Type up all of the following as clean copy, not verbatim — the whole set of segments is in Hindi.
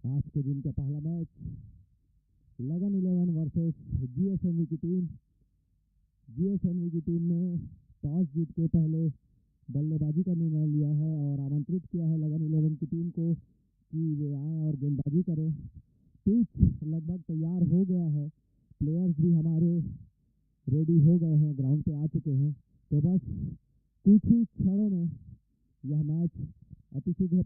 आज के दिन का पहला मैच लगन 11 वर्सेस जीएसएनवी की टीम। जीएसएनवी की टीम ने टॉस जीत के पहले बल्लेबाजी का निर्णय लिया है और आमंत्रित किया है लगन 11 की टीम को कि वे आएँ और गेंदबाजी करें। पिच लगभग तैयार हो गया है, प्लेयर्स भी हमारे रेडी हो गए हैं, ग्राउंड पे आ चुके हैं। तो बस कुछ ही क्षणों में यह मैच अतिशीघ्र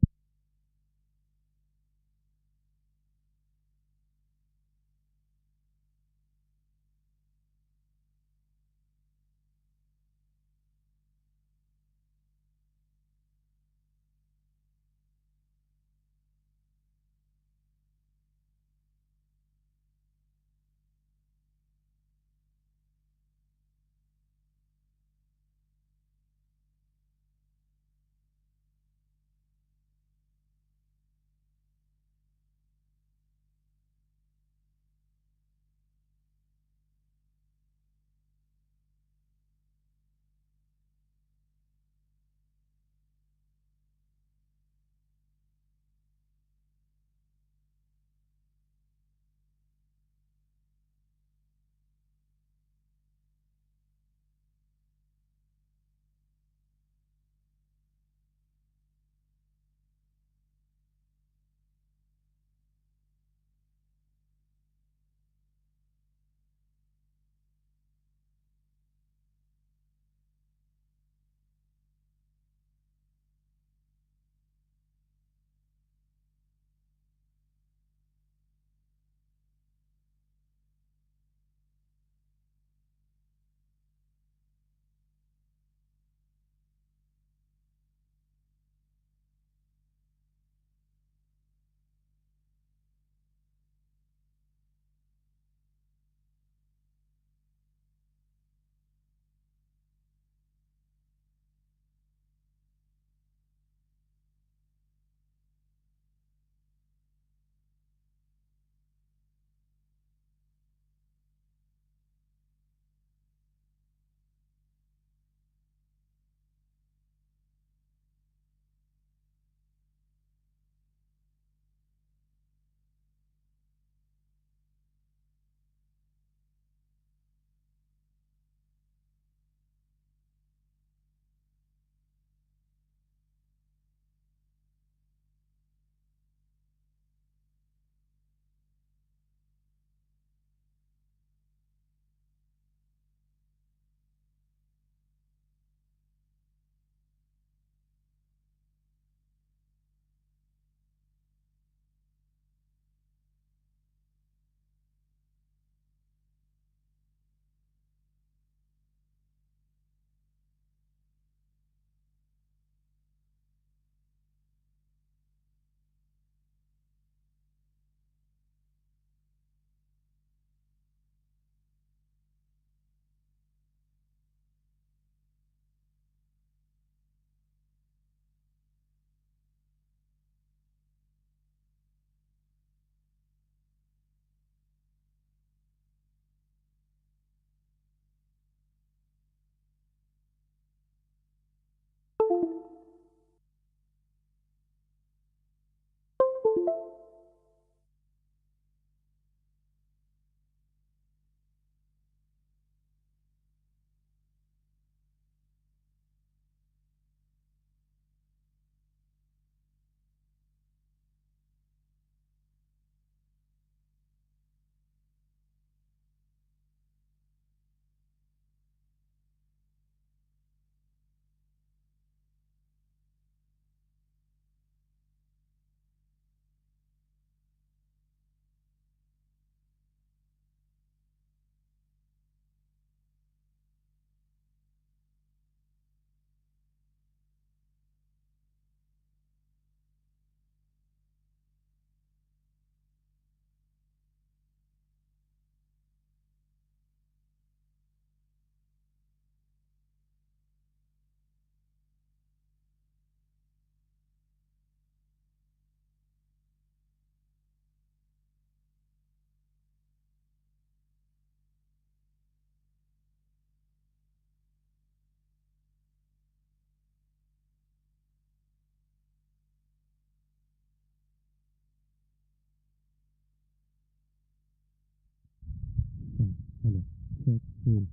2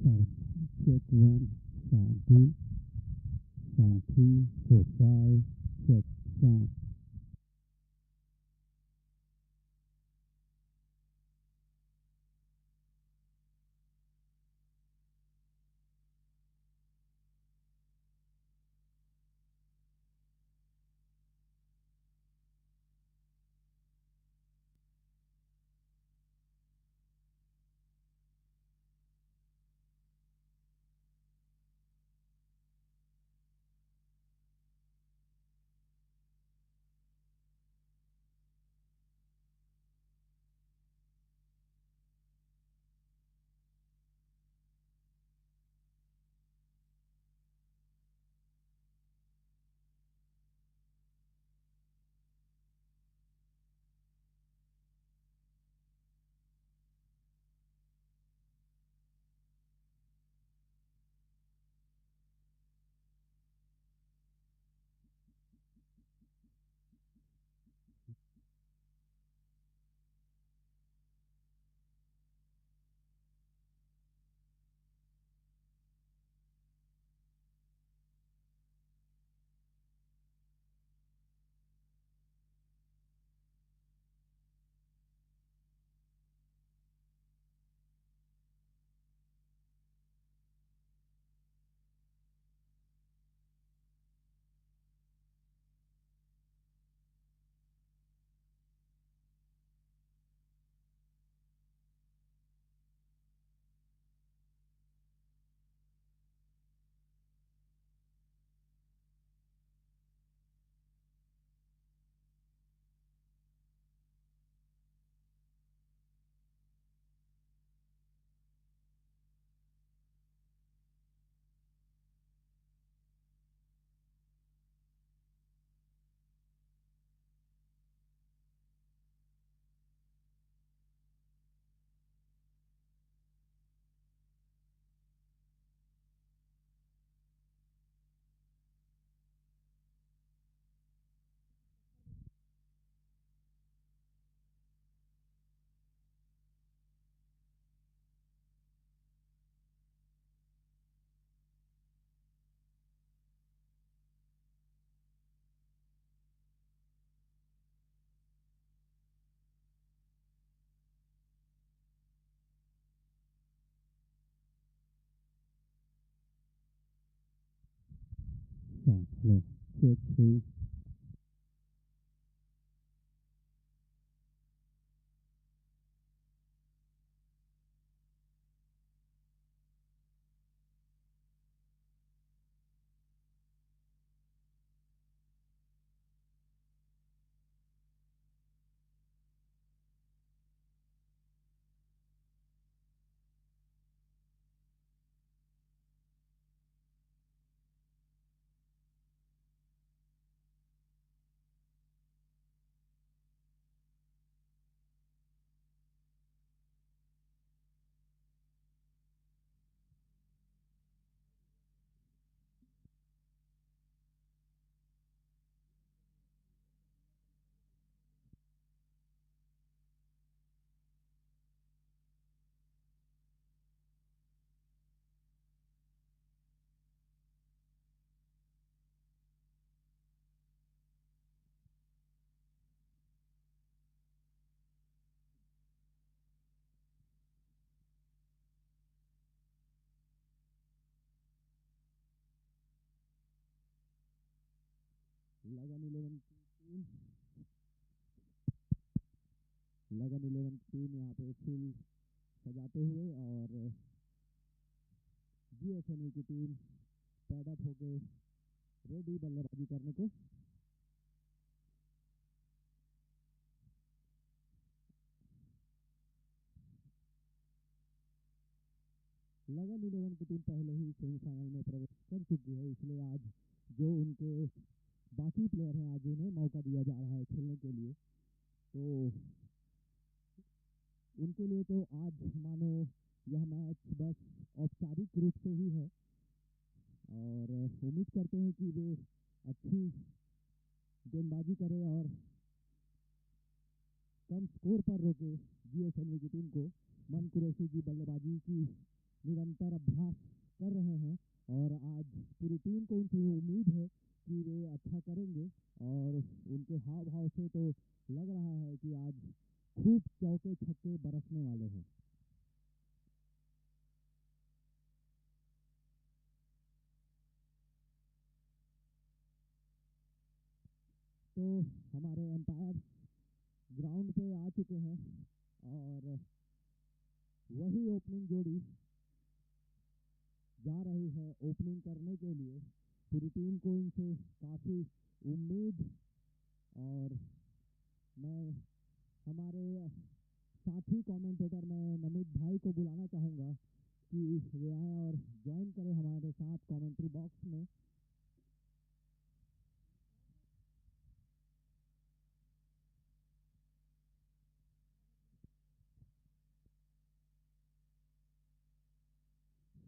sound check 1 sound 2 sound 3 4 5 check sound sound hello check 3 लगन 11 की टीम लगन 11 की टीम यहाँ पे फील्ड सजाते हुए और जीएसएनवी की टीम पैडअप होके रेडी बल्लेबाजी करने को। लगन 11 की टीम पहले ही सेमीफाइनल में प्रवेश कर चुकी है, इसलिए आज जो उनके बाकी प्लेयर हैं आज उन्हें मौका दिया जा रहा है खेलने के लिए। तो उनके लिए तो आज मानो यह मैच बस औपचारिक रूप से ही है और उम्मीद करते हैं कि वे अच्छी गेंदबाजी करें और कम स्कोर पर रोके जी बल्लेबाजी की निरंतर अभ्यास कर रहे हैं और आज पूरी टीम को उनसे उम्मीद है कि वे अच्छा करेंगे और उनके हाव भाव से तो लग रहा है कि आज खूब चौके छक्के बरसने वाले हैं। तो हमारे एम्पायर ग्राउंड पे आ चुके हैं और वही ओपनिंग जोड़ी जा रही है ओपनिंग करने के लिए। पूरी टीम को इनसे काफ़ी उम्मीद और मैं हमारे साथी कमेंटेटर में नमित भाई को बुलाना चाहूँगा कि वे आएँ और ज्वाइन करें हमारे साथ कमेंट्री बॉक्स में।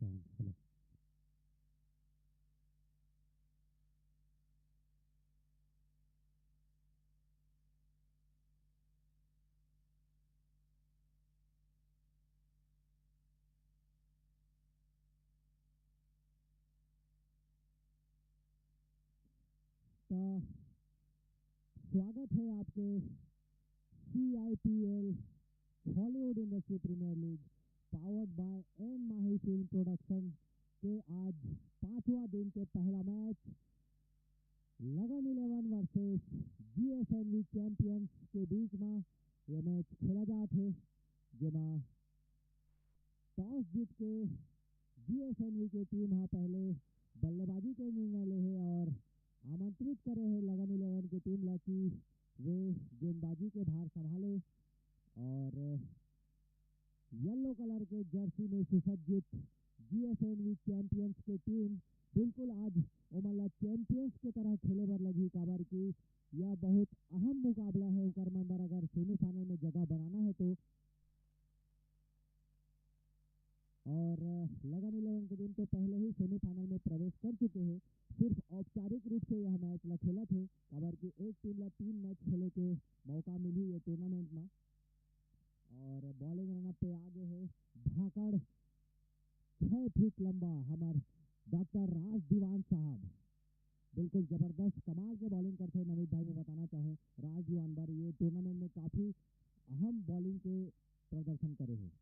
हेलो का स्वागत है आपके CIPL Hollywood industry premier league powered by N Mahi film production के आज 5वां दिन के पहला मैच लगन 11 वर्सेस GSNV चैंपियंस के बीच में ये मैच खेला जात है जेमा टॉस जीत के GSNV की टीम हाँ पहले बल्लेबाजी के निर्णय ले है और आमंत्रित करे है लगन 11 की टीम ला कि वे गेंदबाजी के भार संभाले और येलो कलर के जर्सी में सुसज्जित GSNV चैंपियंस की टीम बिल्कुल आज ओमला चैंपियंस के तरह खेले बर लगी काबर की यह बहुत अहम मुकाबला है उकर मंबर अगर सेमीफाइनल में जगह बनाना है तो। और लगन 11 की टीम तो पहले ही सेमीफाइनल में प्रवेश कर चुके हैं। सिर्फ औपचारिक रूप से यह मैच ला खेला थे काबर की एक टीम ला 3 मैच खेले के मौका मिली ये टूर्नामेंट में और बॉलिंग रनअप पे आगे है धाकड़ 6 फीट लंबा हमार डॉक्टर राज दीवान साहब बिल्कुल जबरदस्त कमाल के बॉलिंग करते हैं। नमित भाई मैं बताना चाहूँ राज दीवान बार ये टूर्नामेंट में काफी अहम बॉलिंग के प्रदर्शन करे हैं।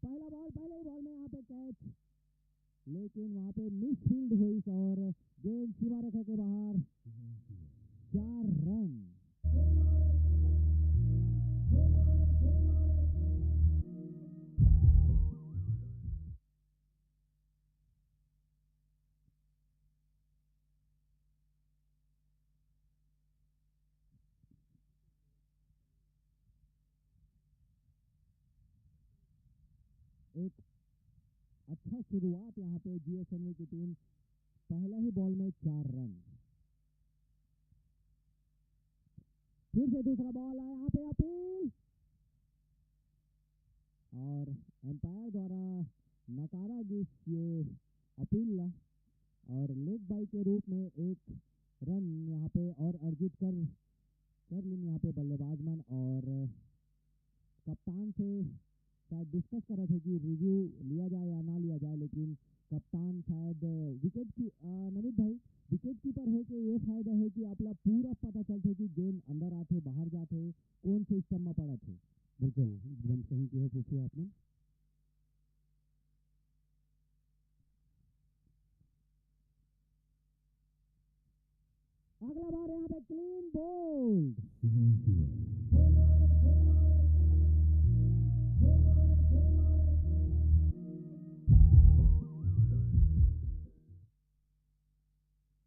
पहला बॉल पहले ही बॉल में यहाँ पे कैच लेकिन वहां पे मिस फील्ड हुई और गेंद सीमा रेखा के बाहर 4 रन। एक अच्छा शुरुआत यहाँ पे GSNV की टीम पहले ही बॉल में 4 रन। फिर से दूसरा बॉल आया यहाँ पे अपील और एम्पायर द्वारा नकारा गई ये अपील और लेग बाई के रूप में 1 रन यहाँ पे और अर्जित कर ली यहाँ पे बल्लेबाज मन और कप्तान से शायद डिस्कस कर रहे थे कि रिव्यू लिया जाए या ना लिया जाए लेकिन कप्तान शायद विकेट की नमित भाई विकेट कीपर हो के ये फायदा है कि आपला पूरा पता चलते कि गेंद अंदर आते बाहर जाते कौन से स्टंप में पड़ा थे। बिल्कुल एकदम सही किया फूफू आपने। अगला बार यहाँ पे क्लीन बोल्ड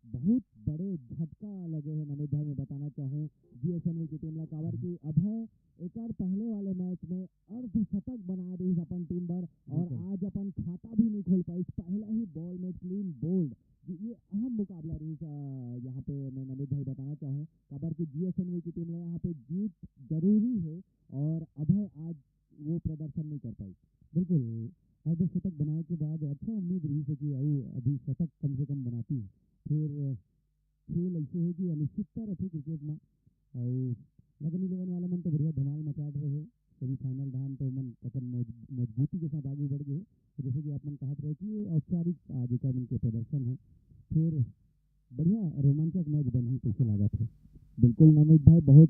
बहुत बड़े झटका लगे हैं नमित भाई मैं बताना चाहूँ GSNV की टीम ला काबर की अभय एक पहले वाले मैच में अर्धशतक बना रही अपन टीम पर और आज अपन खाता भी नहीं खोल पाई पहला ही बॉल में क्लीन बोल्ड ये अहम मुकाबला रही यहाँ पे मैं नमित भाई बताना चाहूँ काबर की GSNV की टीम ला यहाँ पे जीत जरूरी है और अभय आज वो प्रदर्शन नहीं कर पाई। बिल्कुल अर्धशतक बनाने के बाद अच्छा उम्मीद रही है कि अभी शतक कम से कम बनाती है फिर खेल ऐसे है कि अनिश्चितता रहती क्रिकेट में और लगन 11 वाला मन तो बढ़िया धमाल मचा रहे सेमीफाइनल धान तो मन अपन मजबूती के साथ आगे बढ़ गए। जैसे कि अपन कहत रहे कि ये औपचारिक आज का मन के प्रदर्शन है, फिर बढ़िया रोमांचक मैच बन ही कैसे लगा थे। बिल्कुल नमित भाई, बहुत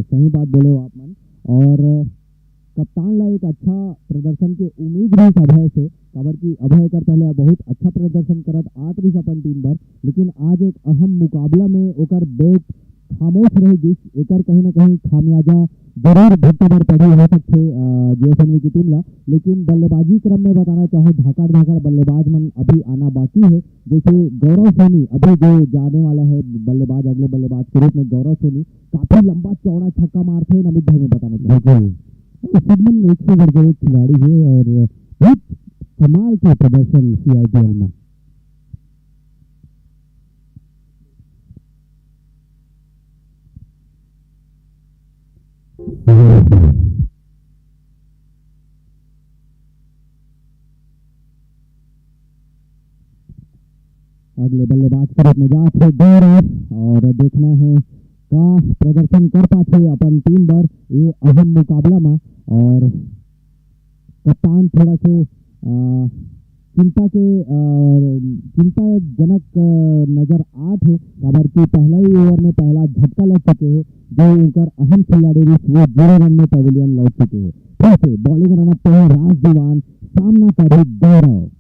सही बात बोले हो आप मन। और कप्तान ला एक अच्छा प्रदर्शन के उम्मीद भी अभय से, काबर की अभय कर पहले बहुत अच्छा प्रदर्शन करत आत रही अपन टीम पर, लेकिन आज एक अहम मुकाबला में ओकर बैट खामोश रह गई। एकर कहीं ना कहीं खामियाजा जरूर भुगते बर पड़ी हो सकते जीएसएनवी की टीम ला। लेकिन बल्लेबाजी क्रम में बताना चाहूँ, धाकड़ धाकड़ बल्लेबाज मन अभी आना बाकी है। जैसे गौरव सोनी अभी जो जाने वाला है बल्लेबाज, अगले बल्लेबाज के रूप में गौरव सोनी काफी लंबा चौड़ा छक्का मारते हैं। नमित भाई में बताना चाहूँ शुभमन एक से बढ़ गए खिलाड़ी है और बहुत कमाल के प्रदर्शन CIPL में। अगले बल्लेबाज के रूप में जाते गौरव और देखना है का प्रदर्शन कर पाते अपन टीम पर ये अहम मुकाबला में। और कप्तान थोड़ा से चिंताजनक नजर आते है, काबर की पहला ही ओवर में पहला झटका लग चुके हैं। जो उनकर अहम खिलाड़ी वो 0 रन में पवेलियन लौट चुके हैं। फिर से बॉलिंग रनअप पे है राज दीवान, सामना करे गौरव।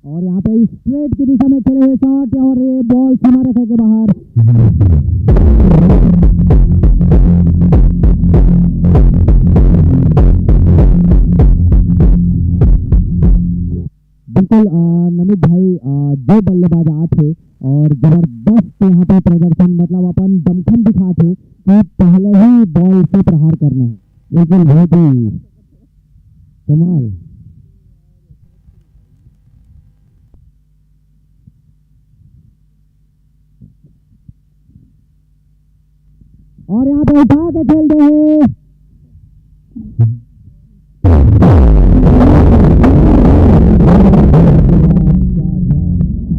और यहाँ पे स्ट्रेट की दिशा में खेले हुए शॉट और ये बॉल सीमा रेखा के बाहर। बिल्कुल नमित भाई, जो बल्लेबाज आते और जबरदस्त यहाँ पे प्रदर्शन, मतलब अपन दमखम दिखाते कि पहले ही बॉल से प्रहार करना है। बिल्कुल बहुत ही कमाल। और यहाँ पे उठा के खेल रहे हैं।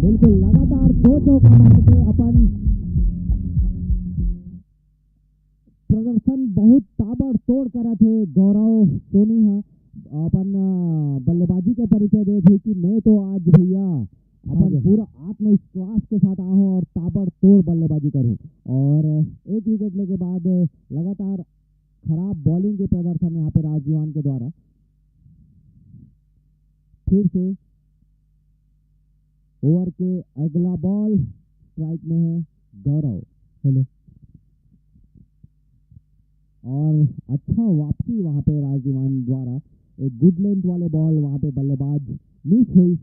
बिल्कुल लगातार 2 चौका मार के अपन प्रदर्शन बहुत ताबड़तोड़ करा थे। गौरव सोनी है अपन बल्लेबाजी के परिचय दे थे कि मैं तो आज भैया अपन पूरा आत्मविश्वास के साथ आऊँ और ताबड़तोड़ बल्लेबाजी करूं। और 1 विकेट लेके बाद लगातार खराब बॉलिंग के प्रदर्शन यहाँ पे राजदीवान के द्वारा। फिर से ओवर के अगला बॉल स्ट्राइक में है गौरव। हेलो, और अच्छा वापसी वहां पे राजदीवान द्वारा, एक गुड लेंथ वाले बॉल वहां पे बल्लेबाज मिस हुई।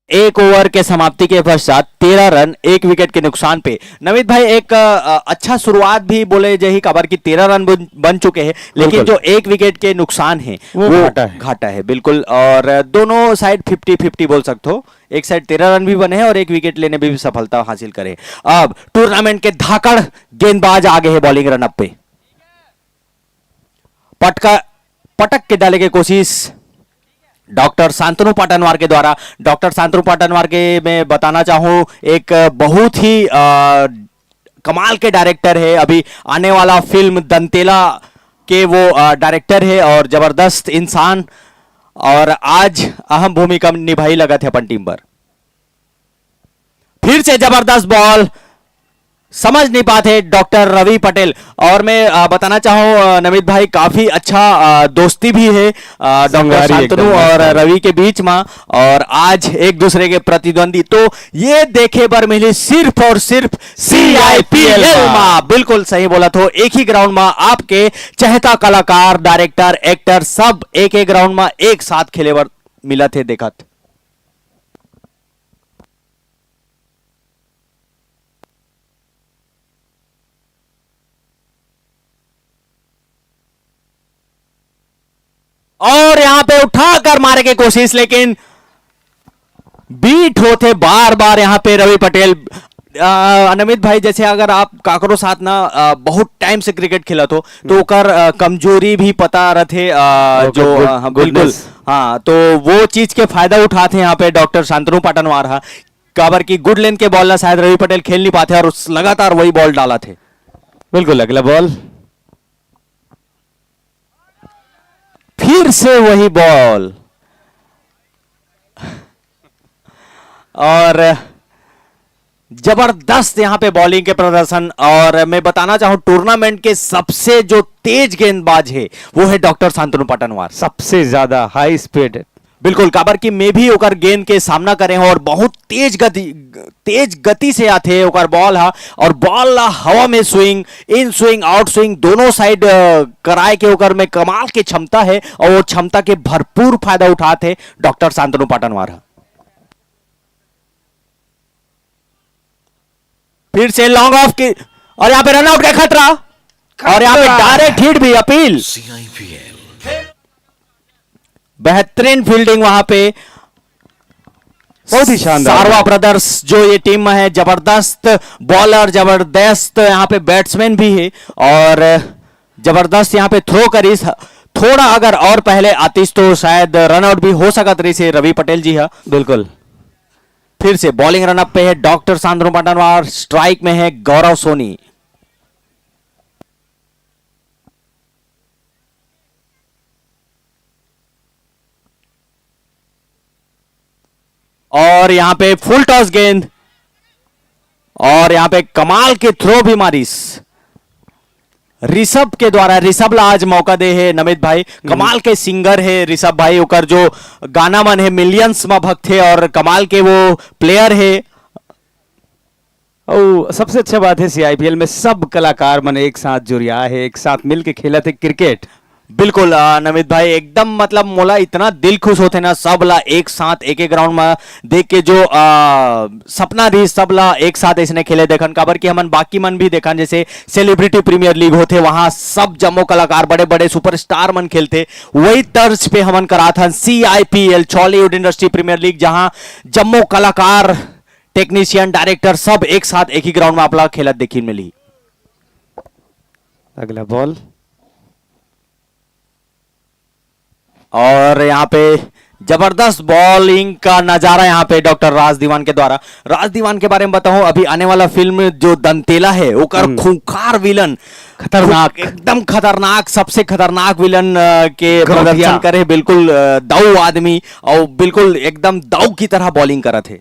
एक ओवर के समाप्ति के पश्चात 13 रन 1 विकेट के नुकसान पे नमित भाई एक अच्छा शुरुआत भी बोले जही काबर की 13 रन बन चुके हैं, लेकिन जो 1 विकेट के नुकसान है वो घाटा है बिल्कुल। और दोनों साइड 50-50 बोल सकते हो, एक साइड 13 रन भी बने हैं और 1 विकेट लेने में भी सफलता हासिल करे। अब टूर्नामेंट के धाकड़ गेंदबाज आगे है बॉलिंग रनअप पे, पटक के डाले की कोशिश डॉक्टर शांतनु पाटनवार के द्वारा। डॉक्टर शांतनु पाटनवार के मैं बताना चाहूं एक बहुत ही कमाल के डायरेक्टर है, अभी आने वाला फिल्म दंतेला के वो डायरेक्टर है और जबरदस्त इंसान, और आज अहम भूमिका निभाई लगा थे अपन टीम पर। फिर से जबरदस्त बॉल, समझ नहीं पाते डॉक्टर रवि पटेल। और मैं बताना चाहूं नमित भाई काफी अच्छा दोस्ती भी है डॉक्टर शांतनु और रवि के बीच में, और आज एक दूसरे के प्रतिद्वंदी तो ये देखे बर मिली सिर्फ और सिर्फ CIPL में। बिल्कुल सही बोला, तो एक ही ग्राउंड में आपके चहेता कलाकार, डायरेक्टर, एक्टर सब एक एक ग्राउंड में एक साथ खेले बर मिला थे देखा थे। और यहां पे उठाकर मारे की कोशिश, लेकिन बीट होते बार बार यहाँ पे रवि पटेल। अनमित भाई, जैसे अगर आप काकरो साथ ना बहुत टाइम से क्रिकेट खेला तो ओकर कमजोरी भी पता रहे, जो हाँ, बिल्कुल। हाँ, तो वो चीज के फायदा उठाते यहाँ पे डॉक्टर शांतनु पाटनवार। हाँ, काबर की गुड लेंथ के बॉल ना शायद रवि पटेल खेल नहीं पाते और लगातार वही बॉल डाला थे। बिल्कुल, अगला बॉल फिर से वही बॉल और जबरदस्त यहां पे बॉलिंग के प्रदर्शन। और मैं बताना चाहूं टूर्नामेंट के सबसे जो तेज गेंदबाज है वो है डॉक्टर शांतनु पाटनवार। सबसे ज्यादा हाई स्पीड, बिल्कुल, काबर की मैं भी ओकर गेंद के सामना करे हैं और बहुत तेज गति से आते ओकर बॉल हा, और बॉल ला हवा में swing, in swing, out swing दोनों साइड कराए के ओकर में कमाल की क्षमता है और वो क्षमता के भरपूर फायदा उठाते डॉक्टर शांतनु पाटनवार। फिर से लॉन्ग ऑफ की और यहां पे रनआउट का खतरा और यहां पे डायरेक्ट हिट भी, अपील। बेहतरीन फील्डिंग वहां पे, बहुत ही शानदार। सारवा ब्रदर्स जो ये टीम में है, जबरदस्त बॉलर, जबरदस्त यहां पे बैट्समैन भी है और जबरदस्त यहां पे थ्रो करी। थोड़ा अगर और पहले आतिश तो शायद रनआउट भी हो सकता रही से रवि पटेल जी है। बिल्कुल। फिर से बॉलिंग रनअप पे है डॉक्टर शांतनु पाटनवार, स्ट्राइक में है गौरव सोनी। और यहां पे फुल टॉस गेंद और यहां पे कमाल के थ्रो भी मारिस ऋषभ के द्वारा। ऋषभ ला आज मौका दे है नमित भाई, कमाल के सिंगर है ऋषभ भाई, ओकर जो गाना मन है मिलियंस में भक्त है और कमाल के वो प्लेयर है। और सबसे अच्छा बात है सीआईपीएल में सब कलाकार मन एक साथ जुड़िया है, एक साथ मिलके खेला थे क्रिकेट। बिल्कुल नमित भाई, एकदम मतलब मोला इतना दिल खुश होते ना, सब ला एक साथ एक एक ग्राउंड में देख के, जो सपना रही सब ला एक साथ इसने खेले देखन। काबर की हमन बाकी मन भी देखन, जैसे सेलिब्रिटी प्रीमियर लीग होते वहां सब जम्मो कलाकार बड़े बड़े सुपरस्टार मन खेलते, वही तर्ज पे हमन करा था सीआईपीएल चॉलीवुड इंडस्ट्री प्रीमियर लीग, जहां जम्मो कलाकार, टेक्नीशियन, डायरेक्टर सब एक साथ एक ही ग्राउंड में अपना खेलत देखी मिली। अगला बॉल और यहां पे जबरदस्त बॉलिंग का नजारा यहां पे डॉक्टर राज दीवान के द्वारा। राज दीवान के बारे में बताऊं, अभी आने वाला फिल्म जो दंतेला है ओकर खूंखार विलन, खतरनाक, एकदम खतरनाक, सबसे खतरनाक विलन के प्रदर्शन करे, बिल्कुल दाऊ आदमी और बिल्कुल एकदम दाऊ की तरह बॉलिंग करा थे।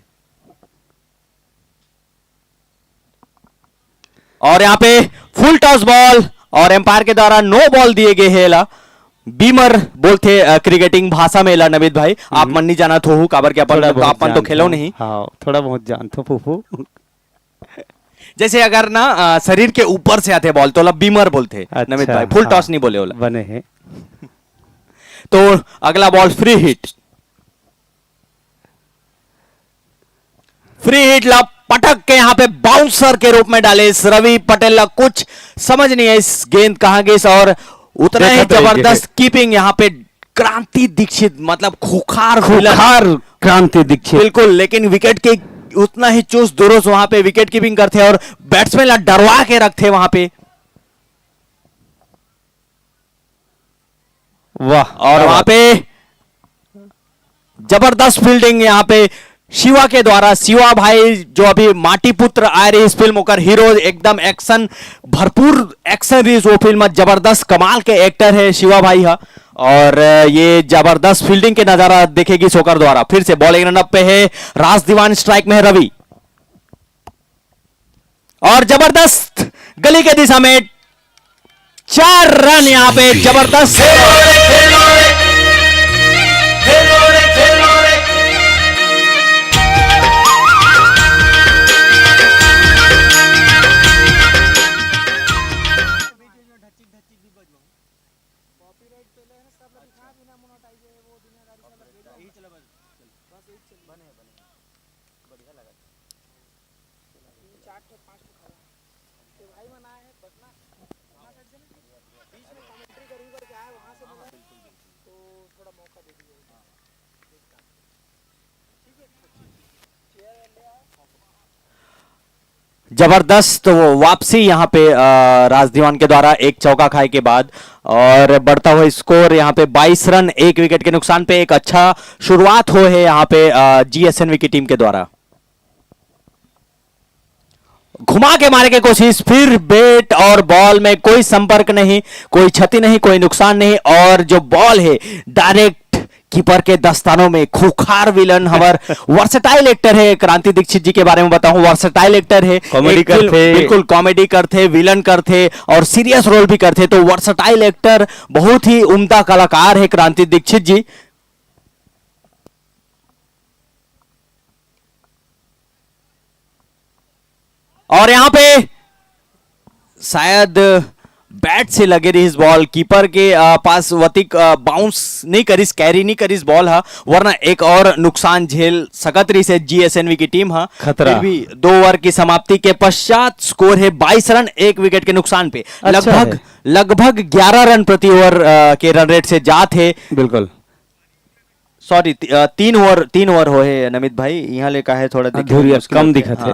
और यहां पे फुल टॉस बॉल और एम्पायर के द्वारा नो बॉल दिए गए हैं। ला बीमर बोलते क्रिकेटिंग भाषा में ला नमित भाई, आप मन नहीं जाना थो काबर के अपन तो खेलो नहीं। हाँ, थोड़ा बहुत जानते फूफू। जैसे अगर ना शरीर के ऊपर से आते बॉल तो ला बीमर बोलते। अच्छा, नमित भाई फुल टॉस नहीं बोले वाला बने हैं। तो अगला ball free hit, free hit ला पटक के यहां पे बाउंसर के रूप में डाले रवि पटेल ला, कुछ समझ नहीं है इस गेंद कहां गई और उतना ही जबरदस्त कीपिंग यहां पे क्रांति दीक्षित, मतलब खुखार क्रांति दीक्षित, बिल्कुल, लेकिन विकेट के उतना ही चुस्त दुरुस्त वहां पे विकेट कीपिंग करते और बैट्समैन ला डरवा के रखते वहां पे। वाह, और वहां पे जबरदस्त फील्डिंग यहां पे शिवा के द्वारा। शिवा भाई जो अभी माटी पुत्र आ रही इस फिल्म का हीरो, एकदम एक्शन भरपूर एक्शन रही वो फिल्म, जबरदस्त कमाल के एक्टर है शिवा भाई है। और ये जबरदस्त फील्डिंग के नजारा देखेगी सोकर द्वारा। फिर से बॉलिंग रनअप पे है राज दीवान, स्ट्राइक में है रवि और जबरदस्त गली के दिशा में 4 रन यहां पे जबरदस्त। जबरदस्त वो वापसी यहाँ पे राज दीवान के द्वारा एक चौका खाए के बाद, और बढ़ता हुआ स्कोर यहाँ पे 22 रन 1 विकेट के नुकसान पे। एक अच्छा शुरुआत हो है यहाँ पे जीएसएनवी की टीम के द्वारा। घुमा के मारने की कोशिश, फिर बैट और बॉल में कोई संपर्क नहीं, कोई क्षति नहीं, कोई नुकसान नहीं, और जो बॉल है डायरेक्ट कीपर के दस्तानों में। खूंखार विलन हमार वर्सेटाइल एक्टर है। क्रांति दीक्षित जी के बारे में बताऊं, वर्सेटाइल एक्टर है, कॉमेडी करते, बिल्कुल कॉमेडी करते, विलन करते और सीरियस रोल भी करते। तो वर्सेटाइल एक्टर, बहुत ही उम्दा कलाकार है क्रांति दीक्षित जी। और यहां पे शायद बैट से लगे रही इस बॉल, कीपर के पास वतिक बाउंस नहीं करीस, कैरी नहीं करीस बॉल हा, वरना एक और नुकसान झेल सकत रही से जीएसएनवी की टीम हा। खतरा। फिर भी 2 ओवर की समाप्ति के पश्चात स्कोर है 22 रन 1 विकेट के नुकसान पे। अच्छा लगभग 11 रन प्रति ओवर के रन रेट से जात है। बिल्कुल, सॉरी 3 ओवर हो है नमित भाई, यहाँ लेका है थोड़ा कम दिखत है।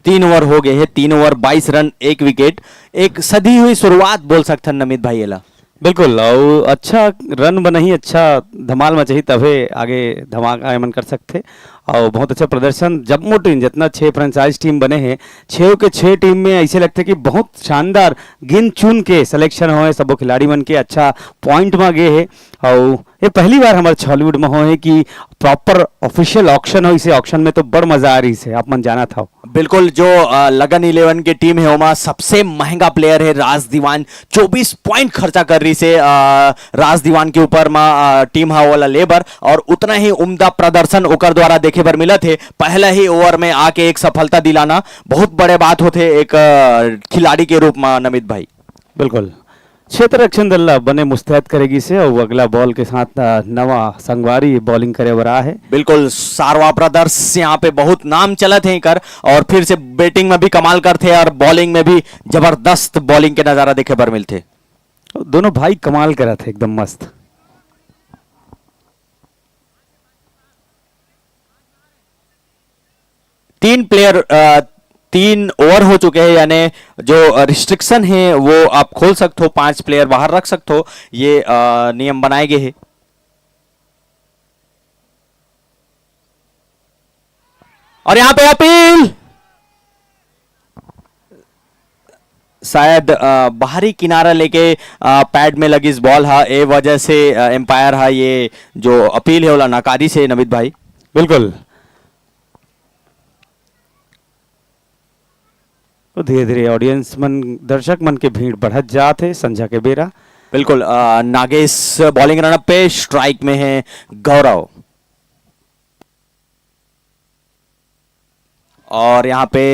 3 ओवर हो गए हैं, 3 ओवर 22 रन 1 विकेट। एक सदी हुई शुरुआत बोल सकते हैं नमित भाई एला। बिल्कुल, और अच्छा रन बनही, अच्छा धमाल मचाही, तबे आगे धमाका मन कर सकते। और बहुत अच्छा प्रदर्शन, जम्मू टीम जितना 6 फ्रेंचाइज टीम बने हैं, 6 के 6 टीम में ऐसे लगते कि बहुत शानदार गिन चुन के सिलेक्शन हो, सबो खिलाड़ी मन के अच्छा पॉइंट में गए है। और ये पहली बार हमारे छॉलीवुड में हो है कि प्रॉपर ऑफिशियल ऑक्शन हो, इसे ऑक्शन में तो बड़ मजा आ रही से, आप मन जाना था। बिल्कुल, जो लगन 11 की टीम है ओमा सबसे महंगा प्लेयर है राज दीवान, 24 पॉइंट खर्चा कर रही से राज दीवान के ऊपर में टीम हा वाला लेबर, और उतना ही उम्दा प्रदर्शन ओकर द्वारा देखे बर मिला थे। पहला ही ओवर में आके एक सफलता दिलाना बहुत बड़े बात होते एक खिलाड़ी के रूप में नमित भाई। बिल्कुल, क्षेत्र रक्षण दल बने मुस्तैद करेगी से, और अगला बॉल के साथ नवा संगवारी बॉलिंग करे बरा है। बिल्कुल, सारवा ब्रदर्स यहाँ पे बहुत नाम चलत है कर, और फिर से बैटिंग में भी कमाल करते और बॉलिंग में भी जबरदस्त बॉलिंग के नजारा देखे बर मिलते। दोनों भाई कमाल करा थे, एकदम मस्त। तीन ओवर हो चुके हैं, यानी जो रिस्ट्रिक्शन है वो आप खोल सकते हो, 5 प्लेयर बाहर रख सकते हो, ये नियम बनाए गए हैं। और यहां पे अपील, शायद बाहरी किनारा लेके पैड में लगी इस बॉल हा, ए वजह से एम्पायर हा ये जो अपील है वो नाकारी से नमित भाई। बिल्कुल, तो धीरे धीरे ऑडियंस मन, दर्शक मन के भीड़ बढ़त जात है संझा के बेरा। बिल्कुल, नागेश बॉलिंग रनअप पे, स्ट्राइक में है गौरव, और यहां पे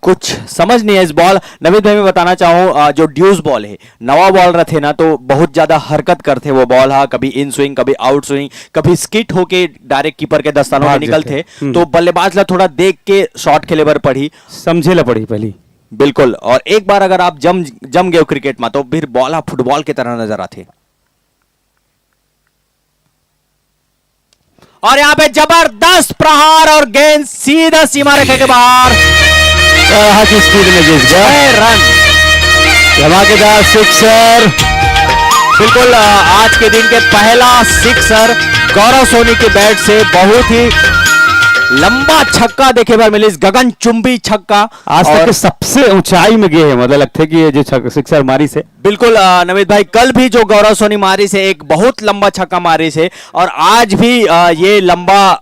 कुछ समझ नहीं है इस बॉल। नवीद भाई मैं बताना चाहूँ, जो ड्यूस बॉल है, नवा बॉल रहते ना तो बहुत ज्यादा हरकत करते वो बॉल, हा कभी इन स्विंग, कभी आउट स्विंग, कभी स्किट होके डायरेक्ट कीपर के दस्तानों में निकलते, तो बल्लेबाज ला थोड़ा देख के शॉट खेले बर पड़ी, समझे ला पड़ी पहली। बिल्कुल, और एक बार अगर आप जम गए क्रिकेट में तो फिर बॉल हा फुटबॉल की तरह नजर आते। और यहाँ पे जबरदस्त प्रहार और गेंद सीधा सीमा रेखा के बाहर, की स्पीड में जिस गए रन, धमाकेदार सिक्सर। बिल्कुल, आज के दिन के पहला सिक्सर गौरव सोनी के बैट से, बहुत ही लंबा छक्का देखे बार मिली, गगन चुंबी छक्का, आज तक के सबसे ऊंचाई में गए हैं, मतलब लगता है कि ये जो सिक्सर मारी से। बिल्कुल नवीद भाई, कल भी जो गौरव सोनी मारी से एक बहुत लंबा छक्का मारी से, और आज भी ये लंबा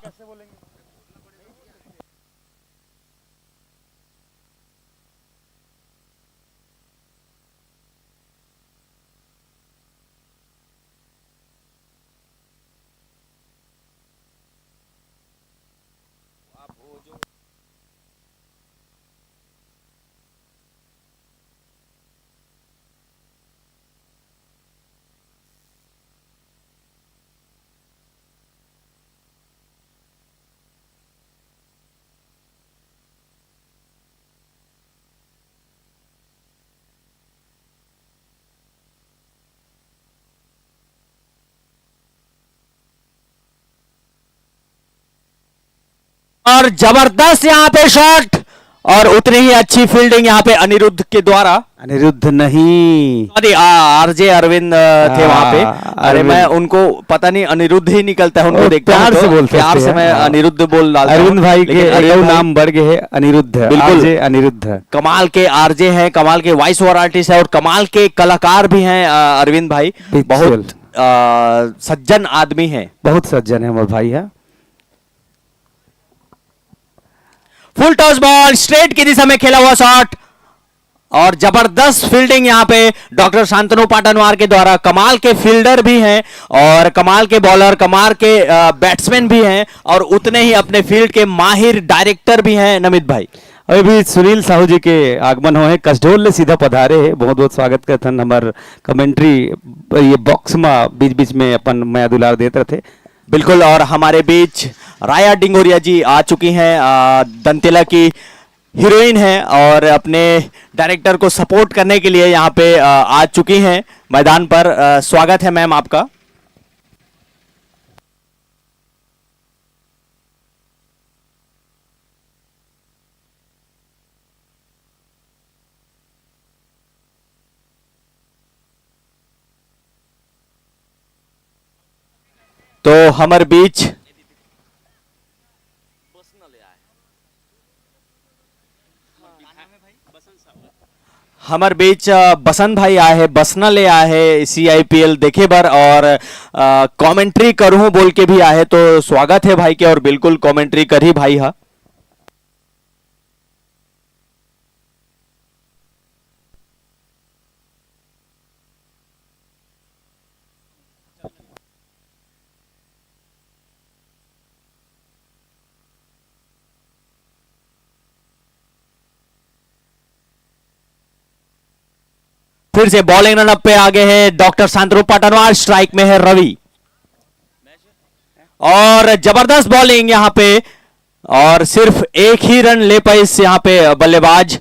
और जबरदस्त यहां पे शॉट, और उतनी ही अच्छी फील्डिंग यहाँ पे अनिरुद्ध के द्वारा। अनिरुद्ध नहीं, सॉरी, आरजे अरविंद थे वहां पे। अरे अरविंद। मैं उनको पता नहीं, अनिरुद्ध ही निकलता है, उनको वो देखता हूं प्यार तो से बोलते प्यार से हैं, मैं हाँ। अनिरुद्ध बोल डालता हूं। अरविंद भाई के लेकिन अरविंद एक भाई नाम बढ़ गए है अनिरुद्ध, बिल्कुल। आरजे अनिरुद्ध। कमाल के आरजे हैं, कमाल के वॉइस ओवर आर्टिस्ट है और कमाल के कलाकार भी हैं अरविंद भाई। बिल्कुल। बहुत सज्जन आदमी है। बहुत सज्जन है हमारे भाई है। फुल टॉस बॉल, स्ट्रेट की दिशा में खेला हुआ शॉट और जबरदस्त फील्डिंग यहाँ पे डॉक्टर शांतनु पाटनवार के द्वारा। कमाल के फील्डर भी हैं और कमाल के बॉलर, कमाल के बैट्समैन भी हैं और उतने ही अपने फील्ड के माहिर डायरेक्टर भी हैं नमित भाई। अभी भी सुनील साहू जी के आगमन हुए, कसडोल ने सीधा पधारे है, बहुत बहुत स्वागत करते हैं। हमार कमेंट्री ये बॉक्स में बीच बीच में अपन मैं दुलार देते रहे थे। बिल्कुल, और हमारे बीच राया डिंगोरिया जी आ चुकी हैं, दंतेला की हीरोइन है और अपने डायरेक्टर को सपोर्ट करने के लिए यहाँ पे आ चुकी हैं मैदान पर। स्वागत है मैम आपका। तो हमारे बीच हमारे बीच बसंत भाई आए हैं, बसना ले आए हैं CIPL देखे बर और कमेंट्री करूं बोल के भी आए हैं। तो स्वागत है भाई के और बिल्कुल कमेंट्री कर ही भाई। हा फिर से बॉलिंग रनअप पे आगे है डॉक्टर शांतनु पाटनवार, स्ट्राइक में है रवि और जबरदस्त बॉलिंग यहां पे और सिर्फ एक ही रन ले पाए इस यहां पे बल्लेबाज।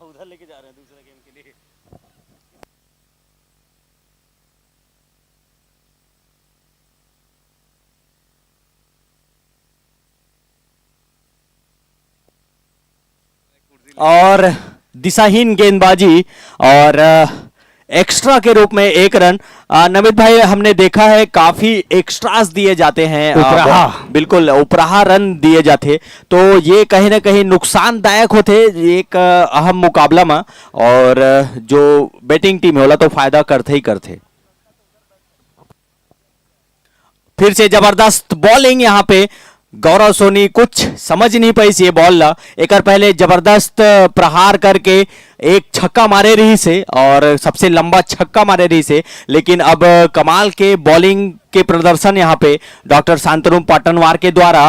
उधर लेके जा रहे हैं दूसरे गेम के लिए। और दिशाहीन गेंदबाजी और एक्स्ट्रा के रूप में एक रन। नमित भाई, हमने देखा है काफी एक्स्ट्रास दिए जाते हैं, उपराहा। बिल्कुल उपराहा रन दिए जाते, तो ये कहीं ना कहीं नुकसानदायक होते एक अहम मुकाबला में और जो बैटिंग टीम होला तो फायदा करते ही करते। फिर से जबरदस्त बॉलिंग यहाँ पे गौरव सोनी कुछ समझ नहीं पाई ये बॉल ला। एक पहले जबरदस्त प्रहार करके एक छक्का मारे रही से और सबसे लंबा छक्का मारे रही से, लेकिन अब कमाल के बॉलिंग के प्रदर्शन यहाँ पे डॉक्टर शांतनु पाटनवार के द्वारा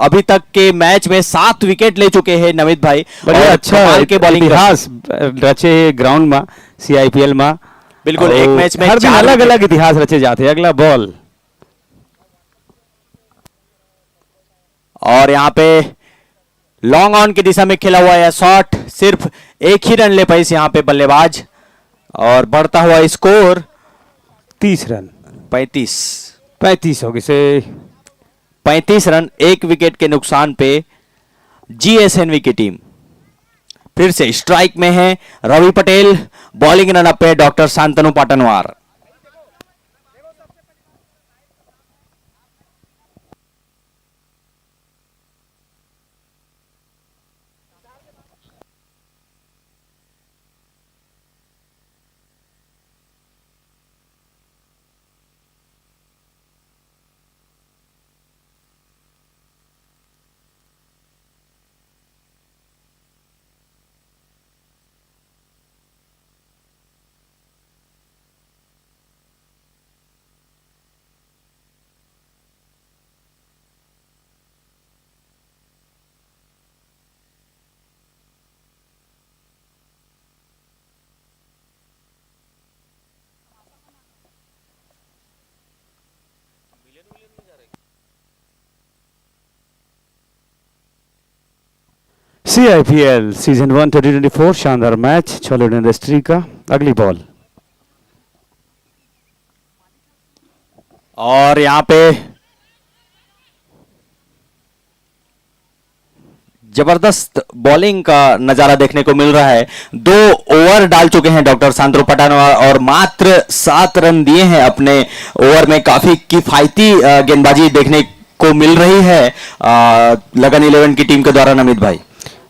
अभी तक के मैच में 7 विकेट ले चुके हैं नमित भाई। बड़े अच्छा कमाल के बॉलिंग इतिहास रचे ग्राउंड में CIPL में। बिल्कुल, एक मैच में हर दिन 4 अलग विकेट। अलग इतिहास रचे जाते हैं। अगला बॉल और यहाँ पे लॉन्ग ऑन की दिशा में खेला हुआ है शॉट, सिर्फ एक ही रन ले पाई यहाँ पे बल्लेबाज और बढ़ता हुआ स्कोर 30 रन 35 हो गए से 35 रन, एक विकेट के नुकसान पे GSNV की टीम। फिर से स्ट्राइक में है Ravi Patel, bowling run up पे doctor Shantanu Patanwar. CIPL season 1 2024 शानदार मैच छोले इंडस्ट्री का। अगली बॉल और यहाँ पे जबरदस्त बॉलिंग का नजारा देखने को मिल रहा है। 2 ओवर डाल चुके हैं डॉक्टर शांतनु पटानवा और मात्र 7 रन दिए हैं अपने ओवर में। काफी किफायती गेंदबाजी देखने को मिल रही है लगन 11 की टीम के द्वारा। नमित भाई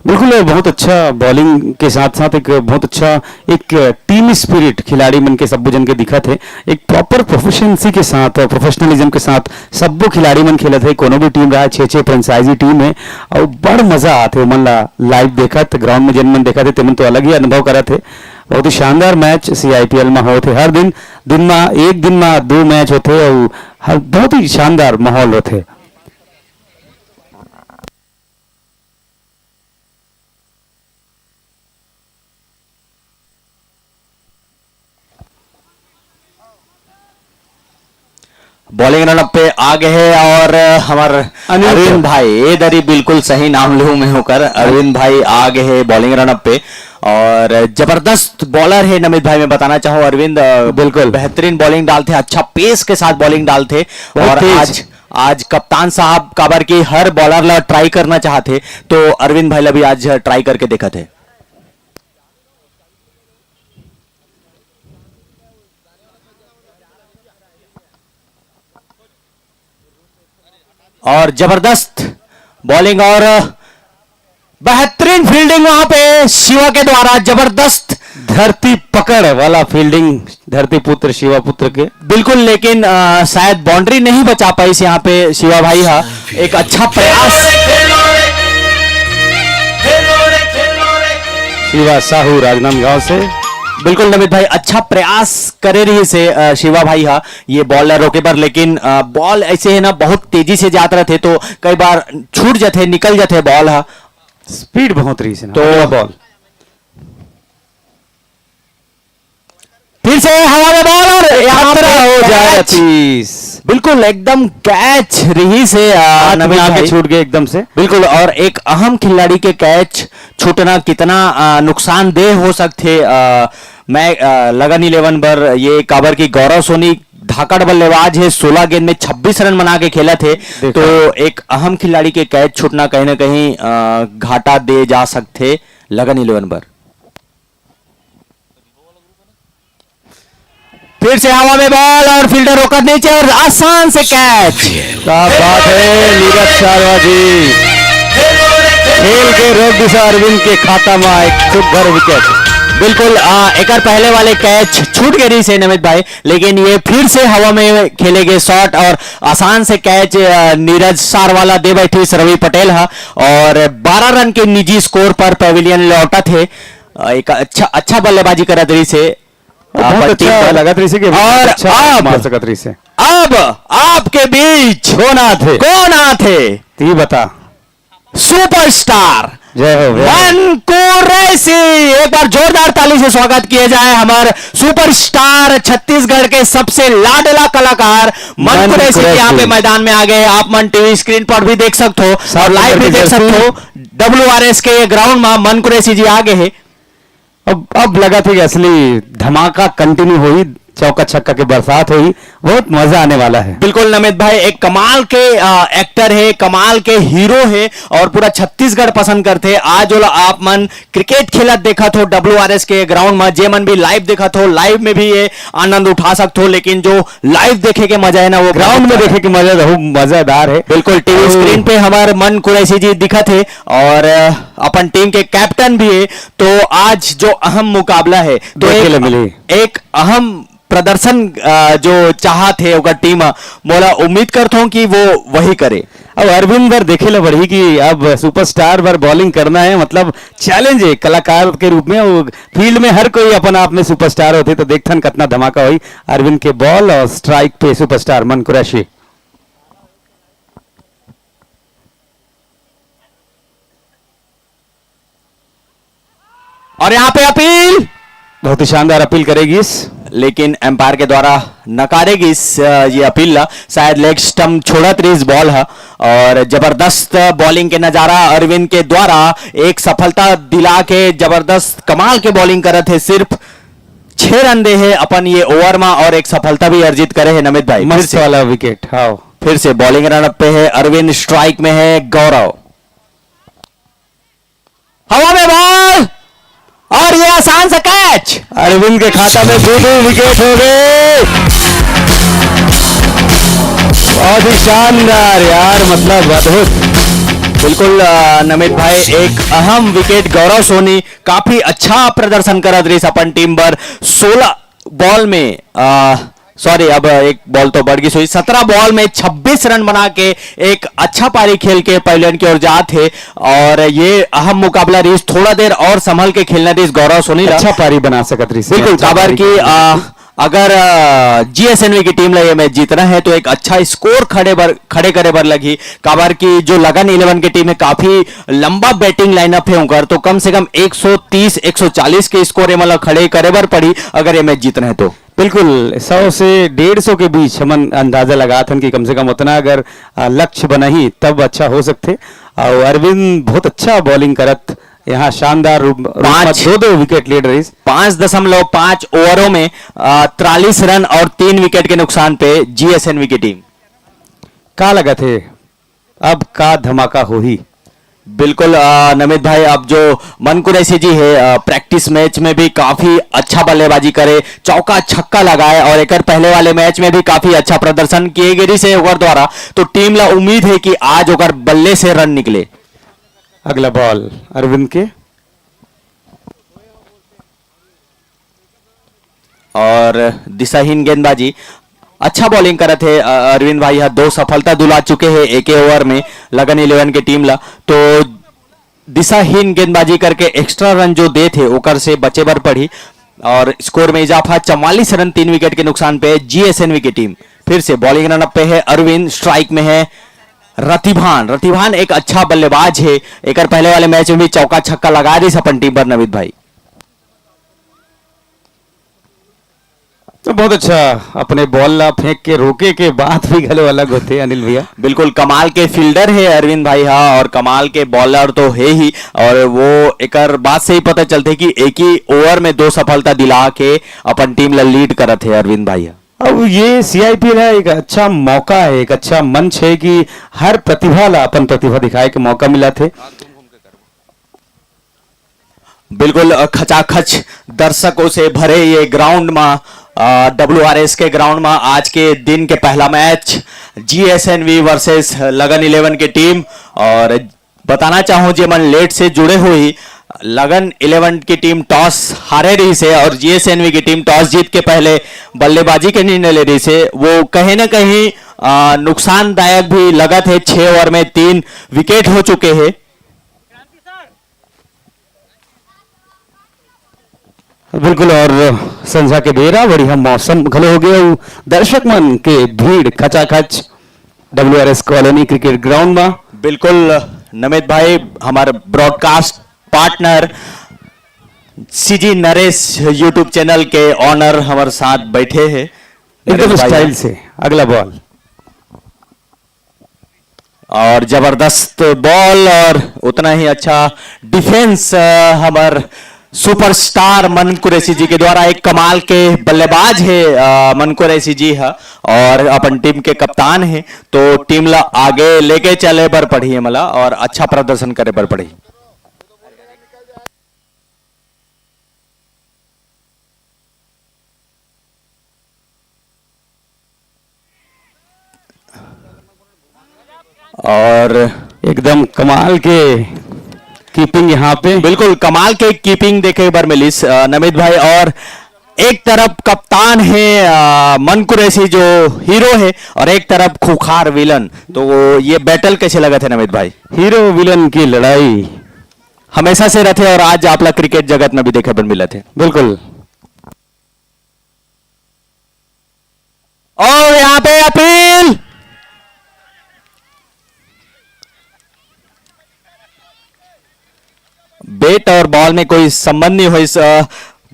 बिल्कुल बहुत अच्छा बॉलिंग के साथ साथ एक बहुत अच्छा एक टीम स्पिरिट खिलाड़ी मन के सब्बो जन के दिखा थे। एक प्रॉपर प्रोफेशनसी के साथ प्रोफेशनलिज्म के साथ सब्बो खिलाड़ी मन खेलत है। कोनो भी टीम रहा 6-6 फ्रेंचाइजी टीम है और बड़ मजा आते मन ला लाइव देखत ग्राउंड में जन मन देखा थे तेमन तो अलग ही अनुभव करा थे। बहुत ही शानदार मैच CIPL में होते हर दिन एक दिन में 2 मैच होते और बहुत ही शानदार माहौल होते। बॉलिंग रनअप पे आ गए हैं और हमारे अरविंद भाई ये दरी बिल्कुल सही नाम लूं मैं होकर अरविंद भाई आ गए हैं बॉलिंग रनअप पे और जबरदस्त बॉलर है। नमित भाई मैं बताना चाहूँ अरविंद बिल्कुल बेहतरीन बॉलिंग डालते, अच्छा पेस के साथ बॉलिंग डालते और आज कप्तान साहब काबर की हर बॉलर ला ट्राई करना चाहते तो अरविंद भाई ला भी आज ट्राई करके देखा थे। और जबरदस्त बॉलिंग और बेहतरीन फील्डिंग वहां पे शिवा के द्वारा। जबरदस्त धरती पकड़ वाला फील्डिंग धरती पुत्र शिवा पुत्र के बिल्कुल, लेकिन शायद बाउंड्री नहीं बचा पाई यहाँ पे शिवा भाई। हा एक अच्छा प्रयास शिवा साहू राजनांदगांव से बिल्कुल नमित भाई अच्छा प्रयास करे रही से शिवा भाई हा ये बॉलर रोके पर, लेकिन बॉल ऐसे है ना बहुत तेजी से जाते रहते तो कई बार छूट जाते निकल जाते बॉल हा स्पीड बहुत रही से तो बॉल फिर से हवा में बॉल और यात्रा हो जाए बिल्कुल एकदम कैच रही से नमित आगे छूट गए एकदम से बिल्कुल। और एक अहम खिलाड़ी के कैच छूटना कितना नुकसानदेह हो सकते। मैं लगन 11 पर ये काबर की गौरव सोनी धाकड़ बल्लेबाज है 16 गेंद में 26 रन बना के खेला थे तो एक अहम खिलाड़ी के कैच छूटना कहीं ना कहीं घाटा दे जा सकते लगन 11 पर। फिर से हवा में बॉल और फील्डर रोकर नीचे और आसान से कैच। क्या बात है नीरज शर्मा जी खेल के रोक दिशा अरविंद के खाता में एक सुघर विकेट। बिल्कुल एक पहले वाले कैच छूट गए से नमित भाई, लेकिन ये फिर से हवा में खेले गए शॉट और आसान से कैच नीरज सारवाला दे बैठी रवि पटेल हा और 12 रन के निजी स्कोर पर पेविलियन लौटा थे। एक अच्छा बल्लेबाजी करा रही से बहुत अच्छा लगा से के और अच्छा मार सकत रही से। अब आपके बीच कौन आते ती बता सुपरस्टार जय हो मन कुरैशी। एक बार जोरदार ताली से स्वागत किया जाए हमारे सुपरस्टार छत्तीसगढ़ के सबसे लाडला कलाकार मन कुरैशी यहाँ पे मैदान में आ गए। आप मन टीवी स्क्रीन पर भी देख सकते हो और लाइव भी देख सकते हो WRS के ग्राउंड में मन कुरैशी जी आ गए हैं। अब लगा था कि असली धमाका कंटिन्यू हुई चौका छक्का की बरसात हुई बहुत मजा आने वाला है। बिल्कुल नमित भाई एक कमाल के एक्टर है कमाल के हीरो है और पूरा छत्तीसगढ़ पसंद करते। आज जो आप मन क्रिकेट खेलत देखा थो WRS के ग्राउंड में जे मन भी लाइव देखा थो लाइव में भी ये आनंद उठा सकते हो, लेकिन जो लाइव देखे के मजा है ना वो ग्राउंड में देखे के मजा मजेदार है। बिल्कुल टीवी स्क्रीन पे हमारे मन कुरैशी जी दिखा थे और अपन टीम के कैप्टन भी है। तो आज जो अहम मुकाबला है तो एक अहम प्रदर्शन जो चाहत है ओकर टीम मोला उम्मीद करता हूं कि वो वही करे। अब अरविंद बर देखे ला बढ़ी कि अब सुपरस्टार पर बॉलिंग करना है मतलब चैलेंज है कलाकार के रूप में। वो फील्ड में हर कोई अपन आप में सुपरस्टार होते तो देखथन कितना धमाका हुई। अरविंद के बॉल और स्ट्राइक पे सुपरस्टार मन कुरैशी। और यहाँ पे अपील बहुत ही शानदार अपील करेगी लेकिन एम्पायर के द्वारा नकारेगी ये अपील। शायद लेग स्टंप छोड़त रही इस बॉल है और जबरदस्त बॉलिंग के नजारा अरविंद के द्वारा एक सफलता दिला के जबरदस्त कमाल के बॉलिंग करत है। सिर्फ 6 रन दे है अपन ये ओवर में और एक सफलता भी अर्जित करे है नमित भाई। मस्त वाला विकेट। हाँ फिर से बॉलिंग रन अप पे है अरविंद, स्ट्राइक में है गौरव। हवा में बॉल और ये आसान सा कैच। अरविंद के खाता में 2 विकेट हो गए। बहुत ही शानदार यार, मतलब अद्भुत। बिल्कुल नमित भाई, एक अहम विकेट गौरव सोनी काफी अच्छा प्रदर्शन करत रही अपन टीम पर। 16 बॉल में सॉरी, अब एक बॉल तो बढ़ गई सोई, 17 बॉल में 26 रन बना के एक अच्छा पारी खेल के पवेलियन की ओर जा थे। और ये अहम मुकाबला रही, थोड़ा देर और संभल के खेलना रही गौरव सोनी। अच्छा पारी बना सकत रही। बिल्कुल काबर की अगर जीएसएनवी की टीम ये मैच जीतना है तो एक अच्छा स्कोर खड़े करे बर लगी। काबर की जो लगन 11 की टीम है, काफी लंबा बैटिंग लाइनअप है उनका, तो कम से कम 130 140 के स्कोर मतलब खड़े करे बर पड़ी अगर ये मैच जीतना है तो। बिल्कुल 100 से 150 के बीच हम अंदाजा लगा था कि कम से कम उतना अगर लक्ष्य बना ही तब अच्छा हो सकते। और अरविंद बहुत अच्छा बॉलिंग करत, यहाँ शानदार रूप 2 विकेट लीड रही। 5.5 ओवरों में 43 रन और 3 विकेट के नुकसान पे जीएसएनवी की टीम। का लगा थे अब का धमाका हो ही। बिल्कुल नमित भाई, अब जो मन कुरैशी जी है प्रैक्टिस मैच में भी काफी अच्छा बल्लेबाजी करे, चौका छक्का लगाए और एक पहले वाले मैच में भी काफी अच्छा प्रदर्शन किए गिरी से ओवर द्वारा, तो टीम ला उम्मीद है कि आज ओकर बल्ले से रन निकले। अगला बॉल अरविंद के और दिशाहीन गेंदबाजी, अच्छा बॉलिंग करे थे अरविंद भाई। यहाँ 2 सफलता दिला चुके हैं एक ओवर में लगन 11 की टीम ला, तो दिशाहीन गेंदबाजी करके एक्स्ट्रा रन जो दे थे ओकर से बचे बर पड़ी और स्कोर में इजाफा 44 रन 3 विकेट के नुकसान पे जीएसएनवी की टीम। फिर से बॉलिंग रनअप पे है अरविंद, स्ट्राइक में है रतिभान एक अच्छा बल्लेबाज है, एक पहले वाले मैच में भी चौका छक्का लगा दी अपन टीम पर नवीद भाई। तो बहुत अच्छा अपने बॉल ला फेंक के रोके के बाद भी गले अलग होते अनिल भैया। बिल्कुल कमाल के फील्डर है अरविंद भाई, हाँ, और कमाल के बॉलर तो है ही। और वो एक बात से ही पता चलते कि एक ही ओवर में 2 सफलता दिला के अपन टीम ला लीड करत है अरविंद भाई। अब ये सीआईपीएल है, एक अच्छा मौका है, एक अच्छा मंच है कि हर प्रतिभा ला अपन प्रतिभा दिखाए के मौका मिला थे। बिल्कुल खचाखच दर्शकों से भरे ये ग्राउंड में, WRS के ग्राउंड में आज के दिन के पहला मैच जीएसएनवी वर्सेस लगन 11 की टीम। और बताना चाहूं जे मन लेट से जुड़े हुई, लगन 11 की टीम टॉस हारे रही से और जीएसएनवी की टीम टॉस जीत के पहले बल्लेबाजी के निर्णय ले रही से, वो कहीं ना कहीं नुकसानदायक भी लगा थे। 6 ओवर में 3 विकेट हो चुके हैं। बिल्कुल, और संध्या के बेरा बढ़िया मौसम घलो हो गया, दर्शक मन के भीड़ खचाखच WRS कॉलोनी क्रिकेट ग्राउंड में। बिल्कुल नमित भाई, हमारे broadcast partner CG Naresh YouTube channel के ऑनर हमारे साथ बैठे हैं एकदम स्टाइल से। अगला बॉल और जबरदस्त बॉल और उतना ही अच्छा डिफेंस हमारे सुपरस्टार मन कुरैशी जी के द्वारा। एक कमाल के बल्लेबाज है मन कुरैशी जी है और अपन टीम के कप्तान है, तो टीम ला आगे लेके चले बर पड़ी है मला और अच्छा प्रदर्शन करे बर पड़ी। और एकदम कमाल के कीपिंग यहाँ पे, बिल्कुल कमाल के कीपिंग देखे बार मिलिस नमित भाई। और एक तरफ कप्तान है मन कुरैशी जो हीरो है और एक तरफ खूंखार विलन, तो ये बैटल कैसे लगा थे नमित भाई? हीरो विलन की लड़ाई हमेशा से रहते और आज आप क्रिकेट जगत में भी देखे बन मिले थे। बिल्कुल। और यहाँ पे अपील, बैट और बॉल में कोई संबंध नहीं हुई,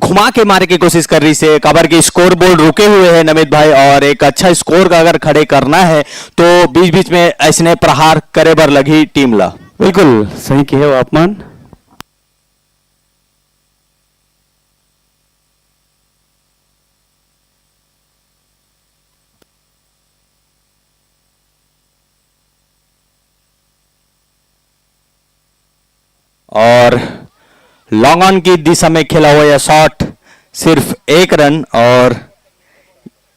घुमा के मारे की कोशिश कर रही से कबर के स्कोर बोर्ड रुके हुए हैं नमित भाई। और एक अच्छा स्कोर का अगर खड़े करना है तो बीच बीच में ऐसने प्रहार करे बर लगी टीम ला। बिल्कुल सही कहे हो अपमान। और लॉन्ग ऑन की दिशा में खेला हुआ यह शॉट सिर्फ 1 रन, और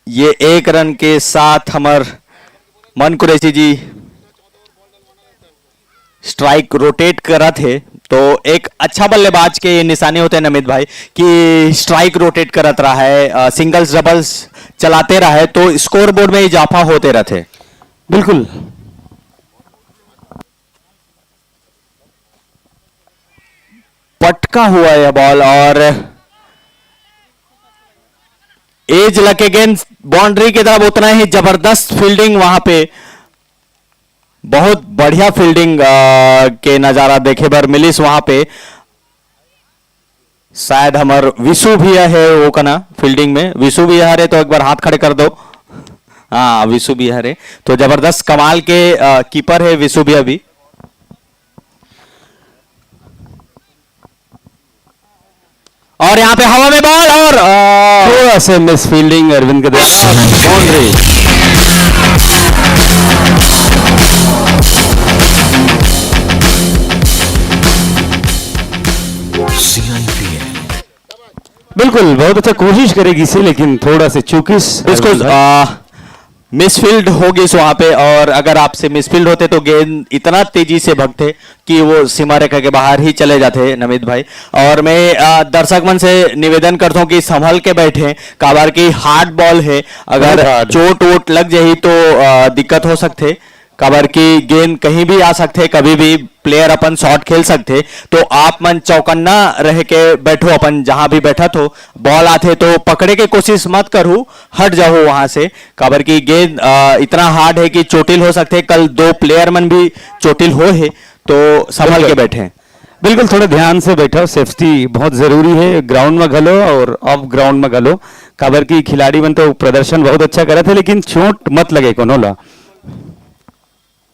ये 1 रन के साथ हमार मन कुरैशी जी स्ट्राइक रोटेट करा थे। तो एक अच्छा बल्लेबाज के निशाने होते हैं नमित भाई कि स्ट्राइक रोटेट करत रहा है, सिंगल्स डबल्स चलाते रहा है, तो स्कोर बोर्ड में इजाफा होते रहते। बिल्कुल। पटका हुआ यह बॉल और एज लगे गेंद बाउंड्री की तरफ, उतना ही जबरदस्त फील्डिंग वहां पे, बहुत बढ़िया फील्डिंग के नजारा देखे बर मिलिस वहां पे। शायद हमार विशु भी है वो कना फील्डिंग में, विशु भी हरे तो एक बार हाथ खड़े कर दो। हाँ विशु भी हरे, तो जबरदस्त कमाल के कीपर है विशु भी अभी। और यहां पे हवा में बॉल और थोड़ा से मिस फील्डिंग अरविंद के द्वारा, बाउंड्री। बिल्कुल बहुत अच्छा कोशिश करेगी इसे, लेकिन थोड़ा से चूकिस इसको मिसफील्ड होगी वहां पे, और अगर आपसे मिसफील्ड होते तो गेंद इतना तेजी से भगते कि वो सीमा रेखा के बाहर ही चले जाते नमित भाई। और मैं दर्शक मन से निवेदन करता हूं कि संभल के बैठे, काबर की हार्ड बॉल है, अगर चोट वोट लग जाए तो दिक्कत हो सकते, काबर की गेंद कहीं भी आ सकते, कभी भी प्लेयर अपन शॉट खेल सकते। तो आप मन चौकन्ना रह के बैठो, अपन जहां भी बैठा तो बॉल आते तो पकड़े के कोशिश मत करो, हट जाओ वहां से, काबर की गेंद इतना हार्ड है कि चोटिल हो सकते, कल 2 प्लेयर मन भी चोटिल हो है, तो संभल के बैठे। बिल्कुल थोड़ा ध्यान से बैठो, सेफ्टी बहुत जरूरी है, ग्राउंड में घलो और ऑफ ग्राउंड में घलो, काबर की खिलाड़ी मन तो प्रदर्शन बहुत अच्छा करे थे, लेकिन चोट मत लगे कोनो ला।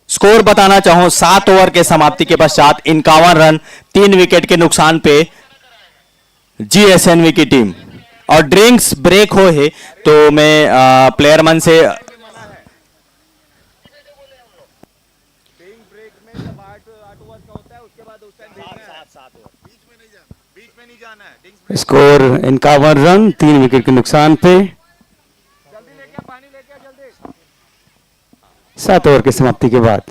स्कोर बताना चाहूं 7 ओवर के समाप्ति के पश्चात 51 रन 3 विकेट के नुकसान पे जीएसएनवी की टीम। और ड्रिंक्स ब्रेक हो है तो मैं प्लेयर मन से स्कोर 51 रन 3 विकेट के नुकसान पे 7 ओवर की समाप्ति के बाद।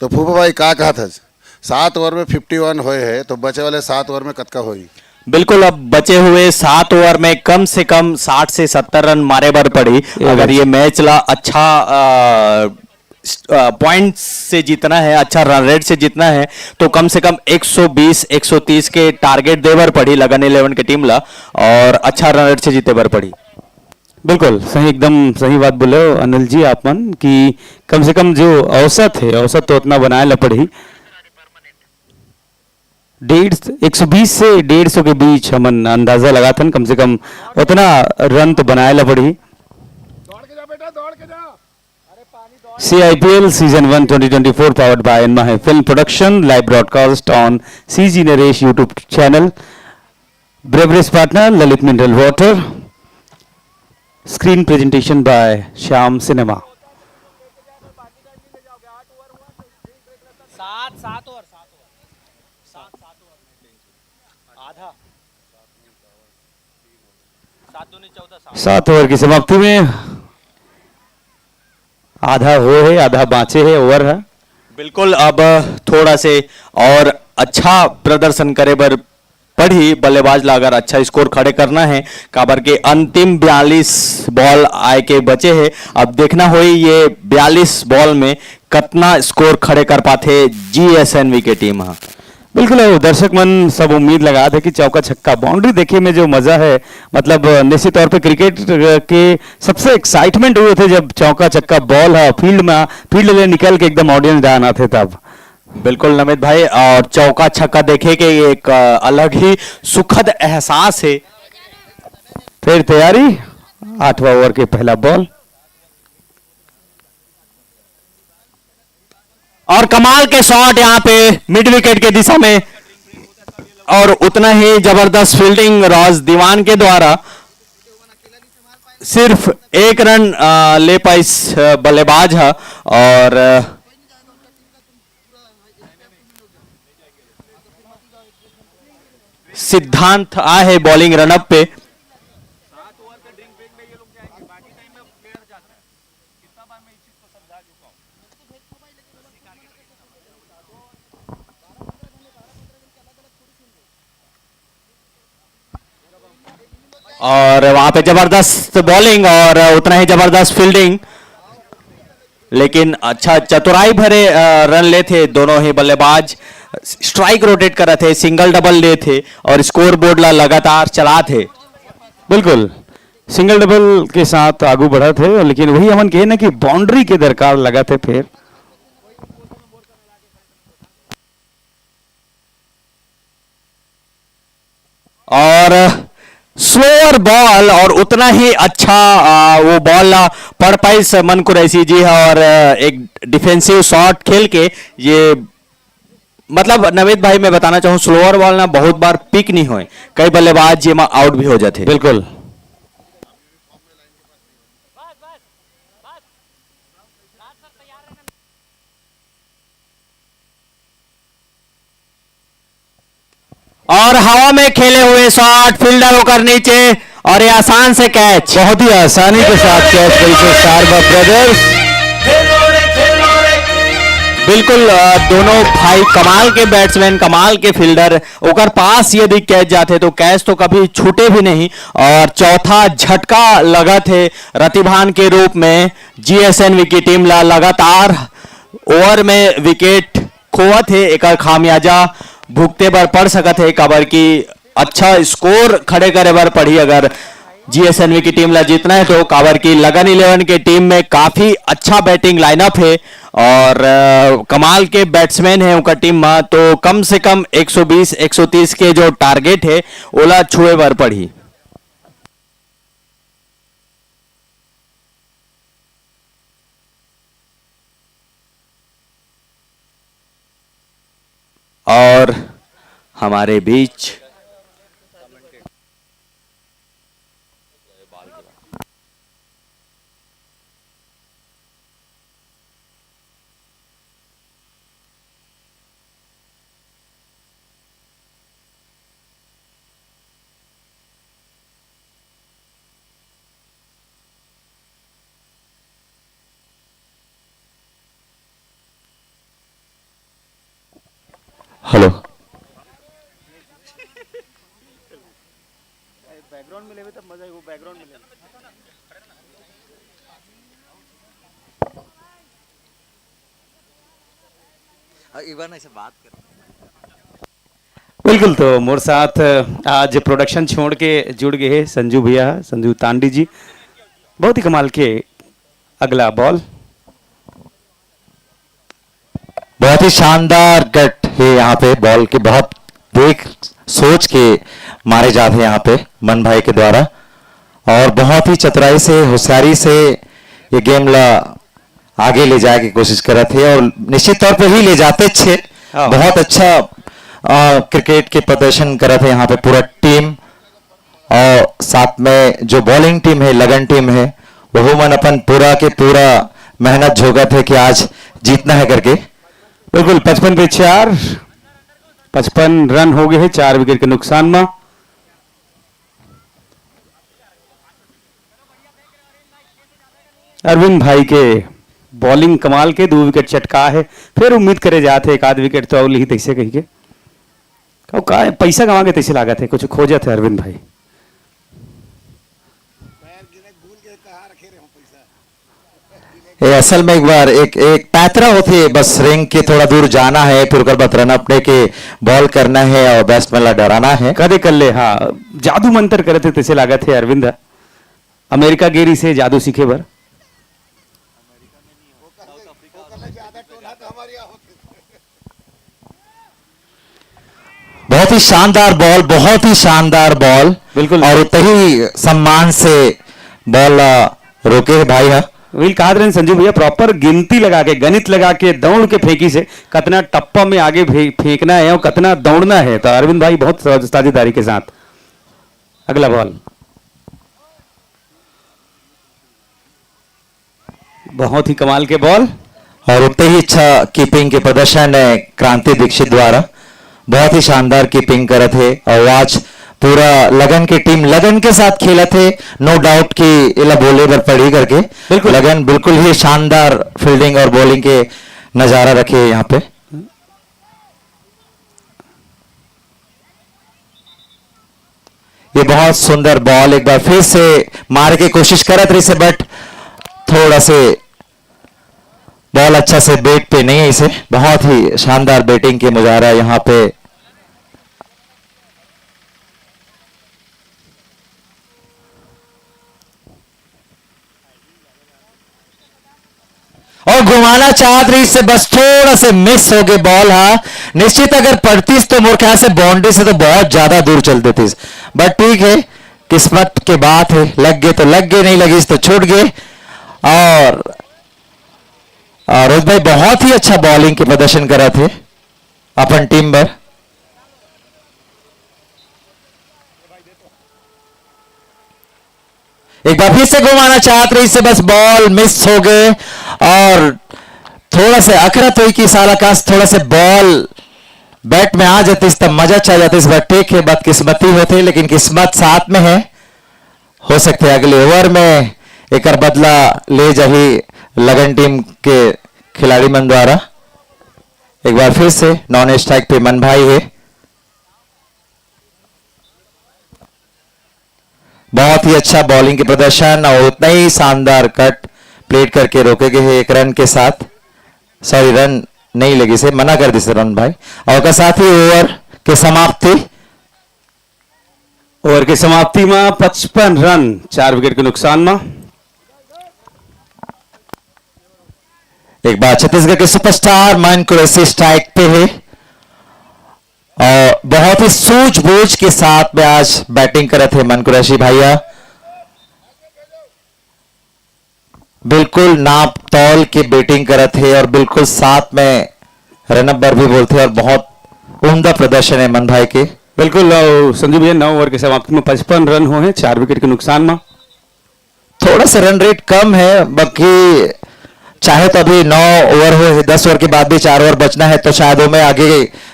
तो फूफा भाई क्या कहा था 7 ओवर में 51 हुए है, तो बचे वाले 7 ओवर में कतका हुई? बिल्कुल, अब बचे हुए 7 ओवर में कम से कम 60 से 70 रन मारे बर पड़ी। अगर ये मैच ला अच्छा पॉइंट से जीतना है, अच्छा रन रेट से जीतना है, तो कम से कम 120-130 के टारगेट देवर पड़ी लगन 11 की टीम ला, और अच्छा रन रेट से जीते बर पड़ी। बिल्कुल सही, एकदम सही बात बोले अनिल जी आप मन, कि कम से कम जो औसत है, औसत तो उतना बनाए ला पड़ी। 120 से 150 के बीच हमन अंदाजा लगाथन, कम से कम उतना रन तो बनाए ला पड़ी। CIPL Season 1 2024 powered by Enmahe Film Production, live broadcast on CG Naresh YouTube channel. Beverage partner Lalit Mineral Water. Screen presentation by Shyam Cinema. 7 over की समाप्ति में आधा हो है, आधा बाँचे है ओवर है। बिल्कुल, अब थोड़ा से और अच्छा प्रदर्शन करे बर पड़ी बल्लेबाज ला, अगर अच्छा स्कोर खड़े करना है, काबर के अंतिम 42 बॉल आए के बचे हैं। अब देखना होई ये 42 बॉल में कितना स्कोर खड़े कर पाते जीएसएनवी की टीम। हाँ बिल्कुल, दर्शक मन सब उम्मीद लगा थे कि चौका छक्का बाउंड्री देखे में जो मजा है, मतलब निश्चित तौर पे क्रिकेट के सबसे एक्साइटमेंट हुए थे जब चौका छक्का बॉल है फील्ड ले निकल के एकदम ऑडियंस डान आते तब। बिल्कुल नमित भाई, और चौका छक्का देखे के एक अलग ही सुखद एहसास है। फिर तैयारी 8वां ओवर के पहला बॉल, और कमाल के शॉट यहाँ पे मिड विकेट के दिशा में, और उतना ही जबरदस्त फील्डिंग रॉस दीवान के द्वारा। सिर्फ 1 रन ले पाइस बल्लेबाज है, और सिद्धांत आए हैं बॉलिंग रनअप पे। और वहां पे जबरदस्त बॉलिंग और उतना ही जबरदस्त फील्डिंग, लेकिन अच्छा चतुराई भरे रन ले थे दोनों ही बल्लेबाज। स्ट्राइक रोटेट कर रहे थे, सिंगल डबल ले थे और स्कोर बोर्ड ला लगातार चला थे। बिल्कुल सिंगल डबल के साथ आगू बढ़ा थे, लेकिन वही हमन कहे ना कि बाउंड्री के दरकार लगा थे फिर। और स्लोअर बॉल और उतना ही अच्छा वो बॉल पढ़ पाई मन कुरैशी जी है और एक डिफेंसिव शॉट खेल के ये मतलब नवेद भाई मैं बताना चाहूँ स्लोअर बॉल ना बहुत बार पिक नहीं हुए, कई बल्लेबाज ये में आउट भी हो जाते। बिल्कुल और हवा में खेले हुए शॉट फील्डर होकर नीचे और ये आसान से कैच, बहुत ही आसानी के साथ कैच करी थे शारदा ब्रदर्स। बिल्कुल दोनों भाई कमाल के बैट्समैन, कमाल के फील्डर, ओकर पास यदि कैच जाते तो कैच तो कभी छूटे भी नहीं। और चौथा झटका लगा थे रतिभान के रूप में जीएसएनवी की टीम ला लगातार ओवर में विकेट खोआ थे, एक खामियाजा भुगते बर पड़ सकत है कबर की अच्छा स्कोर खड़े करे बर पड़ी अगर जीएसएनवी की टीम ला जीतना है तो। काबर की लगन 11 के टीम में काफी अच्छा बैटिंग लाइनअप है और कमाल के बैट्समैन है उनका टीम में, तो कम से कम 120-130 के जो टारगेट है ओला छुए बर पड़ी। और हमारे बीच हेलो बैकग्राउंड में लेवे तब मजा वो बैकग्राउंड में एक बार ना ऐसे बात कर। बिल्कुल, तो मोर साथ आज प्रोडक्शन छोड़ के जुड़ गए हैं संजू भैया, संजू तांडी जी, बहुत ही कमाल के। अगला बॉल बहुत ही शानदार कट है यहाँ पे, बॉल के बहुत देख सोच के मारे जाते हैं यहाँ पे मन भाई के द्वारा और बहुत ही चतुराई से होशियारी से ये गेम ला आगे ले जाने की कोशिश कर रहे थे और निश्चित तौर पे ही ले जाते थे। बहुत अच्छा क्रिकेट के प्रदर्शन कर रहे थे यहाँ पे पूरा टीम और साथ में जो बॉलिंग टीम है लगन टीम है वो मन अपन पूरा के पूरा मेहनत झोंका थे कि आज जीतना है करके। बिल्कुल 55 पे 4, 55 रन हो गए हैं 4 विकेट के नुकसान में। अरविंद भाई के बॉलिंग कमाल के 2 विकेट चटका है, फिर उम्मीद करे जाते एक आध विकेट तो ही तैसे कही के का पैसा कमा के तैसे लागत है कुछ खोजा थे अरविंद भाई। ये असल में एक बार एक पैतरा होती है, बस रिंग के थोड़ा दूर जाना है फिर उसके बाद रन अपने के बॉल करना है और बैट्समैन ला डराना है। कदे कर ले, हाँ जादू मंत्र करे थे तैसे लागत है अरविंद अमेरिका गेरी से जादू सीखे बर। बहुत ही शानदार बॉल, बहुत ही शानदार बॉल, बिल्कुल और उतना ही सम्मान से बॉल रोके भाई है। विल कहा रहे संजू भैया प्रॉपर गिनती लगा के गणित लगा के दौड़ के फेंकी से कितना टप्पा में आगे फेंकना है और कितना दौड़ना है, तो अरविंद भाई बहुत साझेदारी के साथ। अगला बॉल बहुत ही कमाल के बॉल और उतने ही अच्छा कीपिंग के प्रदर्शन है क्रांति दीक्षित द्वारा, बहुत ही शानदार कीपिंग करे थे और आज पूरा लगन की टीम लगन के साथ खेला थे। नो डाउट कि इला बोले बर पड़ी करके बिल्कुल। लगन बिल्कुल ही शानदार फील्डिंग और बॉलिंग के नजारा रखे यहाँ पे। ये बहुत सुंदर बॉल एक बार फिर से मार के कोशिश करत रही से, बट थोड़ा से बॉल अच्छा से बैट पे नहीं है इसे। बहुत ही शानदार बैटिंग के मुजाहरा यहाँ पे। और घुमाना चाहत रही से, बस थोड़ा से मिस हो गए बॉल। हाँ निश्चित अगर पड़ती तो मोर ख्याल से बाउंड्री से तो बहुत ज्यादा दूर चलते थे, बट ठीक है किस्मत के बात है, लग गए तो लग गए, नहीं लगी तो छूट गए। और रोहित भाई बहुत ही अच्छा बॉलिंग के प्रदर्शन करा थे अपन टीम पर। एक बार फिर से घुमाना चाहत रही से, बस बॉल मिस हो गए और थोड़ा से अखरत हुई कि साला काश थोड़ा से बॉल बैट में आ जाती तब मजा चल जाती। इस बार ठीक है बदकिस्मती होते, लेकिन किस्मत साथ में है। हो सकते अगले ओवर में एक बदला ले जाही लगन टीम के खिलाड़ी मन द्वारा। एक बार फिर से नॉन स्ट्राइक पे मन भाई है। बहुत ही अच्छा बॉलिंग के प्रदर्शन और उतना ही शानदार कट प्लेट करके रोके गए हैं एक रन के साथ। सॉरी रन नहीं लगी से मना कर दी से रन भाई। और का साथ ही ओवर के समाप्ति। ओवर की समाप्ति में 55 रन 4 विकेट के नुकसान में। एक बार छत्तीसगढ़ के सुपरस्टार मन कुरैशी स्ट्राइक पे है और बहुत ही सूझबूझ के साथ में आज बैटिंग करे थे मन कुरैशी भैया। बिल्कुल नाप तौल के बैटिंग करे थे और बिल्कुल साथ में रनअप भी बोलते और बहुत उम्दा प्रदर्शन है मन भाई के। बिल्कुल संजू भैया 9 ओवर की समाप्ति में 55 रन हुए हैं 4 विकेट के नुकसान में। थोड़ा सा रन रेट कम है, बाकी चाहे तो अभी 9 ओवर हुए 10 ओवर के बाद भी 4 ओवर बचना है तो शायद वो में आगे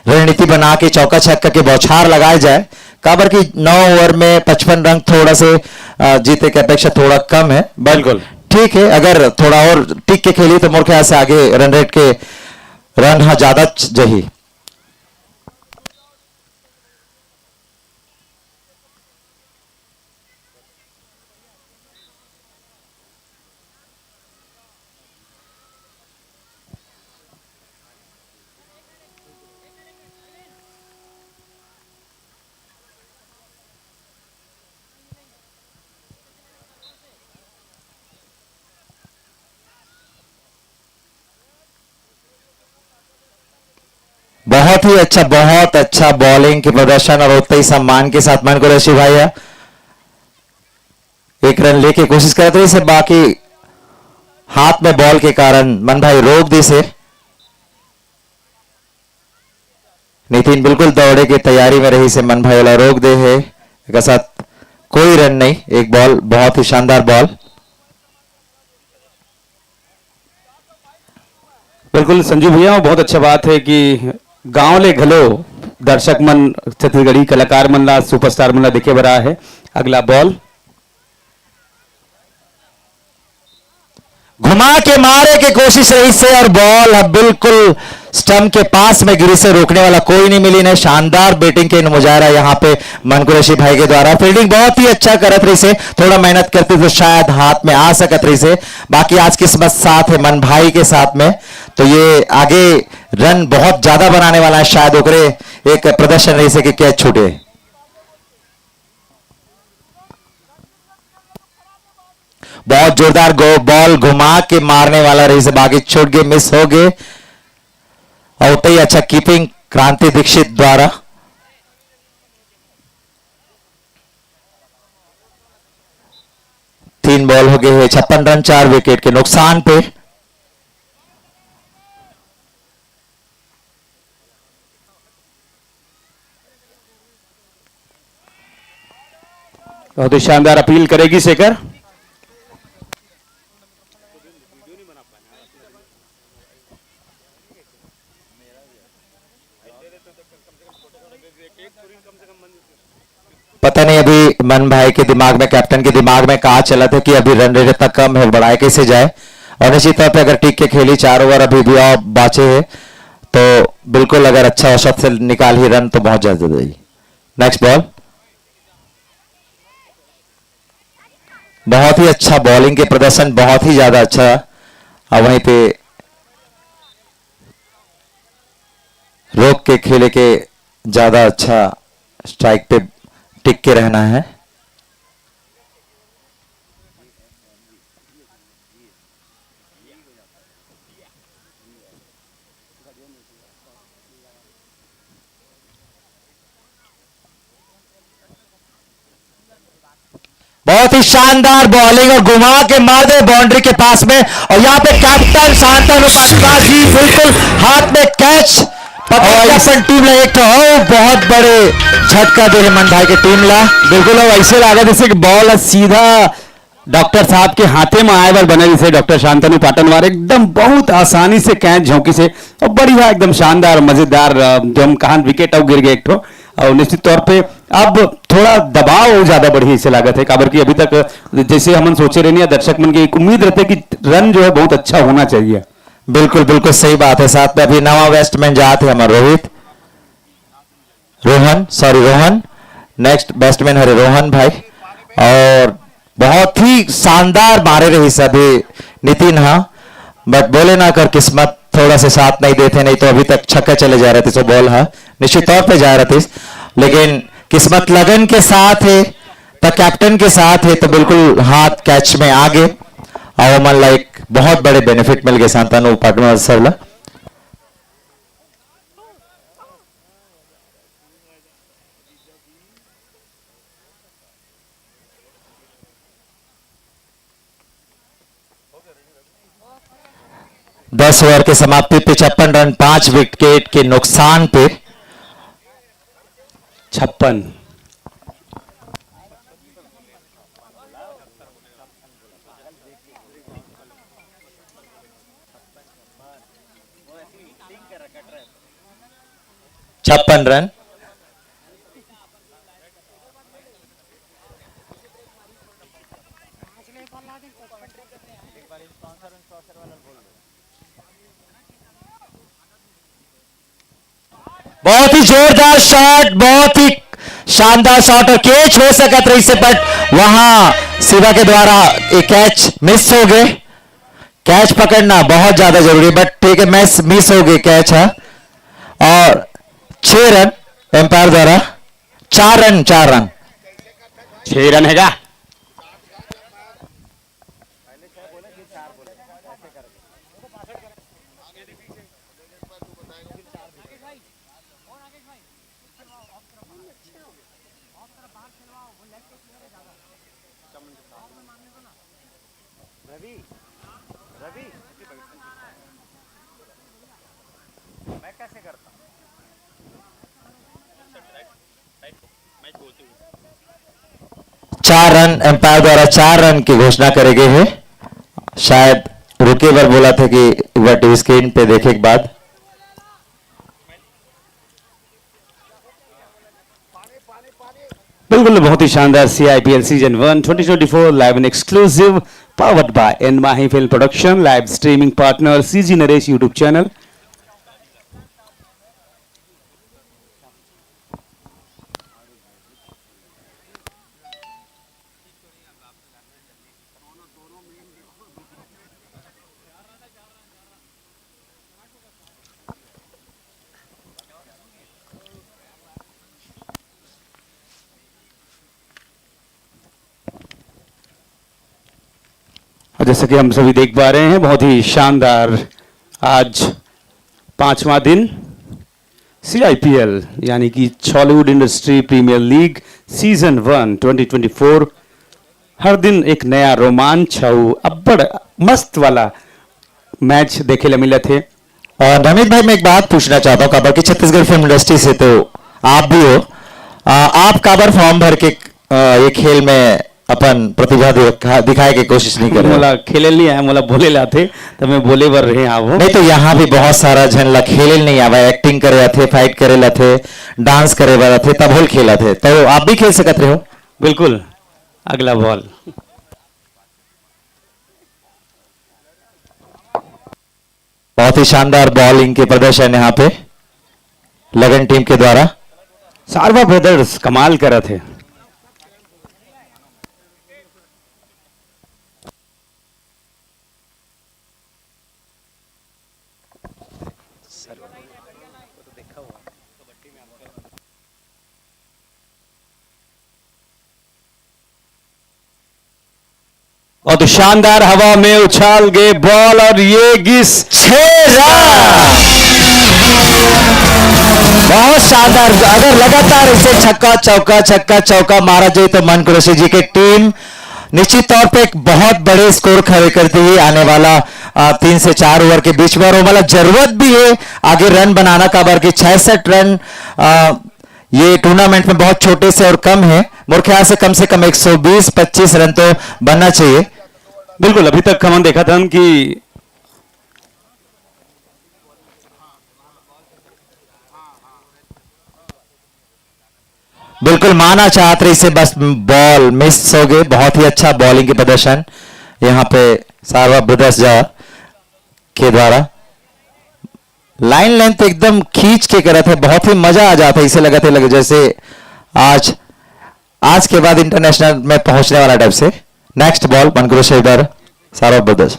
रणनीति बना के चौका छक्का के बौछार लगाए जाए। काबर की 9 ओवर में 55 रन थोड़ा से जीते की अपेक्षा थोड़ा कम है। बिल्कुल ठीक है अगर थोड़ा और टिक के खेली तो मोर ख्याल से आगे रन रेट के रन हाँ ज्यादा जही। बहुत अच्छा बॉलिंग के प्रदर्शन और उतना ही सम्मान के साथ मन कुरैशी भैया एक रन लेके कोशिश कर रहे थे, बाकी हाथ में बॉल के कारण मन भाई रोक दी से। नितिन बिल्कुल दौड़े की तैयारी में रही से मन भाई वाला रोक दे है। एक साथ कोई रन नहीं, एक बॉल बहुत ही शानदार बॉल। बिल्कुल संजू भैया बहुत अच्छा बात है कि गांव ले घलो दर्शक मन छत्तीसगढ़ी कलाकार मन ला सुपरस्टार मन ला देखे बर आया है। अगला बॉल घुमा के मारे की कोशिश रही से और बॉल अब बिल्कुल स्टंप के पास में गिरी से रोकने वाला कोई नहीं मिली ने। शानदार बैटिंग के मुजाहरा यहाँ पे मन कुरैशी भाई के द्वारा। फील्डिंग बहुत ही अच्छा करत रही से, थोड़ा मेहनत करते तो शायद हाथ में आ सकत रही से। बाकी आज किस्मत साथ है मन भाई के साथ में, तो ये आगे रन बहुत ज्यादा बनाने वाला है। शायद ओकरे एक प्रदर्शन रही से कि कैच छूटे। बहुत जोरदार गो बॉल घुमा के मारने वाला रही से, बाकी छूट गए, मिस हो गए। और उतना ही अच्छा कीपिंग क्रांति दीक्षित द्वारा। तीन बॉल हो गए हैं 56 रन 4 विकेट के नुकसान पे। बहुत ही शानदार अपील करेगी शेखर। मन भाई के दिमाग में, कैप्टन के दिमाग में कहा चला था कि अभी रन रेट इतना कम है, बढ़ाए कैसे जाए। और निश्चित तौर पे अगर टिक के खेली 4 ओवर अभी भी और बाचे है तो बिल्कुल अगर अच्छा औसत से निकाल ही रन तो बहुत ज्यादा देगी। नेक्स्ट बॉल, बहुत ही अच्छा बॉलिंग के प्रदर्शन, बहुत ही ज्यादा अच्छा। और वहीं पे रोक के खेले के ज्यादा अच्छा स्ट्राइक पे टिक के रहना है। बहुत ही शानदार बॉलिंग और घुमा के मार दे बाउंड्री के पास में। और यहाँ पे कैप्टन शांतनु पाटवार जी बिल्कुल हाथ में कैच कैप्टन टीम ला एक बहुत बड़े झटका दे मन भाई के टीम ला। बिल्कुल अब ऐसे लगा जैसे कि बॉल सीधा डॉक्टर साहब के हाथे में आए बार बने, जैसे डॉक्टर शांतनु पाटनवार एकदम बहुत आसानी से कैच झोंकी से और बढ़िया एकदम शानदार मजेदार। जो हम कहा विकेट अब गिर गए एक ठो। और निश्चित तौर पे अब थोड़ा दबाव ज्यादा बढ़ी से लागत है काबर की अभी तक जैसे हम सोचे रहने दर्शक मन की एक उम्मीद रहते कि रन जो है बहुत अच्छा होना चाहिए। बिल्कुल बिल्कुल सही बात है। साथ में अभी नवा बैट्समैन जाते हमारे रोहन नेक्स्ट बैट्समैन हरे रोहन भाई। और बहुत ही शानदार मारे रही सभी नितिन, हाँ बट बोले ना कर किस्मत थोड़ा से साथ नहीं देते, नहीं तो अभी तक छक्का चले जा रहे थे। सो बॉल हाँ निश्चित तौर पे जा रहे थे, लेकिन किस्मत लगन के साथ है तो कैप्टन के साथ है तो बिल्कुल हाथ कैच में आगे। और मन ला एक बहुत बड़े बेनिफिट मिल गए शांतनु पाटनवार सर ला। दस ओवर के समाप्ति पे 56 रन 5 विकेट के नुकसान पे 56 56 रन। बहुत ही जोरदार शॉट, बहुत ही शानदार शॉट और कैच हो सकत रही से, बट वहां शिवा के द्वारा एक कैच मिस हो गए। कैच पकड़ना बहुत ज्यादा जरूरी, बट ठीक है मैच मिस हो गए कैच है। और 6 रन एम्पायर द्वारा 4 रन 6 रन हैगा। चार रन एम्पायर द्वारा 4 रन की घोषणा करे गए हैं। शायद रुके बार बोला था कि एक बार टीवी स्क्रीन पे देखे के बाद। बिल्कुल बहुत ही शानदार CIPL season 1 2024 live and exclusive powered by N Mahi film production, live streaming partner CG Naresh YouTube channel. और जैसा कि हम सभी देख पा रहे हैं बहुत ही शानदार आज 5वां दिन CIPL यानी कि Chhollywood industry premier league season 1 2024। हर दिन एक नया रोमांच अब्बड़ मस्त वाला मैच देखे ला मिले थे। और नमित भाई मैं एक बात पूछना चाहता हूँ, काबर की छत्तीसगढ़ फिल्म इंडस्ट्री से तो आप भी हो, आप काबर फॉर्म भर के ये खेल में अपन प्रतिभा दिखाए की कोशिश नहीं करे? मोला खेले नहीं आया, मोला बोले लाते तो मैं बोले बर रहे आओ। नहीं तो यहाँ भी बहुत सारा जन ला खेले नहीं आवा, एक्टिंग करे थे, फाइट करे थे, डांस करे थे, तब होल खेला थे, तो आप भी खेल सकते हो। बिल्कुल अगला बॉल। बहुत ही शानदार बॉलिंग के प्रदर्शन यहाँ पे लगन टीम के द्वारा। सारवा ब्रदर्स कमाल करा थे। और तो शानदार हवा में उछाल गए बॉल और ये गिस 6 रन। बहुत शानदार। अगर लगातार इसे छक्का चौका मारा जाए तो मन कुरैशी जी की टीम निश्चित तौर पे एक बहुत बड़े स्कोर खड़े करती हुई आने वाला 3 से 4 ओवर के बीच में, और वाला जरूरत भी है आगे रन बनाना का, बल्कि 66 रन ये टूर्नामेंट में बहुत छोटे से और कम है। मेरे ख्याल से कम 120-25 रन तो बनना चाहिए। बिल्कुल अभी तक हम देखा था कि बिल्कुल माना चाहते इसे, बस बॉल मिस हो गए। बहुत ही अच्छा बॉलिंग के प्रदर्शन यहाँ पे सारवा ब्रदर्स के द्वारा। लाइन लेंथ एकदम खींच के कर रहे थे, बहुत ही मजा आ जाता। इसे लगे जैसे आज के बाद इंटरनेशनल में पहुंचने वाला टाइप से। नेक्स्ट बॉल मनकुर शेखर सारवा ब्रदर्स।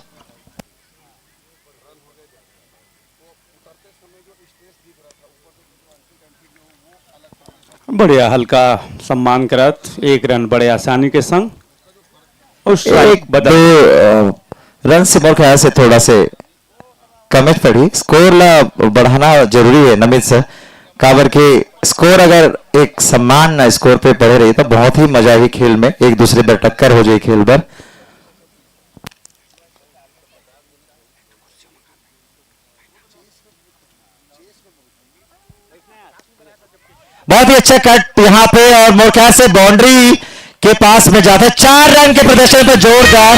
बढ़िया हल्का सम्मान करत 1 रन बड़े आसानी के संग और एक स्ट्राइक बदल 2 रन से मेरे ख्याल से थोड़ा से कमिट पड़ी। स्कोर ला बढ़ाना जरूरी है नमित से, काबर के स्कोर अगर एक सम्मान स्कोर पे पड़े रही तो बहुत ही मजा ही खेल में, एक दूसरे पर टक्कर हो जाए खेल पर। बहुत ही अच्छा कट यहाँ पे, और मेरे ख्याल से बाउंड्री के पास में जाता है। 4 रन के प्रदर्शन पर जोरदार,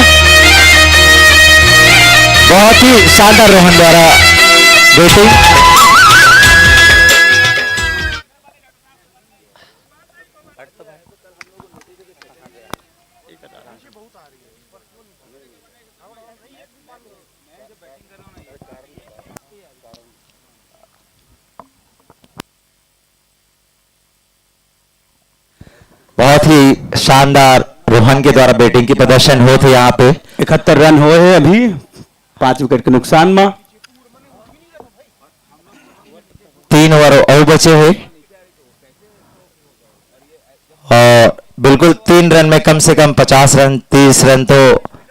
बहुत ही शानदार रोहन द्वारा बैटिंग। बहुत ही शानदार रोहन के द्वारा बैटिंग की प्रदर्शन हो थे यहाँ पे। 71 रन हुए हैं अभी 5 विकेट के नुकसान में। 3 ओवर और बचे हुए, और बिल्कुल 3 रन में कम से कम 50 रन 30 रन तो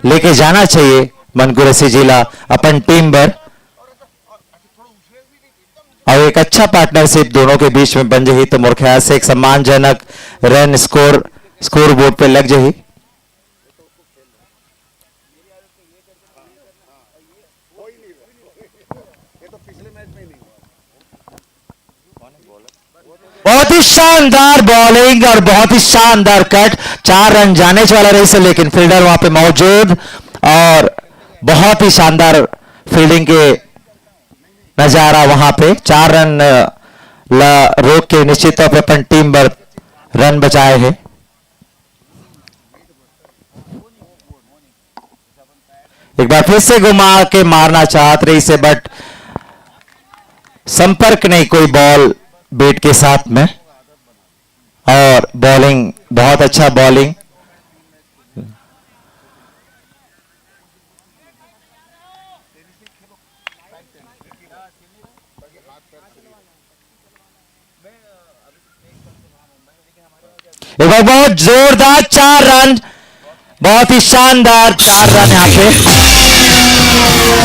लेके जाना चाहिए मनकुर जिला अपन टीम पर। और एक अच्छा पार्टनरशिप दोनों के बीच में बन जाही तो मेरे ख्याल से एक सम्मानजनक रन स्कोर बोर्ड पे लग जाही। बहुत ही शानदार बॉलिंग और बहुत ही शानदार कट। 4 रन जाने वाला रही से, लेकिन फील्डर वहां पे मौजूद, और बहुत ही शानदार फील्डिंग के नजारा वहां पे। 4 रन रोक के निश्चित तौर पर अपन टीम पर रन बचाए हैं। एक बार फिर से घुमा के मारना चाहते रही से, बट संपर्क नहीं कोई बॉल बैट के साथ में। और बॉलिंग बहुत अच्छा बॉलिंग। एक बार बहुत जोरदार 4 रन, बहुत ही शानदार 4 रन यहाँ पे।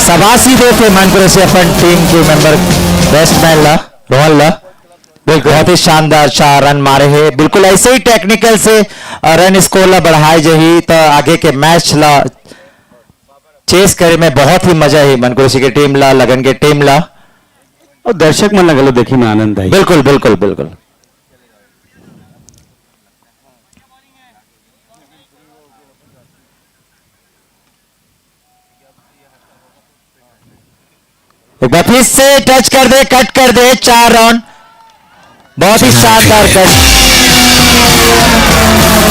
सबासी दे थे मनपुर से अपन टीम के मेंबर बैट्समैन ला रोहन ला, बिल्कुल बहुत ही शानदार 4 रन मारे हैं। बिल्कुल ऐसे ही टेक्निकल से रन स्कोर ला बढ़ाए जही तो आगे के मैच ला चेस करे में बहुत ही मजा है मनपुर की टीम ला, लगन के टीम ला, और दर्शक मन लगलो देखी में आनंद आई। बिल्कुल बिल्कुल बिल्कुल। एक बार फिर से टच कर दे, कट कर दे, 4 रन, बहुत ही शानदार कट।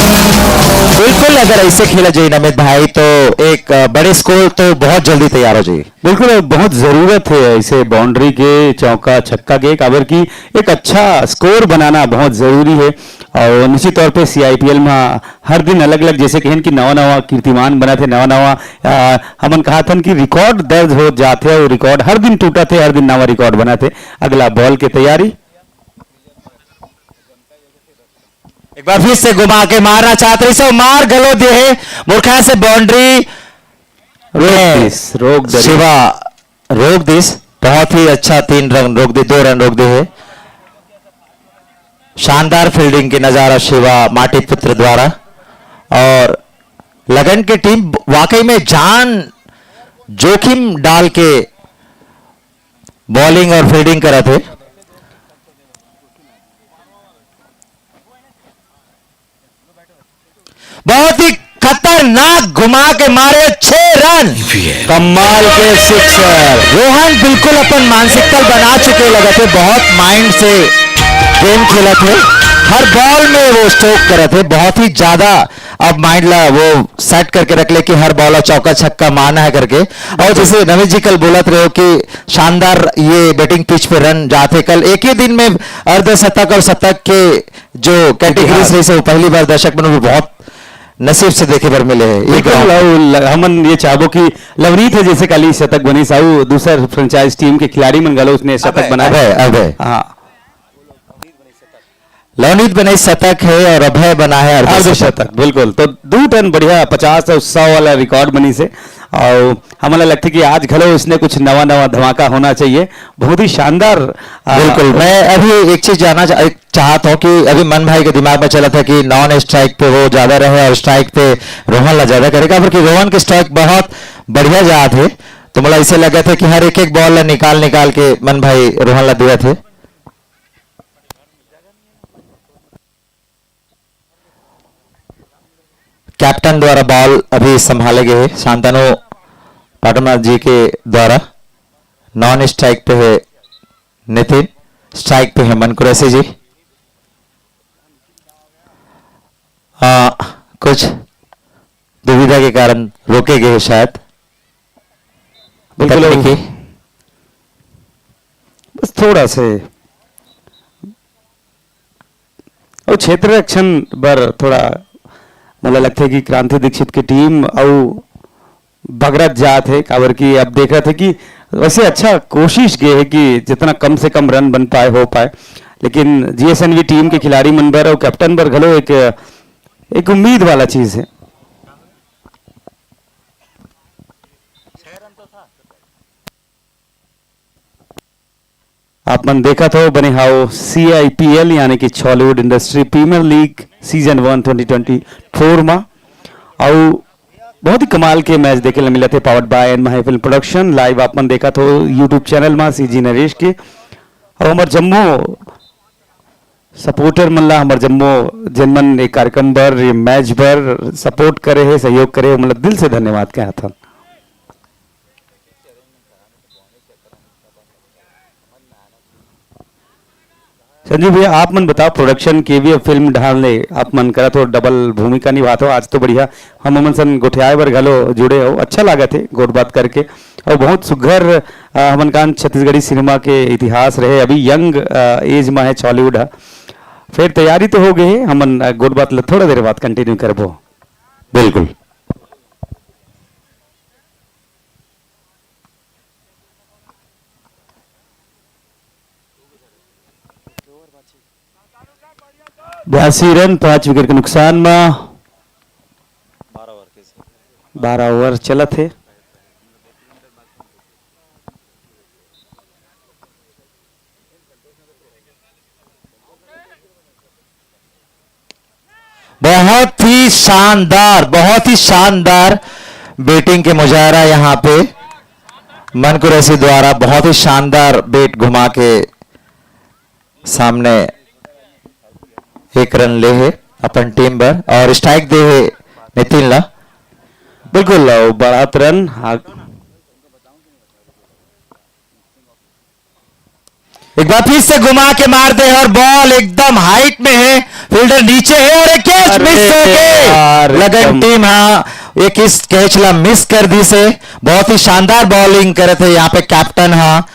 बिल्कुल, अगर ऐसे खेला जाए नमित भाई तो एक बड़े स्कोर तो बहुत जल्दी तैयार हो जाएगी। बिल्कुल, और बहुत ज़रूरत है ऐसे बाउंड्री के, चौका छक्का के, काबर की एक अच्छा स्कोर बनाना बहुत ज़रूरी है। और निश्चित तौर पे CIPL में हर दिन अलग अलग, जैसे कहें कि नवा नवा कीर्तिमान बना थे, नवा नवा हमन कहा था कि रिकॉर्ड दर्ज हो जाते हैं, और रिकॉर्ड हर दिन टूटा थे, हर दिन नवा रिकॉर्ड बना थे। अगला बॉल की तैयारी, एक बार फिर से घुमा के मारना चाहते हैं, इसे मार गलो दे है मूर्खा से बाउंड्री रोक दे शिवा रोक दिस, बहुत ही अच्छा 3 रन रोक दे, 2 रन रोक दे है। शानदार फील्डिंग की नजारा शिवा माटी पुत्र द्वारा, और लगन की टीम वाकई में जान जोखिम डाल के बॉलिंग और फील्डिंग करा थे। बहुत ही खतरनाक घुमा के मारे 6 रन, कमाल के सिक्सर। रोहन बिल्कुल अपन मानसिकता बना चुके लगे थे, बहुत माइंड से गेम खेला थे, हर बॉल में वो स्ट्रोक करे थे, बहुत ही ज्यादा अब माइंड ला वो सेट करके रख ले कि हर बॉल और चौका छक्का मारना है करके। और जैसे नमित जी कल बोलत रहे हो कि शानदार ये बैटिंग पिच पे रन जाते, कल एक ही दिन में अर्धशतक और शतक के जो कैटेगरीज रही से वो पहली बार दर्शक बनो भी बहुत नसीब से देखे पर मिले हैं। ये हमन ये चाहबो कि लवनीत है जैसे कल शतक बनी साहू, दूसर फ्रेंचाइज टीम के खिलाड़ी मन गलो उसने शतक बनाया। अभय हाँ, लवनीत बने शतक है और अभय बना है अर्धशतक। बिल्कुल, तो 2 टन बढ़िया 50 और 100 वाला रिकॉर्ड बनी से, और हमें लगता है कि आज घलो इसने कुछ नवा नवा धमाका होना चाहिए, बहुत ही शानदार। बिल्कुल, मैं अभी एक चीज जानना चाहता हूँ कि अभी मन भाई के दिमाग में चला था कि नॉन स्ट्राइक पे वो ज्यादा रहे और स्ट्राइक पे रोहन ला ज्यादा करेगा, क्योंकि रोहन के स्ट्राइक बहुत बढ़िया जा थे, तो मतलब इसे लगा था कि हर एक बॉल ला निकाल के मन भाई रोहन ला दिया थे। कैप्टन द्वारा बॉल अभी संभाले गए हैं शांतनु पाटनाथ जी के द्वारा। नॉन स्ट्राइक पे है नितिन, स्ट्राइक पे है मन कुरैशी जी। कुछ दुविधा के कारण रोके गए शायद, बिल्कुल की बस थोड़ा से और क्षेत्र रक्षण पर थोड़ा मतलब लगता है कि क्रांति दीक्षित की टीम और भगरत जात है, काबर की अब देख रहे थे कि वैसे अच्छा कोशिश की है कि जितना कम से कम रन बन पाए हो पाए, लेकिन GSNV टीम के खिलाड़ी मन पर और कैप्टन पर घलो एक उम्मीद वाला चीज है। आप मन देखा तो बने हाउ CIPL यानी कि Chhollywood industry premier league season 1 2024 में, और बहुत ही कमाल के मैच देखे ला मिला थे, powered by N Mahi film production. Live आप मन देखा तो यूट्यूब चैनल में CG नरेश के, और हमारे जम्मू सपोर्टर मन ला, हमारे जम्मू जिन मन एक कार्यक्रम पर मैच पर सपोर्ट करे है, सहयोग करे, मतलब दिल से धन्यवाद कहा था। संजीव भैया आप मन बताओ, प्रोडक्शन के भी फिल्म ढालने आप मन करा तो डबल भूमिका निभाते हो, आज तो बढ़िया हम मन सन गोठियाए बर घलो जुड़े हो, अच्छा लगा थे गोट बात करके, और बहुत सुघर हमन कान छत्तीसगढ़ी सिनेमा के इतिहास रहे, अभी यंग एज में है छॉलीवुड है। फिर तैयारी तो हो गई है, हमन गोट बात थोड़ा देर बाद कंटिन्यू करबो। बिल्कुल बयासी रन 5 विकेट के नुकसान में 12 ओवर चला थे। बहुत ही शानदार बैटिंग के मुजाहरा यहाँ पे मन कुरैशी द्वारा, बहुत ही शानदार बैट घुमा के सामने 1 रन ले है अपन टीम पर, और स्ट्राइक दे है नितिन ला। बिल्कुल बढ़ात रन एक बार फिर से घुमा के मारते हैं और बॉल एकदम हाइट में है, फील्डर नीचे है और एक कैच अरे मिस हो यार, गए। लगन एकदम। टीम हाँ एक इस कैच ला मिस कर दी से। बहुत ही शानदार बॉलिंग करे थे यहाँ पे कैप्टन। हाँ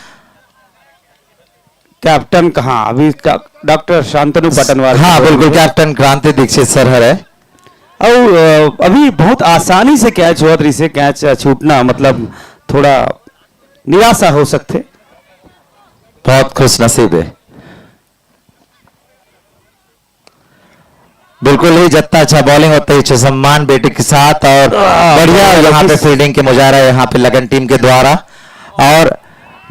कैप्टन कहाँ अभी डॉक्टर शांतनु पटनवार। हाँ बिल्कुल कैप्टन क्रांति दीक्षित सर है। और अभी बहुत आसानी से कैच हुआ था, इसे कैच छूटना मतलब थोड़ा निराशा हो सकते। बहुत खुश नसीब है। बिल्कुल ही जितना अच्छा बॉलिंग होता है सम्मान बेटे के साथ और बढ़िया यहाँ पे फील्डिंग के मुजाहरा यहाँ पे लगन टीम के द्वारा और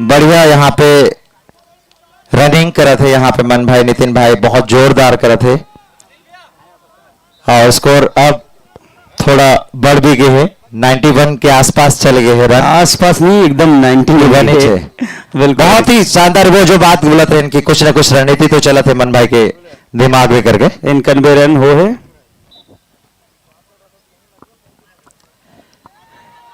बढ़िया यहाँ पे रनिंग करे थे यहाँ पे मन भाई नितिन भाई बहुत जोरदार करे थे और स्कोर अब थोड़ा बढ़ भी गए हैं 91 के आसपास चले गए हैं रन। आसपास नहीं एकदम 91 नीचे बिल्कुल बहुत ही शानदार वो जो बात बोला था इनकी कुछ ना कुछ रणनीति तो चला थे मन भाई के दिमाग में करके। इनकनवे रन हो है।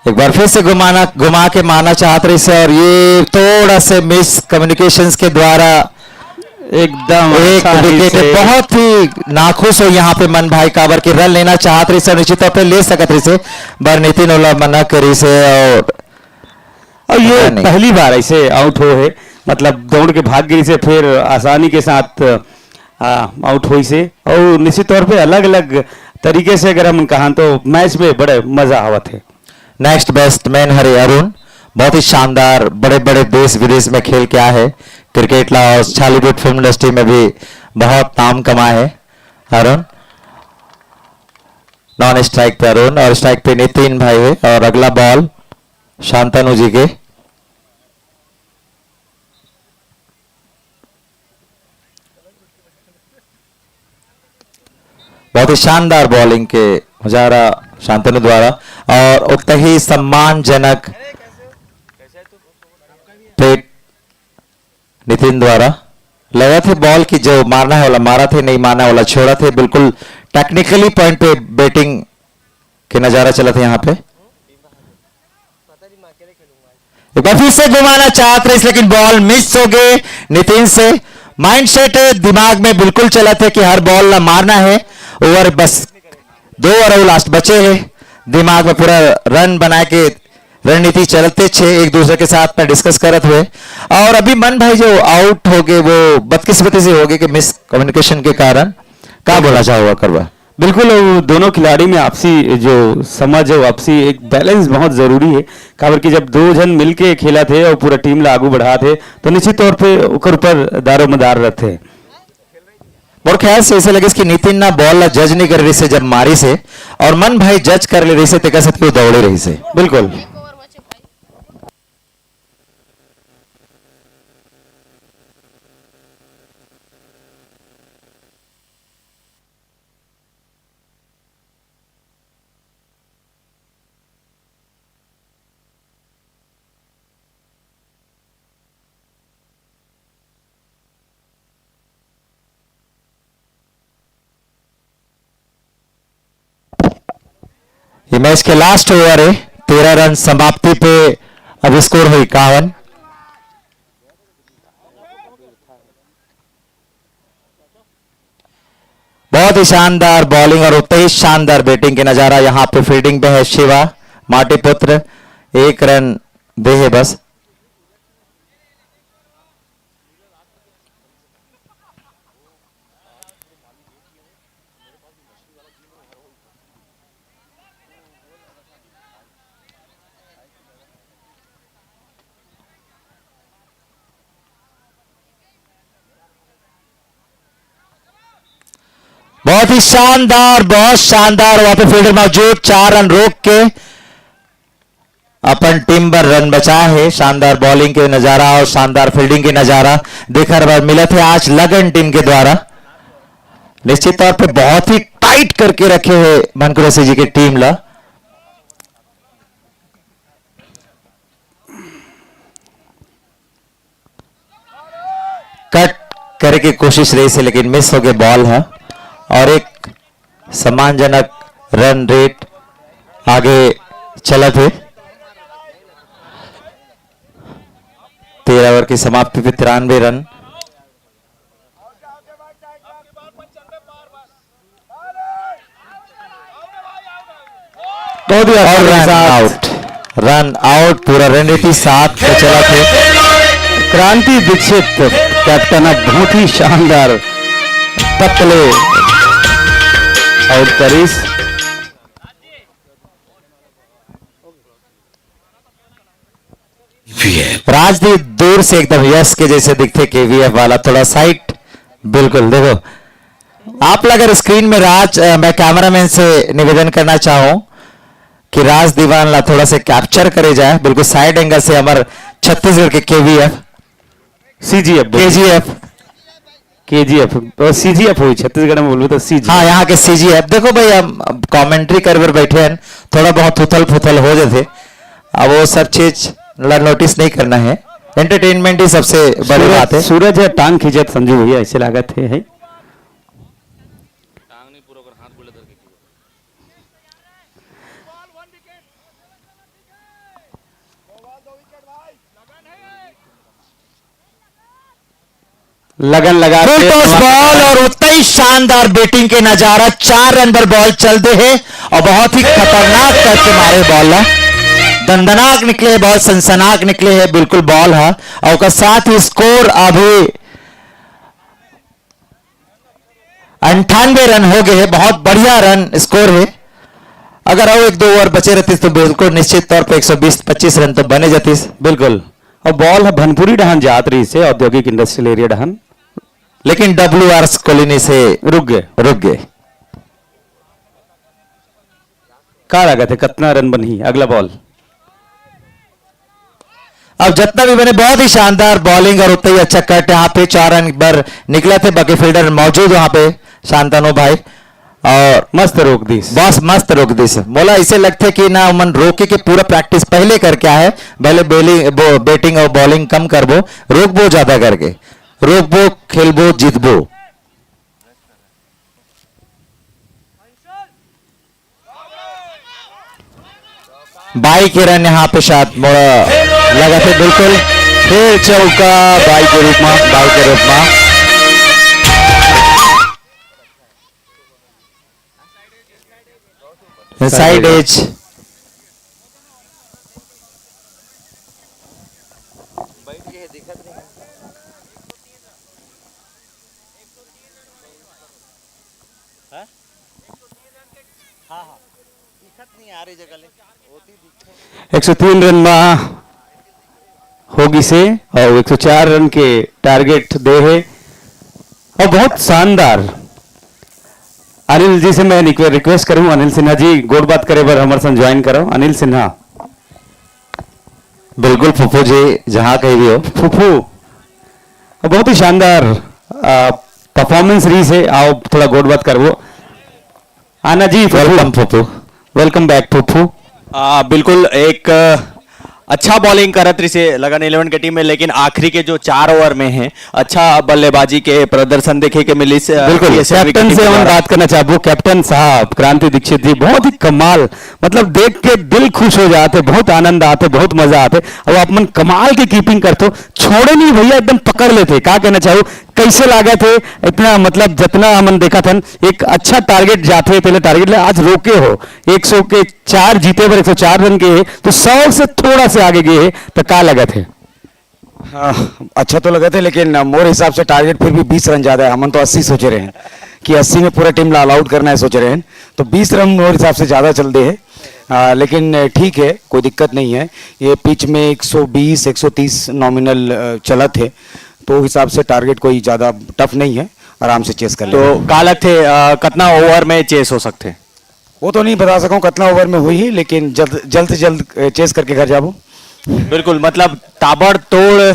एक बार फिर से घुमा के मारना चाहते रहे से और ये थोड़ा से मिस कम्युनिकेशंस के द्वारा एकदम एक विकेट है। बहुत ही नाखुश हो यहाँ पे मन भाई काबर के रन लेना चाहते रहे से निश्चित तौर पे ले सकते रहे से बर नितिन ओला मना करी से और ये पहली बार ऐसे आउट हो है मतलब दौड़ के भाग गिरी से फिर आसानी के साथ आउट हुई से और निश्चित तौर पे अलग अलग तरीके से अगर हम कहा तो मैच में बड़े मजा आवा थे। नेक्स्ट बैट्समैन हरे अरुण बहुत ही शानदार बड़े बड़े देश विदेश में खेल के आए है क्रिकेट ला और छालीवुड फिल्म इंडस्ट्री में भी बहुत नाम कमाए है अरुण। नॉन स्ट्राइक पे अरुण और स्ट्राइक पे नितिन भाई है और अगला बॉल शांतनु जी के। बहुत ही शानदार बॉलिंग के मुजाहरा शांतनु द्वारा और उतना ही सम्मानजनक पेट नितिन द्वारा लगा थे बॉल की जो मारना है वाला मारा थे नहीं मारना वाला छोड़ा थे। बिल्कुल टेक्निकली पॉइंट पे बैटिंग के नजारा चला था यहाँ पे। एक बार फिर से घुमाना चाहते रहे लेकिन बॉल मिस हो गए नितिन से। माइंड सेट दिमाग में बिल्कुल चला था कि हर बॉल ना मारना है ओवर बस 2 ओवर लास्ट बचे हैं। दिमाग में पूरा रन बना के रणनीति चलते छे एक दूसरे के साथ में डिस्कस करते हुए और अभी मन भाई जो आउट हो गए वो बदकिस्मती से हो गए कि मिस कम्युनिकेशन के कारण। क्या बोलना चाहोगे करवा? बिल्कुल दोनों खिलाड़ी में आपसी जो समझ है आपसी एक बैलेंस बहुत जरूरी है काबर कि जब 2 जन मिलके खेला थे और पूरा टीम ला आगू बढ़ा थे तो निश्चित तौर पे ओकर ऊपर दारोमदार रहते। और ख्याल से ऐसे लगे कि नितिन ना बॉल ला जज नहीं कर रही से जब मारी से और मन भाई जज कर ले रही से ते कैसे क्यों दौड़े रही से। बिल्कुल ये मैच के लास्ट ओवर है 13 रन समाप्ति पे अब स्कोर हुई 51। बहुत ही शानदार बॉलिंग और उतना ही शानदार बैटिंग के नजारा यहाँ पे फील्डिंग पे है शिवा माटी पुत्र 1 रन दे है बस। बहुत ही शानदार बहुत शानदार वहां पे फील्डर मौजूद 4 रन रोक के अपन टीम पर रन बचा है। शानदार बॉलिंग के नजारा और शानदार फील्डिंग के नजारा देखने पर मिले थे आज लगन टीम के द्वारा। निश्चित तौर पे बहुत ही टाइट करके रखे हैं मनकुरसी जी की टीम ला। कट करे की कोशिश रही से लेकिन मिस हो गए बॉल है और एक सम्मानजनक रन रेट आगे चला थे। 13 ओवर की समाप्ति पे 93 रन बहुत ही और अच्छा रन साथ। आउट, रन आउट, पूरा रणनीति साथ पे चला थे। क्रांति दीक्षित कैप्टन अब बहुत ही शानदार पतले आउट करीस। राजदीप दूर से एकदम यश के जैसे दिखते, केवीएफ वाला थोड़ा साइड। बिल्कुल देखो आप अगर स्क्रीन में राज, मैं कैमरामैन से निवेदन करना चाहूं कि राज दीवानला थोड़ा से कैप्चर करे जाए, बिल्कुल साइड एंगल से हमारे छत्तीसगढ़ के केवीएफ, सीजीएफ, केजीएफ, केजीएफ और सीजीएफ हुई छत्तीसगढ़ में बोलूँ तो सीजी। हाँ यहाँ के सीजीएफ। देखो भाई हम कमेंट्री कर बैठे हैं, थोड़ा बहुत उथल पुथल हो जाते, अब वो सब चीज नोटिस नहीं करना है, एंटरटेनमेंट ही सबसे बड़ी बात है। सूरज है टांग खींचत संजू भैया ऐसे लागत है। लगन लगा फुल के टॉस बॉल और उतना ही शानदार बैटिंग के नजारा, 4 रन पर बॉल चलते हैं और बहुत ही खतरनाक करके मारे बॉल है, दंदनाक निकले बॉल, सनसनाक निकले है बिल्कुल बॉल है। और उसका साथ ही स्कोर अभी 98 रन हो गए हैं, बहुत बढ़िया रन स्कोर है। अगर और 1-2 ओवर बचे रहते तो बिल्कुल निश्चित तौर पे 120-25 रन तो बने जाते। बिल्कुल। और बॉल है भनपुरी डहन जात रही से औद्योगिक इंडस्ट्रियल एरिया डहन, लेकिन WR कॉलोनी से रुक गए। का लागत है कितना रन बनी अगला बॉल? अब जितना भी बने बहुत ही शानदार बॉलिंग और उतना ही अच्छा कट, यहाँ पे 4 रन पर निकला थे, बाकी फील्डर मौजूद वहां पे शांतनु भाई और मस्त रोक दी। बस मस्त रोक दी से बोला, इसे लगता कि ना मन रोके के पूरा प्रैक्टिस पहले करके आए, भले बैटिंग और बॉलिंग कम करबो, रोकबो ज्यादा करके, रोकबो खेलबो जीतबो। बाई के रन यहाँ पे शायद लगा थे, बिल्कुल फिर चौका बाई के रूप में, साइड एज। एक 103 रन में होगी से और 104 रन के टारगेट दे है और बहुत शानदार। अनिल जी से मैं रिक्वेस्ट करूं, अनिल सिन्हा जी गोड़ बात करे बर हमारे संग ज्वाइन करो। अनिल सिन्हा। बिल्कुल फुफू जी, जहां कहीं भी हो फुफू, बहुत ही शानदार परफॉर्मेंस रही से, आओ थोड़ा गोड़ बात करो। आना जी, वेलकम फुफू, वेलकम बैक फुफू। बिल्कुल एक अच्छा बॉलिंग करत रही से लगन 11 के टीम में, लेकिन आखिरी के जो 4 ओवर में है अच्छा बल्लेबाजी के प्रदर्शन देखे के मिली से। बिल्कुल कैप्टन से हम बात करना चाहूँ, कैप्टन साहब क्रांति दीक्षित जी, बहुत ही कमाल, मतलब देख के दिल खुश हो जाते, बहुत आनंद आते, बहुत मजा आते और आप मन कमाल की कीपिंग करते, छोड़े नहीं भैया, एकदम पकड़ लेते। क्या कहना चाहूँ, कैसे लागे थे इतना, मतलब जितना हमन देखा था एक अच्छा टारगेट जाते पहले टारगेट ले, आज रोके हो 100 के 4 जीते पर 104 रन के तो 100 से थोड़ा से आगे गए, तो क्या लगा थे? हाँ, अच्छा तो लगे थे, लेकिन मोर हिसाब से टारगेट फिर भी 20 रन ज्यादा है। हम तो 80 सोचे रहे हैं कि 80 में पूरा टीम ऑल आउट करना है सोच रहे हैं, तो 20 रन मोर हिसाब से ज्यादा चल दे है। लेकिन ठीक है, कोई दिक्कत नहीं है। ये पिच में 120-130 नॉमिनल चला थे, तो हिसाब से टारगेट कोई ज़्यादा टफ नहीं है, आराम से चेस कर ले। तो कालक थे कितना ओवर में चेस हो सकते? वो तो नहीं बता सकूं कितना ओवर में हुई है, लेकिन जल्द से जल्द चेस करके घर जाओ। बिल्कुल, मतलब ताबड़तोड़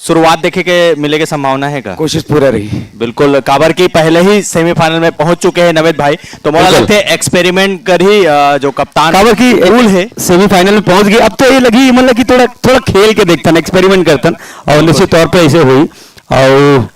शुरुआत देखे के मिले के संभावना है का? कोशिश पूरा रही। बिल्कुल, काबर की पहले ही सेमीफाइनल में पहुंच चुके हैं नवेद भाई, तो मुझे लगता है एक्सपेरिमेंट कर ही जो कप्तान काबर की रूल है सेमीफाइनल में पहुंच गए। अब तो ये लगी मतलब कि थोड़ा खेल के देखता, एक्सपेरिमेंट करता और निश्चित तौर पे ऐसे हुई। और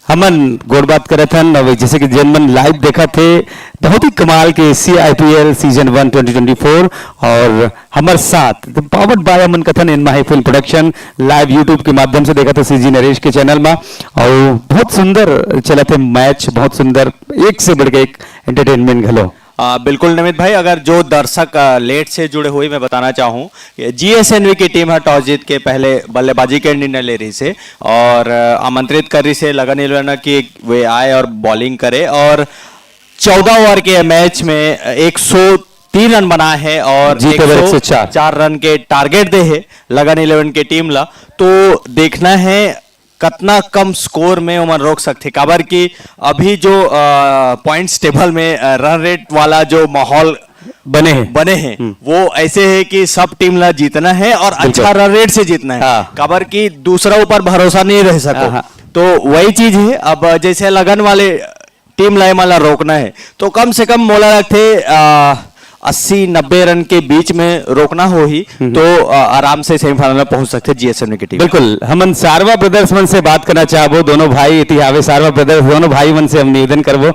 हमन गोड़ बात करे थे, जैसे कि जनमन लाइव देखा थे, बहुत ही कमाल के CIPL सीजन 1 2024 और हमारे साथ पावर्ड बाय अमन कथन इन माही फिल्म प्रोडक्शन लाइव यूट्यूब के माध्यम से देखा था CG नरेश के चैनल में, और बहुत सुंदर चला थे मैच, बहुत सुंदर, एक से बढ़ के एक एंटरटेनमेंट घलो। बिल्कुल नमित भाई, अगर जो दर्शक लेट से जुड़े हुए मैं बताना चाहूँ, जीएसएनवी की टीम है टॉस जीत के पहले बल्लेबाजी के निर्णय ले रही से और आमंत्रित कर रही से लगन इलवाना कि वे आए और बॉलिंग करे और 14 ओवर के मैच में 103 रन बना है और जीते हुए 104 4 रन के टारगेट दे है लगन 11 के टीम ला। तो देखना है कितना कम स्कोर में उमन रोक सकते, काबर की अभी जो पॉइंट्स टेबल में रन रेट वाला जो माहौल बने हैं वो ऐसे है कि सब टीम ला जीतना है और अच्छा रन रेट से जीतना है। हाँ। काबर की दूसरा ऊपर भरोसा नहीं रह सको। हाँ। तो वही चीज है, अब जैसे लगन वाले टीम लाए माला रोकना है तो कम से कम मोला रखते 80-90 रन के बीच में रोकना हो ही तो आराम से सेमीफाइनल में पहुंच सकते जीएसएनवी की टीम। बिल्कुल, हम सारवा ब्रदर्स मन से बात करना चाहबो, दोनों भाई इतिहावे सारवा ब्रदर्स दोनों भाई मन से हम निवेदन करबो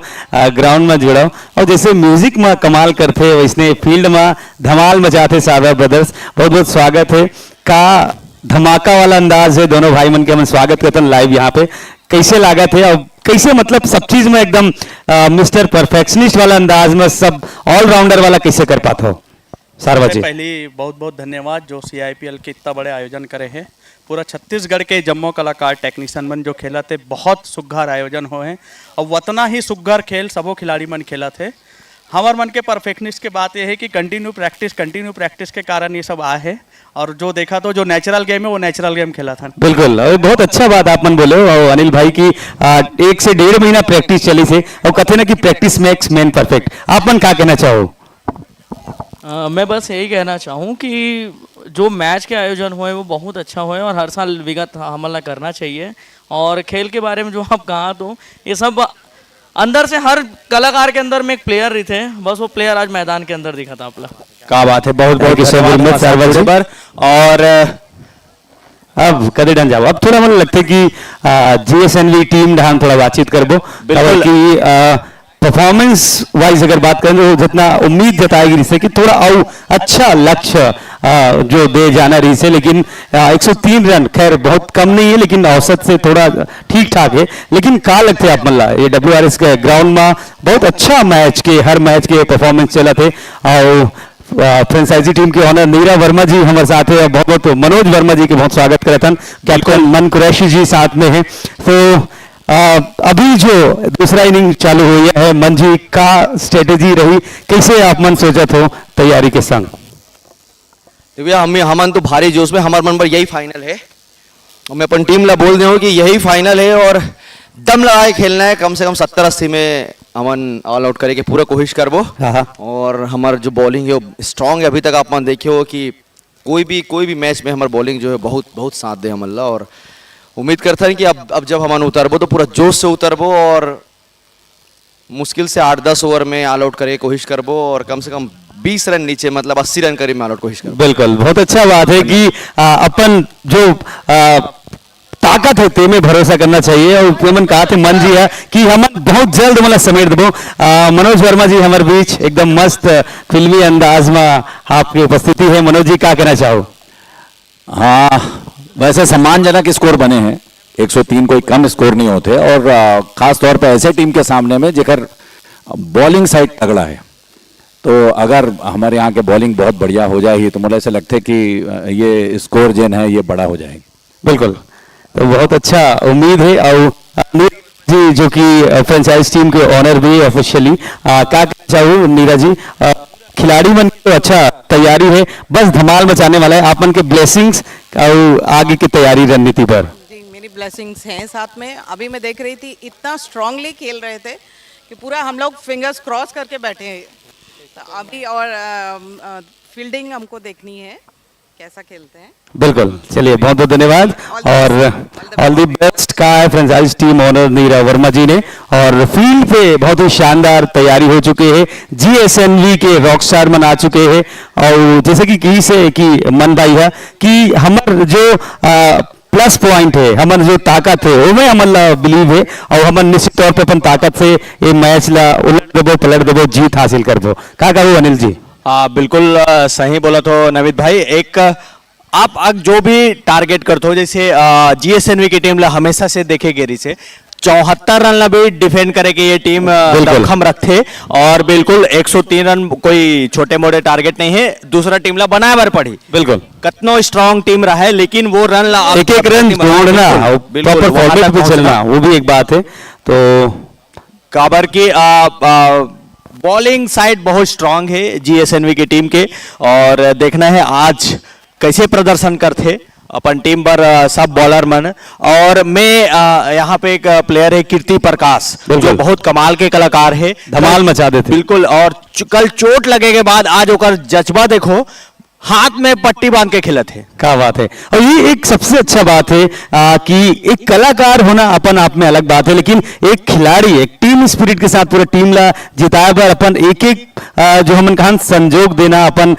ग्राउंड में जुड़ाओ और जैसे म्यूजिक में कमाल करते वैसने फील्ड में धमाल मचाते सारवा ब्रदर्स। बहुत बहुत स्वागत है, का धमाका वाला अंदाज है दोनों भाई मन के, हम स्वागत करते हैं लाइव यहाँ पे। कैसे लागत है और कैसे मतलब सब चीज में एकदम मिस्टर परफेक्शनिस्ट वाला अंदाज में सब ऑलराउंडर वाला कैसे कर पाते हो सारवा जी? पहले बहुत बहुत धन्यवाद जो CIPL के इतना बड़े आयोजन करे हैं। पूरा छत्तीसगढ़ के जम्मो कलाकार टेक्नीशियन मन जो खेला थे, बहुत सुघर आयोजन हो हैं और वतना ही सुघर खेल सबो खिलाड़ी मन खेला थे। हमार मन के परफेक्शनिस्ट के बात यह है कि कंटिन्यू प्रैक्टिस के कारण ये सब आए हैं और जो देखा तो जो नेचुरल गेम है वो नेचुरल गेम खेला था। बिल्कुल, और बहुत अच्छा बात आप मन बोले और अनिल भाई की 1 से 1.5 महीना प्रैक्टिस चली से और कहते ना कि प्रैक्टिस मेक्स मैन परफेक्ट। आप मन क्या कहना चाहो? मैं बस यही कहना चाहूँ कि जो मैच के आयोजन हुए वो बहुत अच्छा हुए और हर साल विगत हमला करना चाहिए। और खेल के बारे में जो आप कहा तो ये सब अंदर से हर कलाकार के अंदर में एक प्लेयर रही थे, बस वो प्लेयर आज मैदान के अंदर दिखा था आपला। क्या बात है, बहुत बहुत धन्यवाद सारवा जी पर। और अब कदे डन जाओ, अब थोड़ा मन लगता है कि जीएसएनवी टीम ढान थोड़ा बातचीत करबो कि परफॉर्मेंस वाइज अगर बात करें तो जितना उम्मीद जताएगी रिसे कि थोड़ा और अच्छा लक्ष्य जो दे जाना रही से, लेकिन 103 रन खैर बहुत कम नहीं है लेकिन औसत से थोड़ा ठीक ठाक है। लेकिन का लगते है आप मल्ला ये WRS के ग्राउंड में बहुत अच्छा मैच के हर मैच के परफॉर्मेंस चला थे और फ्रेंचाइजी टीम के ऑनर नीरा वर्मा जी हमारे साथ है, बहुत बहुत मनोज वर्मा जी के बहुत स्वागत करे थे, कैप्टन मन कुरैशी जी साथ में है। तो अभी जो दूसरा इनिंग चालू हुई है, मन जी का स्ट्रेटेजी रही, कैसे आप मन सोचत हो तैयारी के संग? भैया हमन तो भारी जोश में, हमारे मन पर यही फाइनल है और मैं अपन टीम ला बोल दे हूँ कि यही फाइनल है और दम लगाए खेलना है। कम से कम 70-80 में हमन ऑल आउट करे के पूरा कोशिश करबो और हमार जो बॉलिंग है वो स्ट्रांग है। अभी तक आप मन देखे हो कि कोई भी मैच में हमारी बॉलिंग जो है बहुत साथ दे हमन ला और उम्मीद करता है कि अब जब हमन उतरबो तो पूरा जोश से उतरबो और मुश्किल से 8-10 ओवर में ऑल आउट करे कोशिश करबो और कम से कम 20 रन नीचे मतलब 80 रन करीब में ऑल आउट कोशिश करबो। बिल्कुल, बहुत अच्छा बात है कि अपन जो ताकत है ते में भरोसा करना चाहिए और मन कहा थे मन जी है कि हम बहुत जल्द मतलब समेट देबो। मनोज वर्मा जी हमारे बीच एकदम मस्त फिल्मी अंदाज में आपकी उपस्थिति है। मनोज जी क्या कहना चाहो? हाँ, वैसे सम्मानजनक स्कोर बने हैं, 103 कोई कम स्कोर नहीं होते और खास तौर पे ऐसे टीम के सामने में जेकर बॉलिंग साइड तगड़ा है। तो अगर हमारे यहाँ के बॉलिंग बहुत बढ़िया हो जाएगी तो मुझे ऐसा लगता है कि ये स्कोर जो है ये बड़ा हो जाएगी। बिल्कुल, तो बहुत अच्छा उम्मीद है। और जी जो कि फ्रेंचाइज टीम के ऑनर भी ऑफिशियली क्या चाहूँ नीरा जी, खिलाड़ी मन तो अच्छा तैयारी है, बस धमाल मचाने वाला है। आप मन के ब्लेसिंग्स और आगे की तैयारी रणनीति पर? जी मेरी ब्लेसिंग्स हैं साथ में। अभी मैं देख रही थी इतना स्ट्रांगली खेल रहे थे कि पूरा हम लोग फिंगर्स क्रॉस करके बैठे हैं। तो अभी और फील्डिंग हमको देखनी है कैसा खेलते हैं। बिल्कुल, चलिए बहुत बहुत धन्यवाद और ऑल द बेस्ट का है फ्रेंचाइज टीम ओनर नीरा वर्मा जी ने। और फील्ड पे बहुत ही शानदार तैयारी हो चुके हैं, जीएसएनवी के रॉक स्टार मन आ चुके हैं और जैसे कि की से कि मन भाई है कि हमार जो प्लस पॉइंट है, हमार जो ताकत है वो में हमारा बिलीव है और हम निश्चित तौर पे अपन ताकत से ये मैच ला उलट देबो पलट देबो जीत हासिल करबो। क्या कहूँ अनिल जी? बिल्कुल सही बोला तो नमित भाई। एक आप जो भी टारगेट करते हो, जैसे जीएसएनवी की टीम ला हमेशा से देखे गेरी से 74 रन भी डिफेंड करे कि ये टीम दमखम रखे और बिल्कुल 103 रन कोई छोटे मोटे टारगेट नहीं है। दूसरा टीम ला बनाए बर पड़ी बिल्कुल कतनो स्ट्रांग टीम रहा है, लेकिन वो रन ला एक एक रन जोड़ना, प्रॉपर फॉर्मेट पे चलना, वो भी एक बात है। तो काबर की बॉलिंग साइड बहुत स्ट्रांग है जीएसएनवी की टीम के, और देखना है आज कैसे प्रदर्शन करते अपन टीम पर सब बॉलर मन। और मैं यहाँ पे एक प्लेयर है कीर्ति प्रकाश, जो बहुत कमाल के कलाकार है, धमाल मचा देते बिल्कुल। और कल चोट लगे के बाद आज ओकर जज्बा देखो, हाथ में पट्टी बांध के खेलत है। क्या बात है। और ये एक सबसे अच्छा बात है कि एक कलाकार होना अपन आप में अलग बात है, लेकिन एक खिलाड़ी एक टीम स्पिरिट के साथ पूरा टीम ला जिताए पर अपन एक एक जो हमन कहा संजोग देना, अपन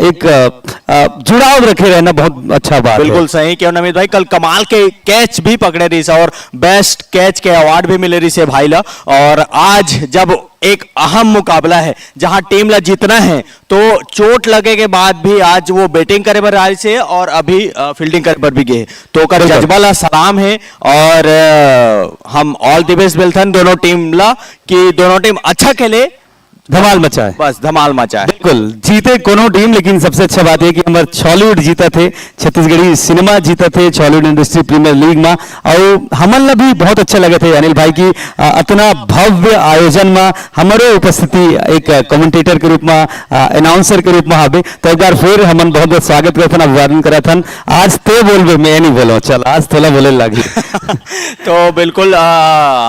एक जुड़ाव रखे रहना बहुत अच्छा बात बिल्कुल है। सही क्यों नमित भाई, कल कमाल के कैच भी पकड़े रही और बेस्ट कैच के अवार्ड भी मिले रही से भाई ला। और आज जब एक अहम मुकाबला है जहां टीम ला जीतना है, तो चोट लगे के बाद भी आज वो बैटिंग करे पर आई से और अभी फील्डिंग करे पर भी गए, तो कर जज्बा ला सलाम है। और हम ऑल द बेस्ट बेलथन दोनों टीम ला कि दोनों टीम अच्छा खेले, धमाल मचा है, बस धमाल मचा है। बिल्कुल जीते कोनो टीम, लेकिन सबसे अच्छा बात है कि हमारे छॉलीवुड जीता थे, छत्तीसगढ़ी सिनेमा जीता थे छॉलीवुड इंडस्ट्री प्रीमियर लीग में। और हमन भी बहुत अच्छा लगे थे अनिल भाई की इतना भव्य आयोजन में हमारे उपस्थिति एक कमेंटेटर के रूप में, अनाउंसर के रूप में हवे। तो एक बार फिर हमन बहुत बहुत स्वागत करते हैं, अभिवादन करते हैं। आज तो बोलबे, मैं नहीं बोलो, चल आज थोड़ा बोले लगी। तो बिल्कुल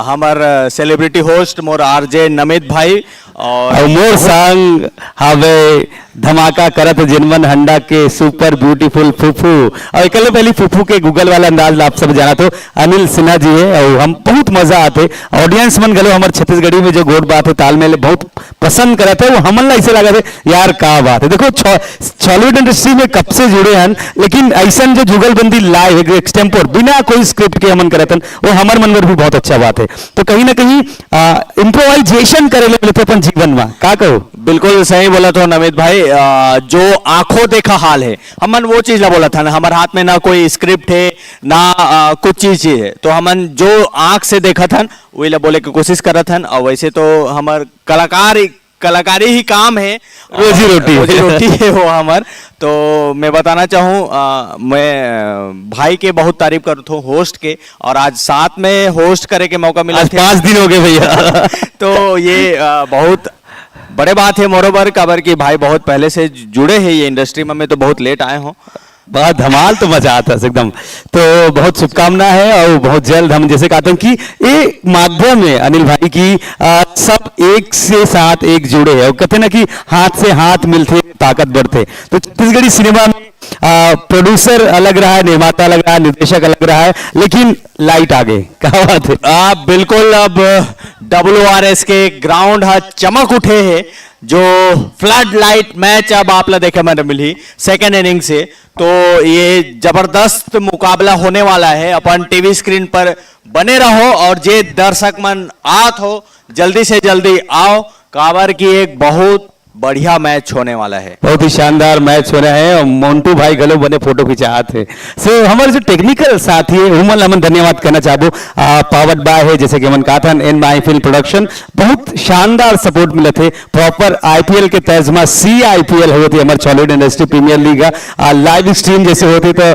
हमार सेलिब्रिटी होस्ट मोर आरजे नमित भाई और मोर संग हवे धमाका करत जिनमन हंडा के सुपर ब्यूटीफुल फूफू। और एक पहली फूफू के गूगल वाला अंदाज आप सब जाना तो अनिल सिन्हा जी है, और हम बहुत मजा आते ऑडियंस मन गलो हमारे छत्तीसगढ़ी में जो गोड बात है तालमेल बहुत पसंद करते हैं। वो हमन ला ऐसे लगा थे यार का बात है। देखो बॉलीवुड इंडस्ट्री में कब से जुड़े हैं, लेकिन ऐसा जो जुगलबंदी लाइव एक्सटेम्पोर बिना कोई स्क्रिप्ट के हमन करते वो हमारे मन में भी बहुत अच्छा बात है। तो कहीं ना कहीं इम्प्रोवाइजेशन करे लेते अपन जीवन में, का कहो? बिल्कुल सही बोला तो नमित भाई, जो आंखों देखा हाल है हमन वो चीज ला बोला था ना, हमारे हाथ में ना कोई स्क्रिप्ट है ना कुछ चीज है, तो हमन जो आंख से देखा था वही ला बोले की कोशिश करा था। और वैसे तो हमार कलाकारी ही काम है, रोजी रोटी है वो हमार। तो मैं बताना चाहूँ मैं भाई के बहुत तारीफ करता हूँ होस्ट के, और आज साथ में होस्ट करे के मौका मिला, 5 दिन हो गए भैया। तो ये बहुत बड़े बात है मोरोबर काबर की भाई बहुत पहले से जुड़े हैं ये इंडस्ट्री में, मैं तो बहुत लेट आए हूँ। बहुत धमाल तो मजा आता है एकदम। तो बहुत शुभकामना है, और बहुत जल्द हम जैसे कहते हैं कि ये माध्यम है अनिल भाई की सब एक से साथ एक जुड़े हैं, और कहते ना कि हाथ से हाथ मिलते ताकत बढ़ते। तो छत्तीसगढ़ी सिनेमा में प्रोड्यूसर अलग रहा है, निर्माता अलग रहा है, निर्देशक अलग रहा है, लेकिन लाइट आगे क्या बात है। आप बिल्कुल अब WRS के ग्राउंड चमक उठे हैं, जो फ्लड लाइट मैच अब आप ला देखे मैंने मिली सेकेंड इनिंग से, तो ये जबरदस्त मुकाबला होने वाला है। अपन टीवी स्क्रीन पर बने रहो, और जे दर्शक मन आत हो जल्दी से जल्दी आओ, काबर की एक बहुत बढ़िया मैच होने वाला है, बहुत ही शानदार मैच हो रहा है। और मोन्टू भाई गलो बने फोटो खिंचाते थे। सो हमारे जो टेक्निकल साथी है उमन हमन धन्यवाद करना चाहबो, पावर्ड बाय है जैसे कि हमन कहा था एन माई फिल्म प्रोडक्शन, बहुत शानदार सपोर्ट मिले थे। प्रॉपर IPL के तर्जमा CIPL होते हमारे Chhollywood industry premier league live stream जैसे होते, तो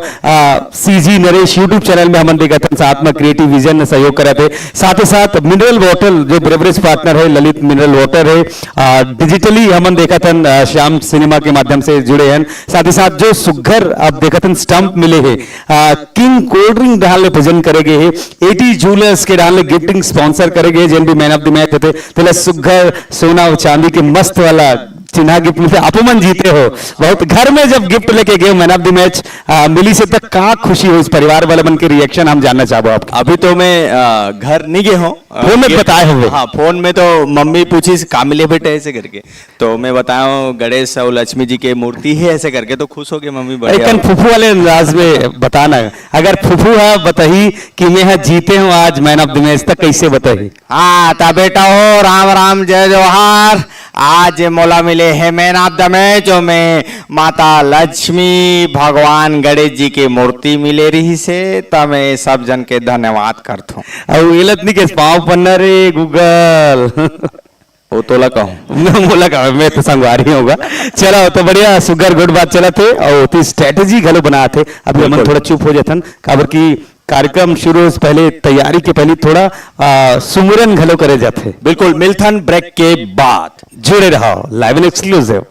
CG नरेश यूट्यूब चैनल में हमन देखा था, साथ में क्रिएटिव विजन ने सहयोग करा थे। साथ ही साथ मिनरल वाटर जो ब्रेवरेज पार्टनर है ललित मिनरल वाटर है, डिजिटली हम देखा था श्याम सिनेमा के माध्यम से जुड़े हैं। साथ ही साथ जो सुघर आप देखा था स्टंप मिले हैं, किंग कोल्ड ड्रिंक डाल प्रेजेंट करेंगे है, 80 जूलर्स के डाल गिफ्टिंग स्पॉन्सर करेंगे, जिन भी मैन ऑफ द मैच थे तो सुघर सोना और चांदी के मस्त वाला चिन्हा गिफ्ट में आप मन जीते हो। बहुत घर में जब गिफ्ट लेके गए मैन ऑफ द मैच मिली से तक कहाँ खुशी हो, इस परिवार वाले मन के रिएक्शन हम जानना चाहबो आप। अभी तो मैं घर नहीं गए हूँ, फोन में बताए हुए। हाँ फोन में तो मम्मी पूछी का मिले बेटे ऐसे करके, तो मैं बताया गणेश और लक्ष्मी जी के मूर्ति है ऐसे करके, तो खुश हो गए मम्मी। बढ़िया फूफू वाले अंदाज में बताना, अगर फूफू है बताही कि मैं जीते हूँ आज मैन ऑफ द मैच, तक कैसे बताही? हाँ ता बेटा हो राम राम जय जवाहर, आज मोला मिले हैं मैन ऑफ द मैच में माता लक्ष्मी भगवान गणेश जी की मूर्ति मिले रही से तमे सब जन के धन्यवाद करथो। अब इलतनी के पाव पन्ना रे गूगल वो तो लगा हूँ मोला का मैं तो संगवारी होगा। चला तो बढ़िया सुगर गुड बात चला थे और ती स्ट्रेटेजी घलो बना थे। अभी हम थोड़ा चुप हो जाथन काबर की कार्यक्रम शुरू से पहले तैयारी के पहले थोड़ा सुमरन घलो करे जाते। बिल्कुल मिल्थन ब्रेक के बाद जुड़े रहो लाइव एंड एक्सक्लूसिव।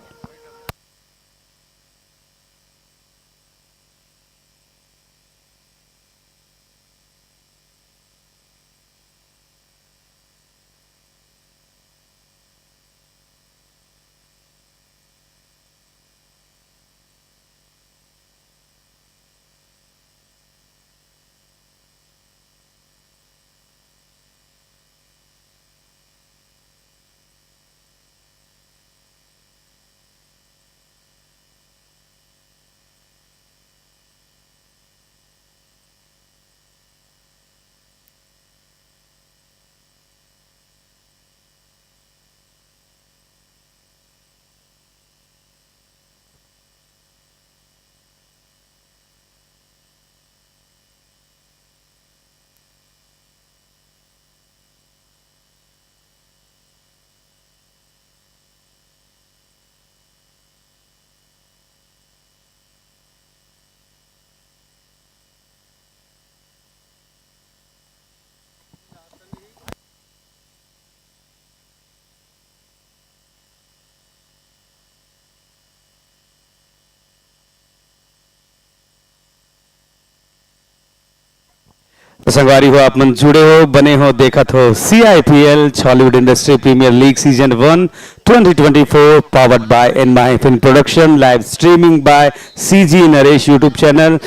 संगवारी हो आप मन जुड़े हो बने हो देखत हो CIPL Hollywood industry premier league season 1 2024 powered by एन my film production live streaming by CG Naresh YouTube channel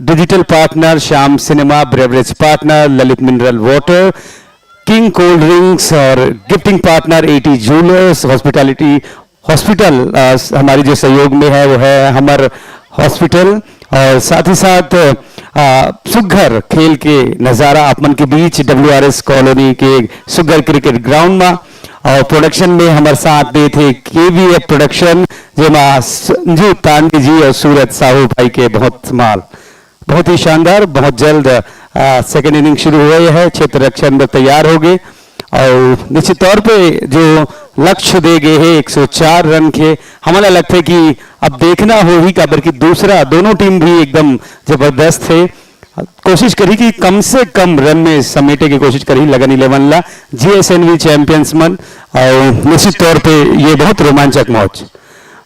digital partner Shyam cinema beverage partner Lalit mineral water king cold drinks और gifting partner AT jewellers hospitality hospital हमारी जो सहयोग में है वो है हमर हॉस्पिटल और साथ ही साथ सुघर खेल के नज़ारा आपमन के बीच WRS कॉलोनी के सुघर क्रिकेट ग्राउंड में और प्रोडक्शन में हमारे साथ दे थे KVF प्रोडक्शन जेमा संजू तांडी जी और सूरज साहू भाई के बहुत माल बहुत ही शानदार। बहुत जल्द सेकेंड इनिंग शुरू हुए है क्षेत्र रक्षण तैयार हो गए और निश्चित तौर पे जो लक्ष्य दे गए हैं 104 रन के हमारा लगता है कि अब देखना हो ही काबर की दूसरा दोनों टीम भी एकदम जबरदस्त थे। कोशिश करी कि कम से कम रन में समेटे की कोशिश करी लगन 11 ला GSNV चैंपियंस मन और निश्चित तौर पे ये बहुत रोमांचक मैच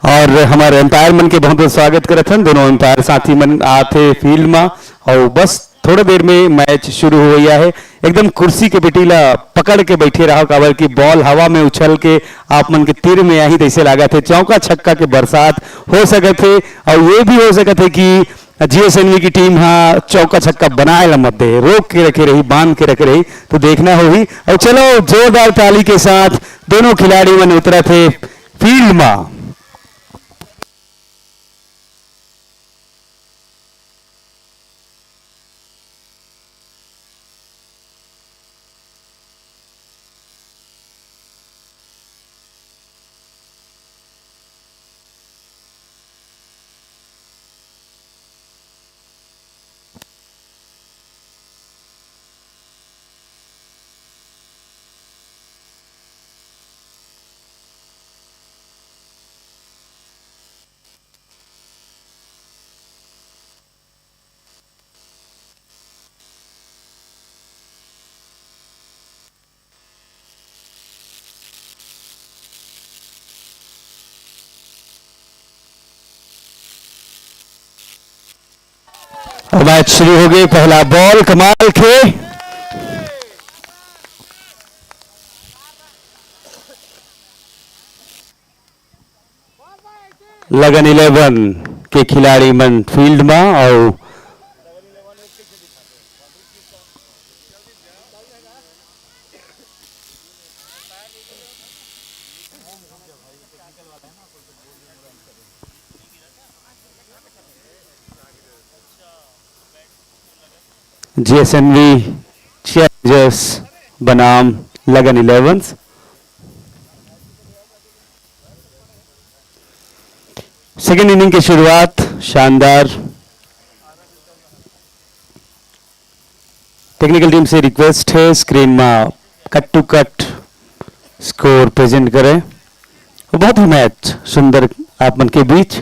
और हमारे एम्पायर मन के बहुत बहुत स्वागत करत हन दोनों एम्पायर साथी मन आते फील्ड में और बस थोड़ा देर में मैच शुरू हो गया है। एकदम कुर्सी के पिटीला पकड़ के बैठे रहो काबर की बॉल हवा में उछल के आप मन के तीर में आई तैसे लगा थे चौका छक्का के बरसात हो सके थे और ये भी हो सके थे कि GSNV की टीम हाँ चौका छक्का बनाए ला मत दे रोक के रखे रही बांध के रखे रही तो देखना होगी। और चलो जोरदार ताली के साथ दोनों खिलाड़ी मन उतरे थे फील्ड में। मैच शुरू हो गई पहला बॉल कमाल के लगन 11 के खिलाड़ी मन फील्ड में और GSNV चैलेंजर्स बनाम लगन 11 सेकेंड इनिंग की शुरुआत शानदार। टेक्निकल टीम से रिक्वेस्ट है स्क्रीन में cut to cut score present करें। बहुत ही मैच सुंदर आप मन के बीच।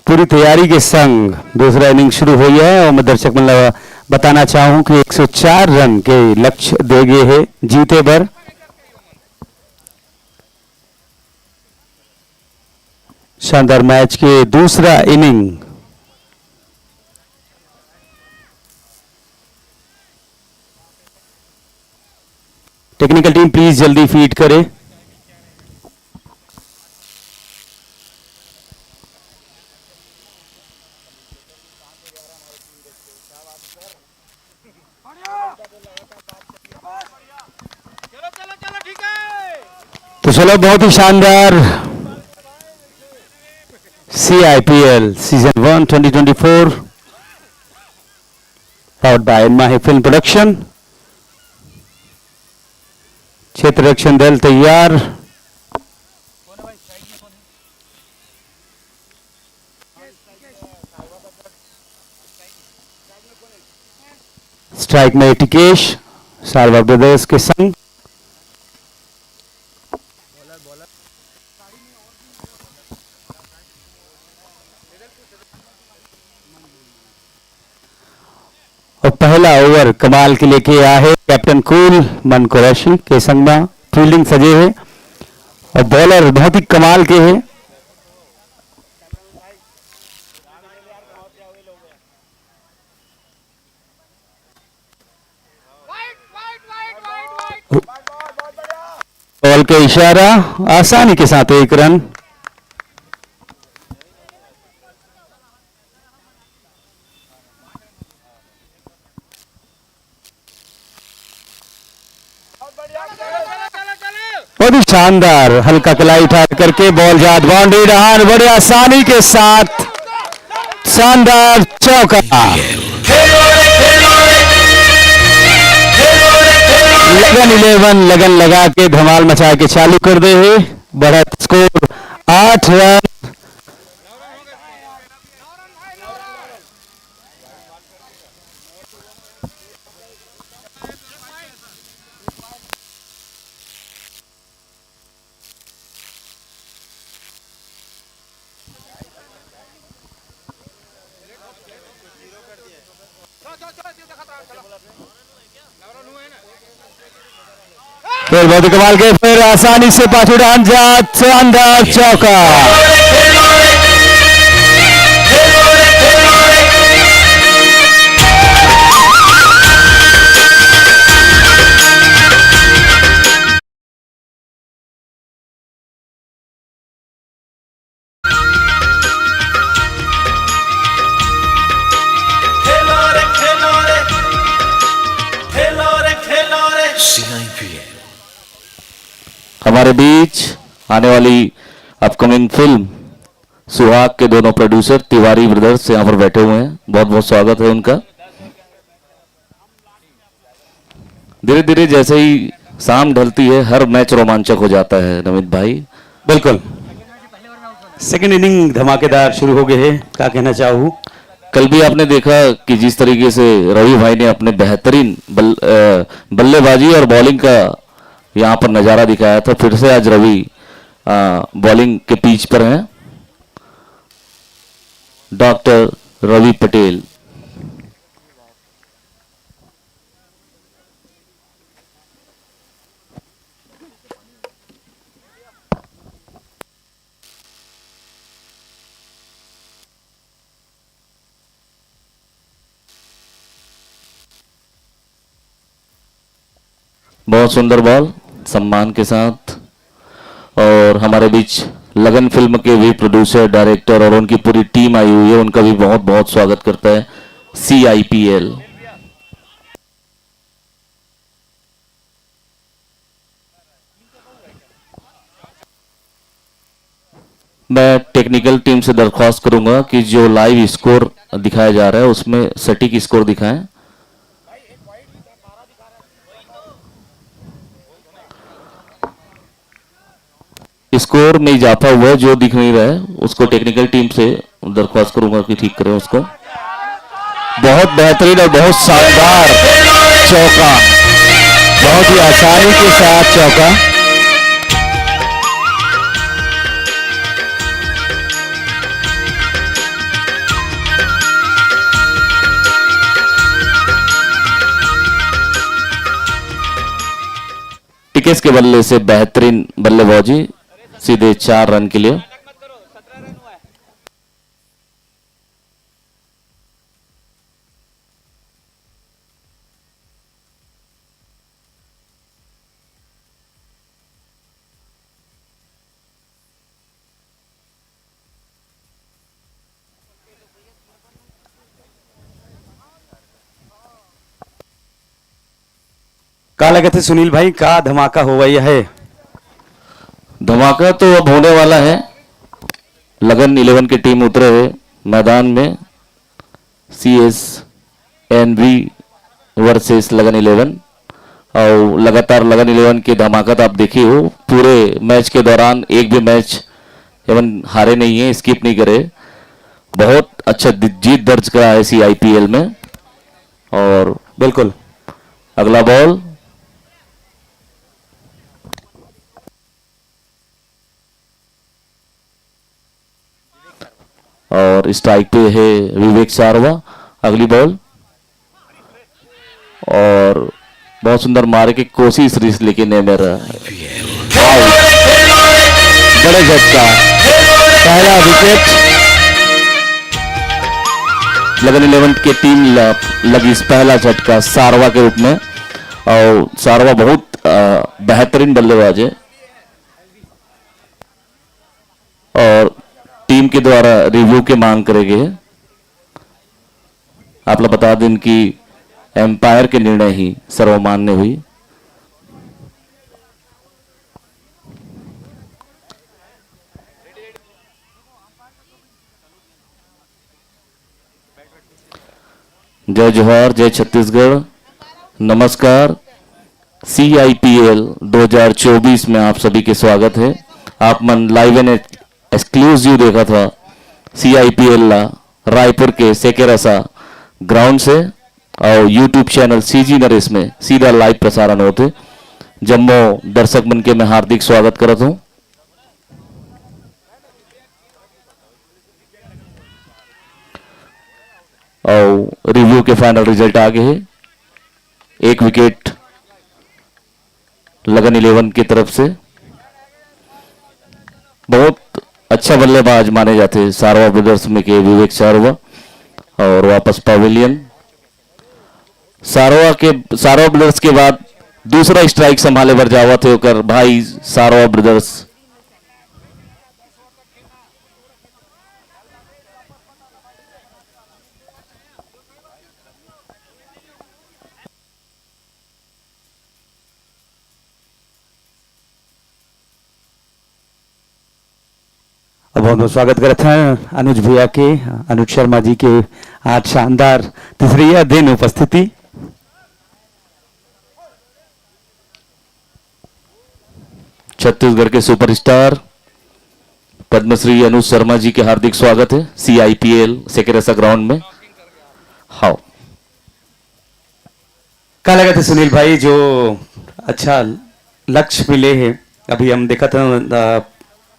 पूरी तैयारी के संग दूसरा इनिंग शुरू हो गया है और मैं दर्शक मतलब बताना चाहूं कि 104 रन के लक्ष्य दे गए हैं जीते पर। शानदार मैच के दूसरा इनिंग टेक्निकल टीम प्लीज जल्दी फीड करे। तो चलो बहुत ही शानदार CIPL सीजन 1 2024 पावर्ड बाय माही फिल्म प्रोडक्शन। क्षेत्र रक्षण दल तैयार। स्ट्राइक में टिकेश सारवा ब्रदर्स के संग। और पहला ओवर कमाल के लेके आया है कैप्टन कूल मन कुरैशी के संग में। फील्डिंग सजे है और बॉलर बहुत ही कमाल के हैं। बॉल के इशारा आसानी के साथ एक रन। बहुत ही शानदार हल्का कलाई उठा करके बॉल जात बाउंड्री रहा बड़े आसानी के साथ शानदार चौका। लगन 11 लगन लगा के धमाल मचा के चालू कर दे है। बढ़त स्कोर 8 रन। फिर बहुत ही कमाल के फिर आसानी से पांच उड़ान जात शानदार चौका। हमारे बीच आने वाली अपकमिंग फिल्म सुहाग के दोनों प्रोड्यूसर तिवारी ब्रदर्स यहाँ पर बैठे हुए हैं। बहुत बहुत स्वागत है उनका। धीरे धीरे जैसे ही शाम ढलती है हर मैच रोमांचक हो जाता है नमित भाई। बिल्कुल सेकेंड इनिंग धमाकेदार शुरू हो गए हैं। क्या कहना चाहूँ, कल भी आपने देखा कि जिस तरीके से रवि भाई ने अपने बेहतरीन बल्लेबाजी और बॉलिंग का यहाँ पर नजारा दिखाया था। फिर से आज रवि बॉलिंग के पिच पर हैं। डॉक्टर रवि पटेल बहुत सुंदर बॉल सम्मान के साथ। और हमारे बीच लगन फिल्म के भी प्रोड्यूसर डायरेक्टर और उनकी पूरी टीम आई हुई है। उनका भी बहुत बहुत स्वागत करता है CIPL। मैं टेक्निकल टीम से दरख्वास्त करूंगा कि जो लाइव स्कोर दिखाया जा रहा है उसमें सटीक स्कोर दिखाएं। स्कोर में इजाफा हुआ है, जो दिख नहीं रहा है उसको टेक्निकल टीम से दरख्वास्त करूंगा कि ठीक करें उसको। बहुत बेहतरीन और बहुत शानदार चौका, बहुत ही आसानी के साथ चौका। टिकेस के बल्ले से बेहतरीन बल्लेबाजी, सीधे 4 रन के लिए। क्या लगे थे सुनील भाई, का धमाका हुआ यह है? धमाका तो अब होने वाला है। लगन 11 की टीम उतरे हुए मैदान में, CSNV वर्सेस लगन 11, और लगातार लगन 11 की धमाका तो आप देखिए हो। पूरे मैच के दौरान एक भी मैच एवं हारे नहीं है, स्किप नहीं करे, बहुत अच्छा जीत दर्ज करा है CIPL में। और बिल्कुल अगला बॉल और स्ट्राइक पे है विवेक सारवा। अगली बॉल और बहुत सुंदर मारे की कोशिश रिस, लेकिन है मेरा बड़े झटका, पहला विकेट लगन 11 की टीम लगी इस पहला झटका सारवा के रूप में। और सारवा बहुत बेहतरीन बल्लेबाज है और टीम के द्वारा रिव्यू की मांग करेंगे। आप लोग बता दें कि एम्पायर के निर्णय ही सर्वमान्य हुई। जय जोहार, जय छत्तीसगढ़, नमस्कार। CIPL 2024 में आप सभी के स्वागत है। आप मन लाइव एंड एक्सक्लूसिव देखा था CIPL ला रायपुर के सेकेरसा ग्राउंड से, और YouTube चैनल CG नरेश में सीधा लाइव प्रसारण होते। जम्मो दर्शक मन के मैं हार्दिक स्वागत करता हूं। और रिव्यू के फाइनल रिजल्ट आ गए हैं। 1 विकेट लगन 11 की तरफ से। बहुत अच्छा बल्लेबाज माने जाते सारवा ब्रदर्स में के विवेक सारवा। और वापस पवेलियन सारवा ब्रदर्स के बाद दूसरा स्ट्राइक संभाले बर जावा थे ओकर भाई सारवा ब्रदर्स। बहुत बहुत स्वागत करते हैं अनुज भैया के, अनुज शर्मा जी के आज शानदार तीसरी दिन उपस्थिति। छत्तीसगढ़ के सुपरस्टार पद्मश्री अनुज शर्मा जी के हार्दिक स्वागत है CIPL सेकेरसा ग्राउंड में। हाँ, क्या लगा था सुनील भाई, जो अच्छा लक्ष्य मिले हैं? अभी हम देखा था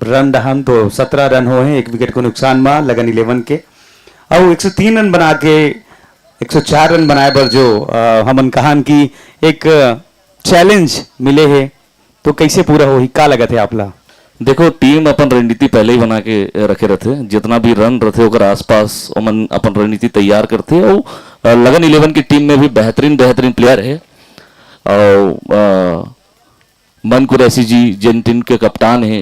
रन दहन तो 17 रन हो हैं, 1 विकेट को नुकसान में लगन 11 के, और 103 रन बना के 104 रन बनाए पर जो हमन कहान की एक चैलेंज मिले हैं, तो कैसे पूरा हो ही? क्या लगा थे आपला? देखो, टीम अपन रणनीति पहले ही बना के रखे रहते, जितना भी रन रहते ओकर आसपास ओमन अपन रणनीति तैयार करते। और लगन 11 की टीम में भी बेहतरीन प्लेयर है। और मन कुरैसी जी जिन टीम के कप्तान है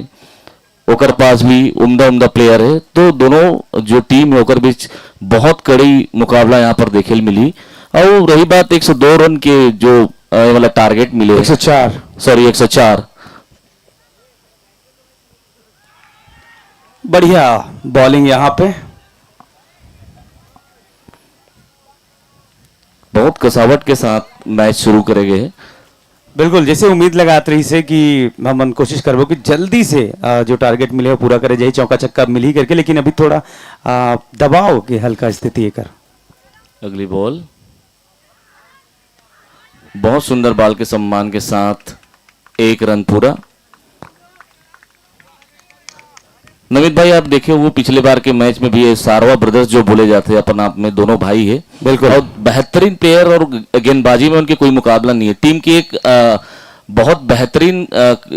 ओकर पास भी उम्दा प्लेयर है। तो दोनों जो टीम है ओकर बीच बहुत कड़ी मुकाबला यहाँ पर देखे मिली। और रही बात 102 रन के जो वाला टारगेट मिले, 104 बढ़िया बॉलिंग यहाँ पे, बहुत कसावट के साथ मैच शुरू करेंगे। बिल्कुल जैसे उम्मीद लगात रही से कि हम कोशिश करबो कि जल्दी से जो टारगेट मिले वो पूरा करे जाए, चौका छक्का मिल ही करके, लेकिन अभी थोड़ा दबाव की हल्का स्थिति है कर। अगली बॉल बहुत सुंदर बॉल के सम्मान के साथ 1 रन पूरा। नमित भाई आप देखिए वो पिछले बार के मैच में भी ये सारवा ब्रदर्स जो बोले जाते हैं अपन आप में दोनों भाई है, बिल्कुल और बेहतरीन प्लेयर और गेंदबाजी में उनके कोई मुकाबला नहीं है। टीम की एक बहुत बेहतरीन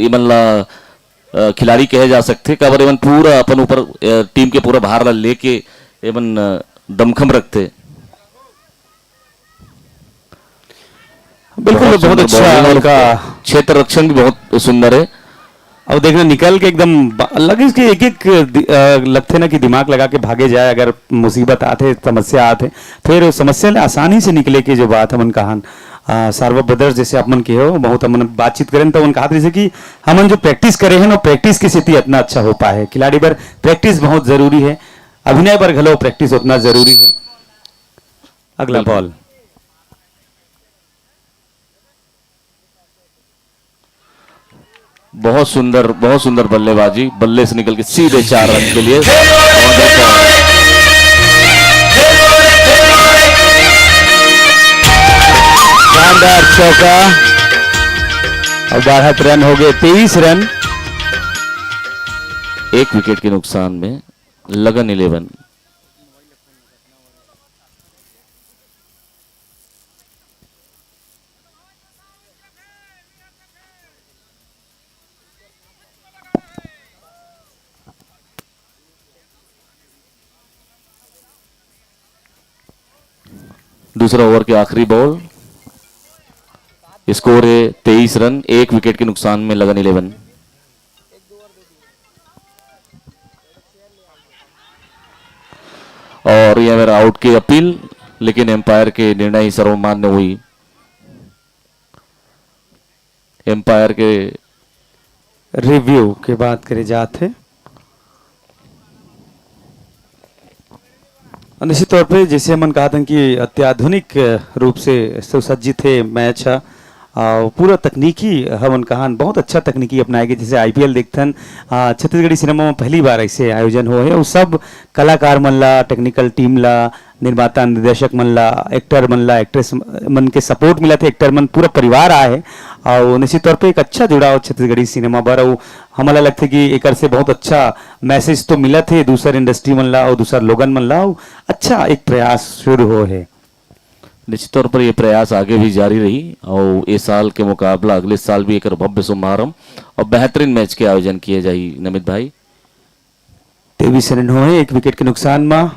मतलब खिलाड़ी कहे जा सकते कबर एवं पूरा अपन ऊपर टीम के पूरा भार ला लेके एवं दमखम रखते। बिल्कुल बहुत अच्छा उनका क्षेत्र रक्षण भी बहुत सुंदर है। और देखना निकल के एकदम लगे कि एक एक लगते ना कि दिमाग लगा के भागे जाए, अगर मुसीबत आते समस्या आते फिर उस समस्या ले आसानी से निकले की जो बात हमन कहान सार्वभौम ब्रदर्स जैसे अपन के हो बहुत हमन बातचीत करें तो उनका जैसे कि हमन जो प्रैक्टिस करे हैं ना प्रैक्टिस की स्थिति इतना अच्छा हो पाए। खिलाड़ी पर प्रैक्टिस बहुत जरूरी है, अभिनय पर घलो प्रैक्टिस उतना जरूरी है। अगला बॉल बहुत सुंदर बल्लेबाजी, बल्ले से निकल के सीधे 4 रन के लिए शानदार चौका और 12 रन हो गए, 23 रन। 1 विकेट के नुकसान में लगन 11। दूसरा ओवर के आखिरी बॉल, स्कोर है 23 रन, 1 विकेट के नुकसान में लगन 11। और यह मेरा आउट की अपील, लेकिन एम्पायर के निर्णय ही सर्वमान्य हुई। एम्पायर के रिव्यू के बात करे जाते निश्चित तौर पे जैसे हमन कहा था कि अत्याधुनिक रूप से सुसज्जित है मैच है, पूरा तकनीकी हमन कहान बहुत अच्छा तकनीकी अपनाए गए। जैसे आईपीएल देखथन छत्तीसगढ़ी सिनेमा में पहली बार ऐसे आयोजन हो है, उस सब कलाकार मन ला, टेक्निकल टीम ला, निर्माता निर्देशक मन ला, एक्टर मन ला, एक्ट्रेस मन के सपोर्ट मिला थे, एक्टर मन पूरा परिवार आए है और निश्चित तौर पे एक अच्छा जुड़ाव छत्तीसगढ़ी सिनेमा पर। और हमारा लगता है कि एक से बहुत अच्छा मैसेज तो मिला थे दूसर इंडस्ट्री मन ला और दूसर लोगन मन ला, अच्छा एक प्रयास शुरू हो है। निश्चित तौर पर यह प्रयास आगे भी जारी रही और इस साल के मुकाबला अगले साल भी एक भव्य समारोह और बेहतरीन मैच के आयोजन किए जाए। नमित भाई 23 रन हुए, 1 विकेट के नुकसान में।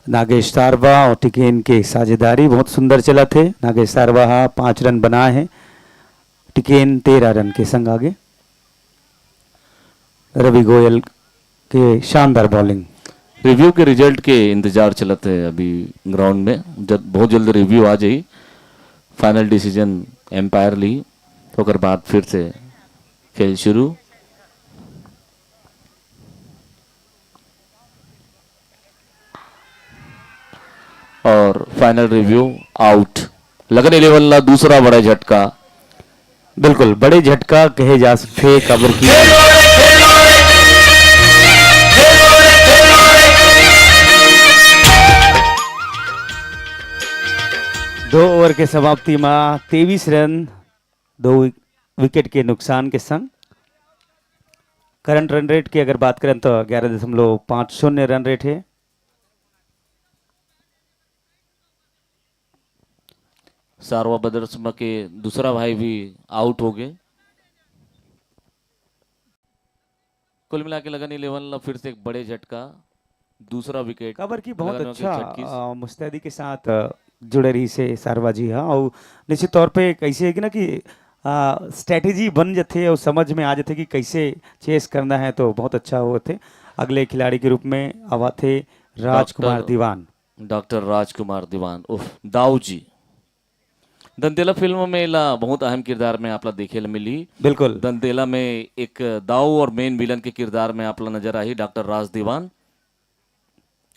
नागेश सारवा और टिकेन के साझेदारी बहुत सुंदर चला थे। नागेश सारवा 5 रन बनाए हैं, टिकेन 13 रन के संग आगे। रवि गोयल के शानदार बॉलिंग। रिव्यू के रिजल्ट के इंतजार चलते हैं अभी ग्राउंड में, जब बहुत जल्द रिव्यू आ जाए, फाइनल डिसीजन एम्पायर ली तो बाद फिर से खेल शुरू। और फाइनल रिव्यू आउट। लगन 11 ला दूसरा बड़ा झटका, बिल्कुल बड़े झटका कहे जा सकते कबर की। 2 ओवर के समाप्ति में 23 रन 2 विकेट के नुकसान के संग। करंट रन रेट की अगर बात करें तो 11.50 रन रेट है। सारवा ब्रदर्स के दूसरा भाई भी आउट हो गए। कुल मिला के लगन 11 फिर से एक बड़े झटका, दूसरा विकेट। खबर की बहुत अच्छा मुस्तैदी के साथ जुड़े रही से सारवा जी। हाँ, और निश्चित तौर पे कैसे है कि ना कि स्ट्रेटेजी बन जाते और समझ में आ जाते कि कैसे चेस करना है, तो बहुत अच्छा हुए थे। अगले खिलाड़ी के रूप में आवा थे राजकुमार दीवान। डॉक्टर राजकुमार दीवान उफ दाऊ जी दंतेला फिल्म में ला बहुत अहम किरदार में आपला देखे ला मिली। बिल्कुल दंतेला में एक दाऊ और मेन विलन के किरदार में आपला नजर आई डॉक्टर राज दीवान।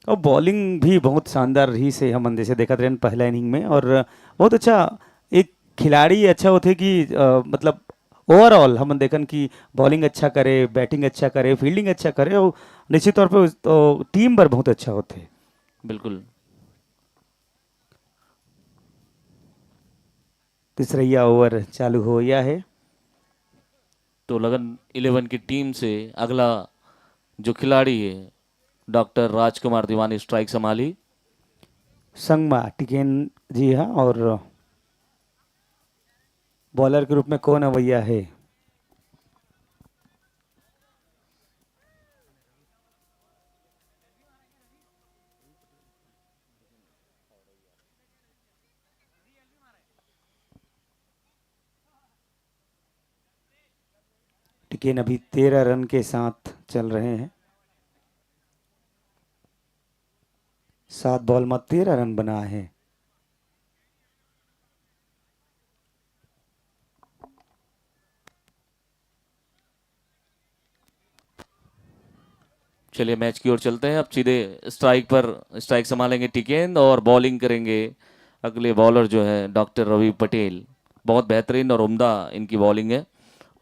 और बॉलिंग भी बहुत शानदार रही से हम जैसे देखा थे पहला इनिंग में, और बहुत अच्छा एक खिलाड़ी अच्छा होते कि मतलब ओवरऑल हम देखन कि बॉलिंग अच्छा करे, बैटिंग अच्छा करे, फील्डिंग अच्छा करे, और निश्चित तौर पे तो टीम पर बहुत अच्छा होते। बिल्कुल तीसरा ओवर चालू हो गया है। तो लगन 11 की टीम से अगला जो खिलाड़ी है डॉक्टर राजकुमार दीवान स्ट्राइक संभाली। संगमा टिकेन जी हाँ, और बॉलर के रूप में कौन अवैया है? टिकेन अभी 13 रन के साथ चल रहे हैं। 7 बॉल में 13 रन बना है। चलिए मैच की ओर चलते हैं। अब सीधे स्ट्राइक पर स्ट्राइक संभालेंगे टिकेन और बॉलिंग करेंगे अगले बॉलर जो है डॉक्टर रवि पटेल। बहुत बेहतरीन और उम्दा इनकी बॉलिंग है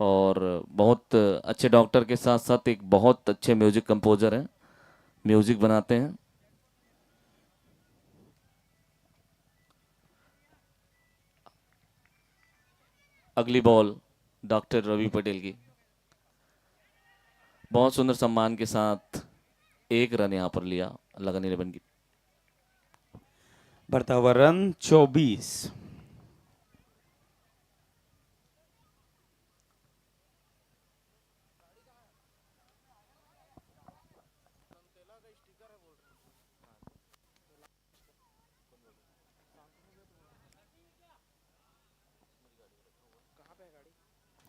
और बहुत अच्छे डॉक्टर के साथ साथ एक बहुत अच्छे म्यूजिक कंपोजर हैं, म्यूजिक बनाते हैं। अगली बॉल डॉक्टर रवि पटेल की, बहुत सुंदर सम्मान के साथ 1 रन यहां पर लिया लगन 11 की। बढ़ता हुआ रन 24।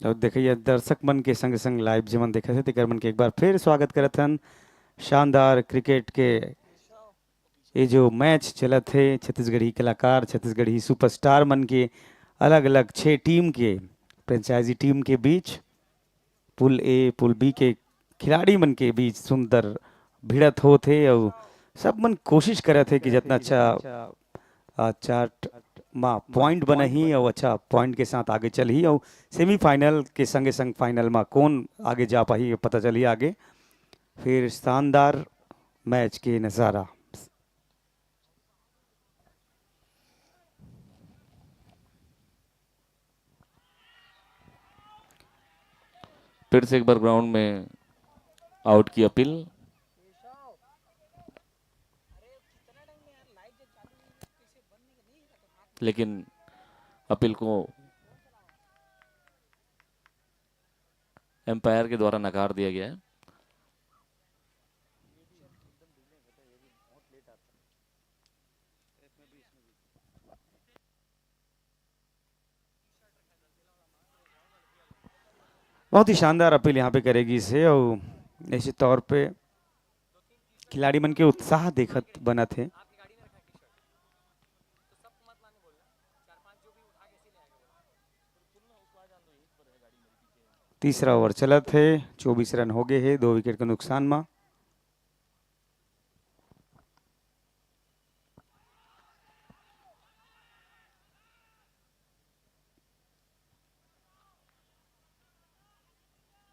और देखिए दर्शक मन के संग संग लाइव जीवन देखे थे तिकर मन के एक बार फिर स्वागत करत हन। शानदार क्रिकेट के ये जो मैच चला थे छत्तीसगढ़ी कलाकार, छत्तीसगढ़ी सुपरस्टार मन के अलग अलग 6 टीम के फ्रेंचाइजी टीम के बीच, पुल ए पुल बी के खिलाड़ी मन के बीच सुंदर भिड़त हो थे, और सब मन कोशिश करे थे कि जितना अच्छा चार्ट माँ पॉइंट बना ही और अच्छा पॉइंट के साथ आगे चल ही, और सेमीफाइनल के संगे संग फाइनल में कौन आगे जा पाही ये पता चली आगे। फिर शानदार मैच के नज़ारा। फिर से एक बार ग्राउंड में आउट की अपील। लेकिन अपील को एम्पायर के द्वारा नकार दिया गया है। बहुत ही शानदार अपील यहाँ पे करेगी इसे, और निश्चित तौर पे खिलाड़ी मन के उत्साह देखत बना थे। तीसरा ओवर चला थे, 24 रन हो गए हैं 2 विकेट के नुकसान में।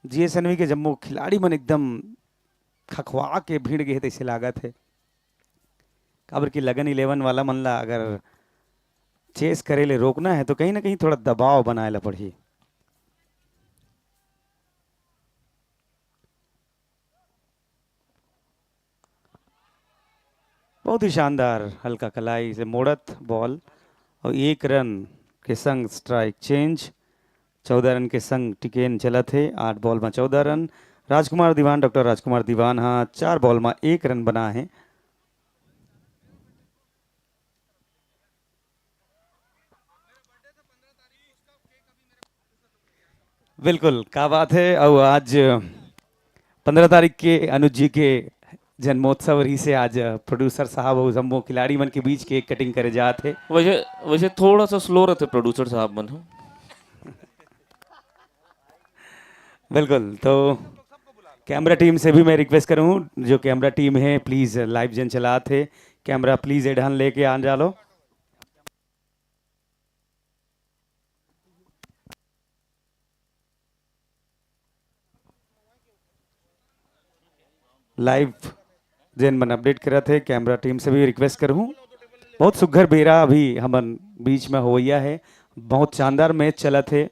जीएसएनवी के जम्मू खिलाड़ी मन एकदम खखवा के भीड़ गए थे, लागत है काबर की लगन 11 वाला मन ला अगर चेस करे ले रोकना है तो कहीं ना कहीं थोड़ा दबाव बनाए ला पड़ी। बहुत ही शानदार हल्का कलाई से मोड़त बॉल और 1 रन के संग स्ट्राइक चेंज। 14 रन के संग टिकेन चला थे, 8 बॉल में 14 रन। राजकुमार दीवान, डॉक्टर राजकुमार दीवान हाँ 4 बॉल में 1 रन बना है। बिल्कुल क्या बात है। और आज 15 तारीख के अनुज जी के जन्मोत्सव रही से आज प्रोड्यूसर साहब और जम्बो खिलाड़ी मन के बीच केक कटिंग करे जाते। वैसे वैसे थोड़ा सा स्लो रहते प्रोड्यूसर साहब मन। बिल्कुल। तो कैमरा टीम से भी मैं रिक्वेस्ट करूं, जो कैमरा टीम है प्लीज लाइव जन चला थे, कैमरा प्लीज एडहन लेके आ जा लो। लाइव जन मन अपडेट करा थे, कैमरा टीम से भी रिक्वेस्ट करूं। बहुत सुघर बेरा अभी हमन बीच में होइया है, बहुत शानदार मैच चला थे।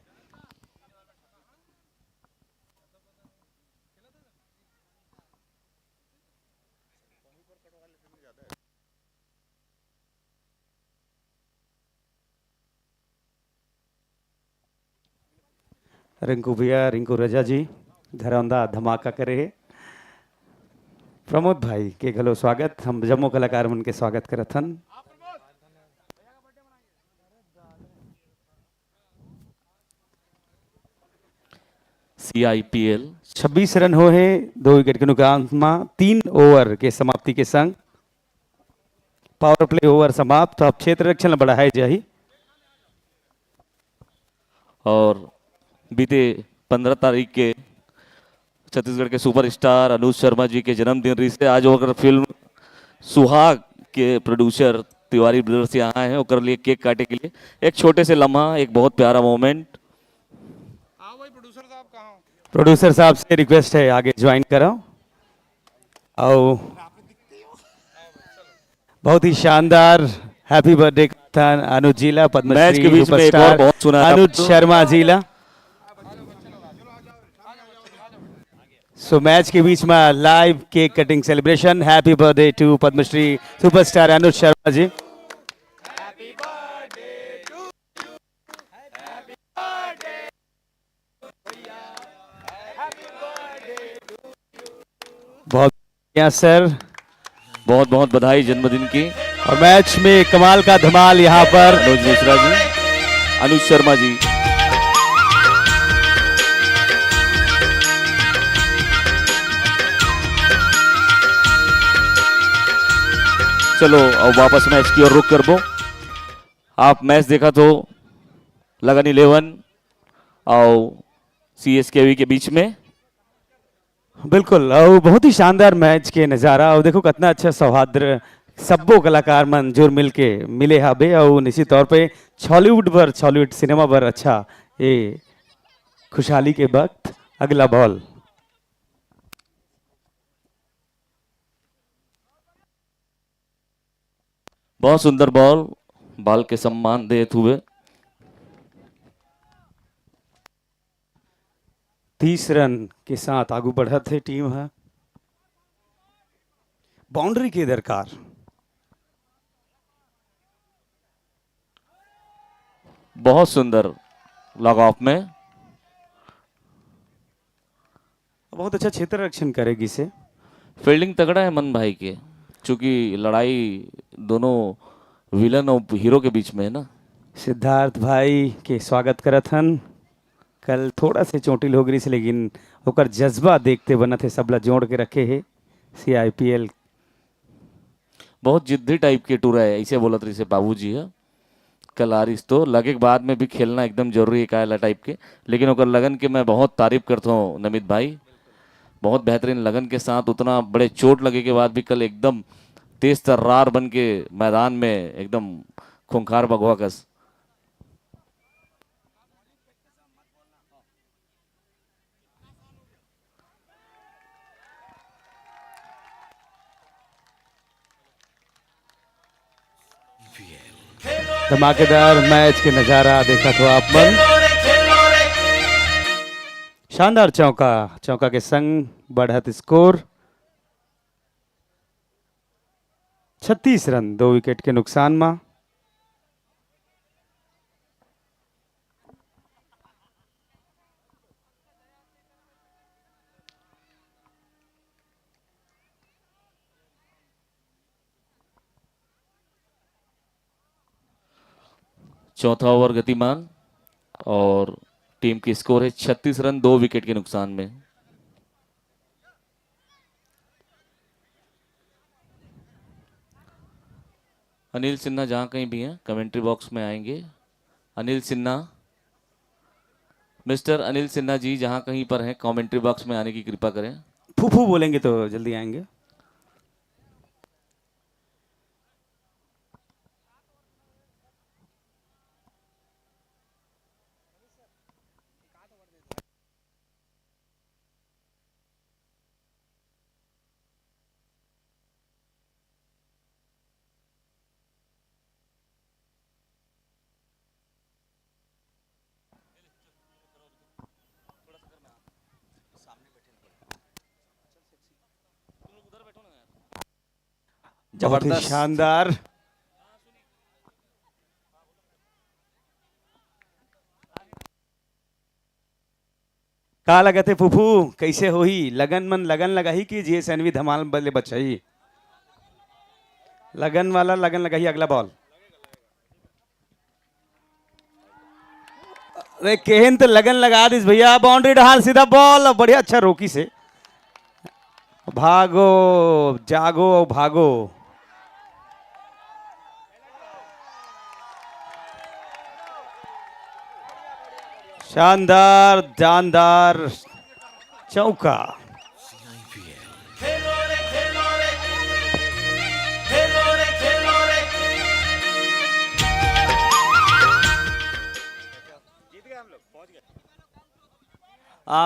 रिंकू भैया, रिंकू रजा जी घरौंदा धमाका करे। प्रमोद भाई के घलो स्वागत, हम जम्मो कलाकार मन के स्वागत करत हन। CIPL 26 रन हो है 2 विकेट के नुकसान में 3 ओवर के समाप्ति के संग पावर प्ले ओवर समाप्त। अब क्षेत्र रक्षण बढ़ाए जाही। और बीते 15 तारीख के छत्तीसगढ़ के सुपरस्टार अनुज शर्मा जी के जन्मदिन रही से आज ओकर फिल्म सुहाग के प्रोड्यूसर तिवारी ब्रदर्स यहाँ आए हैं ओकर लिए केक काटे के लिए। एक छोटे से लम्हा, एक बहुत प्यारा मोमेंट। प्रोड्यूसर साहब से रिक्वेस्ट है आगे ज्वाइन करो। और बहुत ही शानदार हैप्पी बर्थडे था अनुज जिला मैच के पद्मश्री बीच में एक और सुपरस्टार बहुत सुनहरा अनुज शर्मा जिला। सो मैच के बीच में live cake cutting celebration. Happy birthday to Padmashri superstar Anuj Sharma ji. बहुत बढ़िया सर, बहुत बहुत बधाई जन्मदिन की। और मैच में कमाल का धमाल यहाँ पर अनुज मिश्रा जी, अनुज शर्मा जी। चलो अब वापस मैच की ओर रुख कर बो। आप मैच देखा तो लगन 11 और CSKV के बीच में। बिल्कुल। और बहुत ही शानदार मैच के नज़ारा। और देखो कितना अच्छा सौहार्द सबो कलाकार मन जोर मिल के मिले हबे। और निश्चित तौर पे छॉलीवुड सिनेमा पर अच्छा ये खुशहाली के वक्त। अगला बॉल बहुत सुंदर बॉल के सम्मान देते हुए 30 रन के साथ आगू बढ़त है टीम है। बाउंड्री की दरकार। बहुत सुंदर लॉग ऑफ में बहुत अच्छा क्षेत्र रक्षण करेगी से। फील्डिंग तगड़ा है मन भाई के, चूंकि लड़ाई दोनों विलन और हीरो के बीच में है ना। सिद्धार्थ भाई के स्वागत करत हन। कल थोड़ा से चोटिल हो गई से, लेकिन ओकर जज्बा देखते बना थे सबला जोड़ के रखे है। CIPL बहुत जिद्दी टाइप के टूर है, ऐसे बोलत रही से बाबूजी है। कल आरिस तो लगे के बाद में भी खेलना एकदम जरूरी है कायला टाइप के, लेकिन ओकर लगन के मैं बहुत तारीफ करता हूँ नमित भाई। बहुत बेहतरीन लगन के साथ, उतना बड़े चोट लगे के बाद भी कल एकदम तेज तर्रार बन के मैदान में एकदम खूंखार भगवा कस। धमाकेदार मैच के नजारा देखा तो आप मन। शानदार चौका के संग बढ़त स्कोर 36 रन 2 विकेट के नुकसान में। चौथा ओवर गतिमान और टीम की स्कोर है 36 रन 2 विकेट के नुकसान में। अनिल सिन्हा जहां कहीं भी हैं कमेंट्री बॉक्स में आएंगे। अनिल सिन्हा, मिस्टर अनिल सिन्हा जी जहां कहीं पर हैं कमेंट्री बॉक्स में आने की कृपा करें। फूफू बोलेंगे तो जल्दी आएंगे। जबरदस्त, शानदार। का लगा थे फूफू, कैसे हो ही लगन मन लगन लगा ही कि जीएसएनवी धमाल बल्ले बचाई। लगन वाला लगन लगा ही। अगला बॉल, अरे केहन तो लगन लगा दिस भैया। बाउंड्री ढाल सीधा बॉल, बढ़िया अच्छा रोकी से। भागो जागो भागो। शानदार जानदार चौका।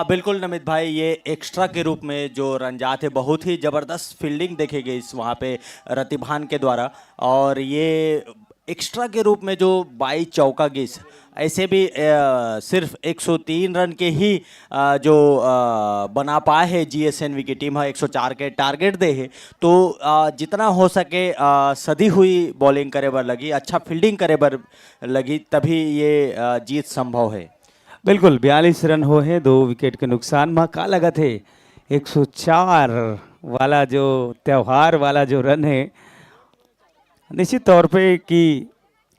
बिल्कुल नमित भाई, ये एक्स्ट्रा के रूप में जो रन जाते बहुत ही ज़बरदस्त फील्डिंग देखे गई इस वहाँ पे रतिभान के द्वारा, और ये एक्स्ट्रा के रूप में जो 22 चौका गेस ऐसे भी सिर्फ 103 रन के ही जो बना पाए है जीएसएनवी की टीम है। 104 के टारगेट दे है, तो जितना हो सके सदी हुई बॉलिंग करे बर लगी, अच्छा फील्डिंग करे बर लगी, तभी ये जीत संभव है। बिल्कुल 42 रन हो है 2 विकेट के नुकसान में। का लगा थे 104 वाला जो त्यौहार वाला जो रन है, निश्चित तौर पे कि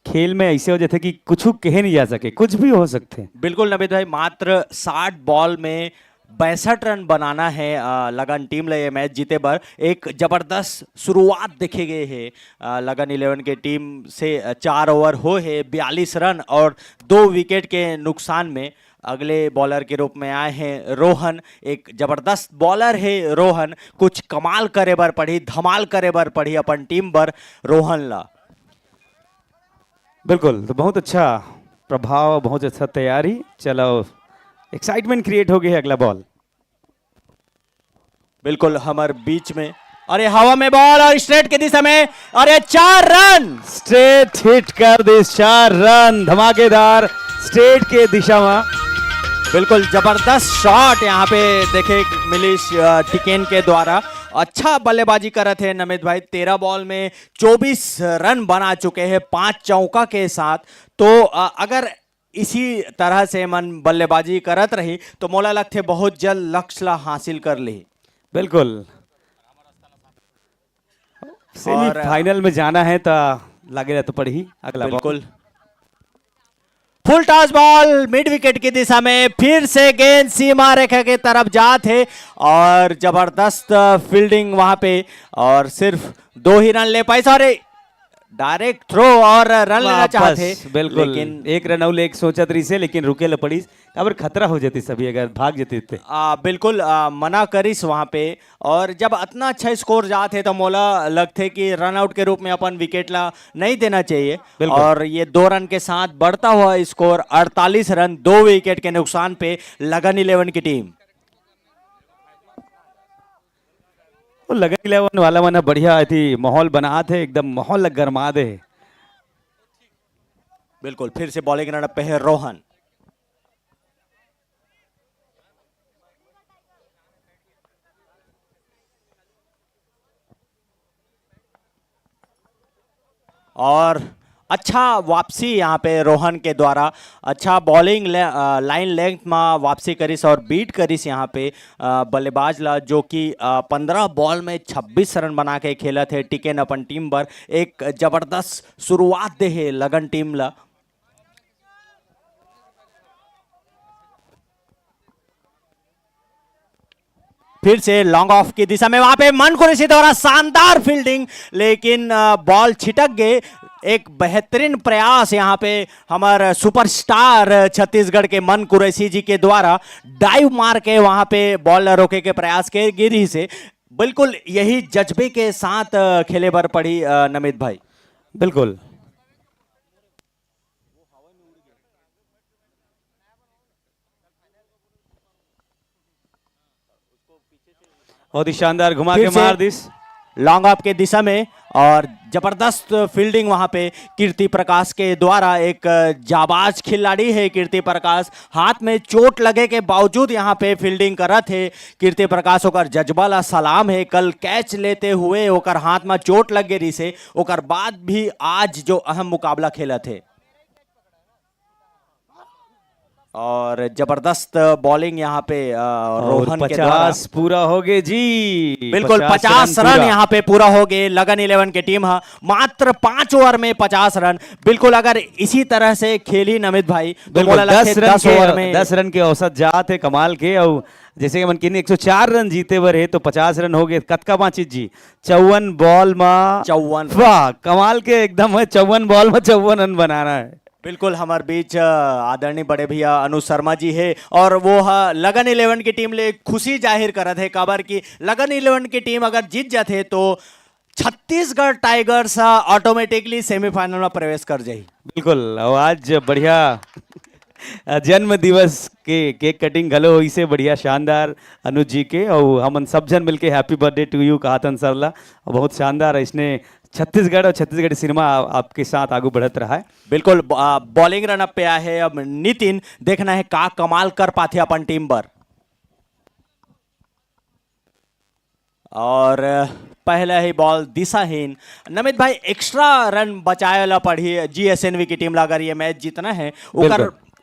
खेल में ऐसे हो जाते कि कुछ कहे नहीं जा सके, कुछ भी हो सकते। बिल्कुल नमित भाई, मात्र 60 बॉल में 62 रन बनाना है लगन टीम ले ये मैच जीते बर। एक जबरदस्त शुरुआत देखे गए है लगन 11 के टीम से। 4 ओवर हो है 42 रन और 2 विकेट के नुकसान में। अगले बॉलर के रूप में आए हैं रोहन, एक जबरदस्त बॉलर है रोहन। कुछ कमाल करे बर पड़ी, धमाल करे बर पड़ी अपन टीम बर रोहन ला। बिल्कुल, तो बहुत अच्छा प्रभाव, बहुत अच्छा तैयारी। चलो एक्साइटमेंट क्रिएट हो गई है। अगला बॉल, बिल्कुल हमारे बीच में, अरे हवा में बॉल और स्ट्रेट की दिशा में, अरे 4 रन स्ट्रेट हिट कर दे। 4 रन धमाकेदार स्ट्रेट के दिशा में। बिल्कुल जबरदस्त शॉट यहाँ पे देखे मिली टिकेन के द्वारा। अच्छा बल्लेबाजी कर थे नमित भाई, 13 बॉल में 24 रन बना चुके हैं 5 चौका के साथ। तो अगर इसी तरह से मन बल्लेबाजी करत रही तो मोला लगते बहुत जल्द लक्ष्य ला हासिल कर ली। बिल्कुल सेमीफाइनल में जाना है तो लगे तो पड़ी। अगला बिल्कुल full toss ball mid wicket की दिशा में, फिर से गेंद सीमा रेखा की तरफ जाते और जबरदस्त फील्डिंग वहां पे, और सिर्फ 2 ही रन ले पाए। सॉरी, डायरेक्ट थ्रो और रन लेना चाहते। बिल्कुल, लेकिन एक रन आउट एक सोचा तरी से, लेकिन रुके ल पड़ी। अगर खतरा हो जाती सभी, अगर भाग जाते थे। बिल्कुल मना करिस वहां पे। और जब इतना अच्छा स्कोर जाते तो मोला लगते कि रन आउट के रूप में अपन विकेट ला नहीं देना चाहिए। और ये 2 रन के साथ बढ़ता हुआ स्कोर 48 रन 2 विकेट के नुकसान पे लगन 11 की टीम। लगन 11 वाला मना बढ़िया थी, माहौल बना थे, एकदम माहौल गरमा दे। बिल्कुल फिर से बॉलिंग रनअप पे है रोहन। और अच्छा वापसी यहाँ पे रोहन के द्वारा, अच्छा बॉलिंग लाइन लेंथ में वापसी करिस और बीट करिस यहाँ पे बल्लेबाज ला, जो कि 15 बॉल में 26 रन बना के खेला थे टिकेन अपन टीम पर। एक जबरदस्त शुरुआत दे है लगन टीम ला। फिर से लॉन्ग ऑफ की दिशा में वहां पे मन कुरैशी द्वारा शानदार फील्डिंग, लेकिन बॉल छिटक गए। एक बेहतरीन प्रयास यहाँ पे हमारे सुपरस्टार छत्तीसगढ़ के मन कुरैशी जी के द्वारा डाइव मार के वहां पे बॉल रोके के प्रयास के गिरी से। बिल्कुल यही जज्बे के साथ खेले बर पड़ी नमित भाई। बिल्कुल बहुत ही शानदार घुमा के मार दिस लॉन्ग ऑफ के दिशा में, और जबरदस्त फील्डिंग वहां पे कीर्ति प्रकाश के द्वारा। एक जाबाज खिलाड़ी है कीर्ति प्रकाश, हाथ में चोट लगे के बावजूद यहाँ पे फील्डिंग कर रहे थे कीर्ति प्रकाश। ओकर जज्बा ला सलाम है। कल कैच लेते हुए ओकर हाथ में चोट लग गई से, ओकर बाद भी आज जो अहम मुकाबला खेला थे। और जबरदस्त बॉलिंग यहाँ पे रोहन के द्वारा 50 पूरा हो गए जी। बिल्कुल 50 रन यहाँ पे पूरा हो गए। लगन 11 की टीम है, मात्र 5 ओवर में 50 रन। बिल्कुल अगर इसी तरह से खेली नमित भाई तो बोला 10 ओवर में 10 रन के औसत जात है कमाल के। और जैसे कि मन किन्नी 104 रन जीते बर है तो 50 रन हो गए। कतका बाची जी 54 बॉल में 54। वाह कमाल के एकदम है। 54 बॉल में 54 रन बनाना है। बिल्कुल हमारे बीच आदरणीय बड़े भैया अनुज शर्मा जी है, और वो लगन 11 की टीम ले खुशी जाहिर करत है खबर की लगन 11 की टीम अगर जीत जाते तो छत्तीसगढ़ टाइगर्स ऑटोमेटिकली सेमीफाइनल में प्रवेश कर जाए। बिल्कुल और आज बढ़िया जन्म दिवस के केक कटिंग घलो इसे बढ़िया शानदार अनुज जी के, और हम सब जन मिलके हैप्पी बर्थडे टू यू कहा था सरला। बहुत शानदार इसने छत्तीसगढ़ और छत्तीसगढ़ी सिनेमा आपके साथ आगे बढ़त रहा है। बिल्कुल बॉलिंग रन अप पे आया है अब नितिन, देखना है का कमाल कर पाते अपन टीम पर। और पहला ही बॉल दिशाहीन। नमित भाई एक्स्ट्रा रन बचाए ला पड़ी जीएसएनवी की टीम ला, अगर ये मैच जीतना है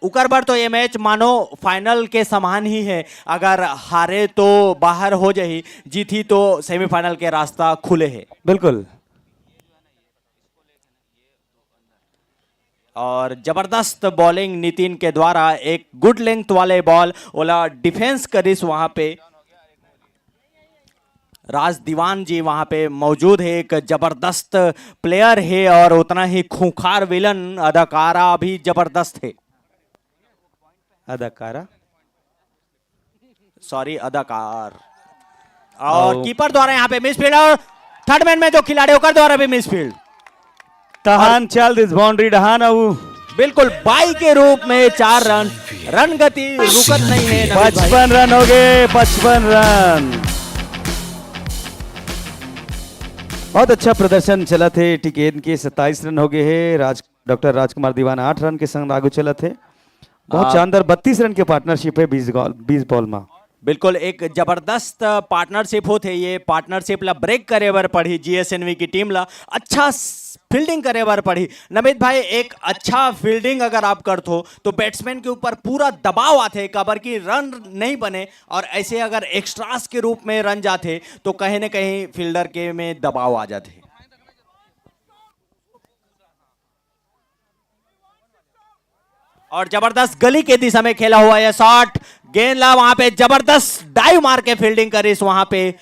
उकर बार तो ये मैच मानो फाइनल के समान ही है। अगर हारे तो बाहर हो जाए, जीती तो सेमीफाइनल के रास्ता खुले है। बिल्कुल और जबरदस्त बॉलिंग नितिन के द्वारा, एक गुड लेंथ वाले बॉल ओला डिफेंस करिस। वहां पे राज दीवान जी वहां पे मौजूद है, एक जबरदस्त प्लेयर है और उतना ही खूंखार विलन अदाकारा भी जबरदस्त है। अदाकारा सॉरी अदाकार। और कीपर द्वारा यहाँ पे मिसफील्ड, और थर्ड मैन में जो खिलाड़ी होकर द्वारा भी मिसफील्ड। तहान चल दिस बाउंड्री डहान आऊ बिल्कुल बाई के रूप में 4 रन। रन गति रुकत नहीं है। 55 रन हो गए, 55 रन। बहुत अच्छा प्रदर्शन चला थे। टिकेन के 27 रन हो गए हैं। डॉक्टर राजकुमार दीवान 8 रन के संग आगू चला थे। बहुत शानदार 32 रन के पार्टनरशिप है 20 बॉल में। बिल्कुल एक जबरदस्त पार्टनरशिप होते। ये पार्टनरशिप ला ब्रेक करे बर पड़ी जीएसएनवी की टीम ला, अच्छा फील्डिंग करे बर पड़ी। नमित भाई एक अच्छा फील्डिंग अगर आप करते हो तो बैट्समैन के ऊपर पूरा दबाव आते कबर की रन नहीं बने, और ऐसे अगर एक्स्ट्रास के रूप में रन जाते तो कहीं ना कहीं फील्डर के में दबाव आ जाते। और जबरदस्त गली के दिशा में खेला हुआ यह शॉट, गेंद ला वहां पे जबरदस्त डाइव मार के फील्डिंग करी वहां पे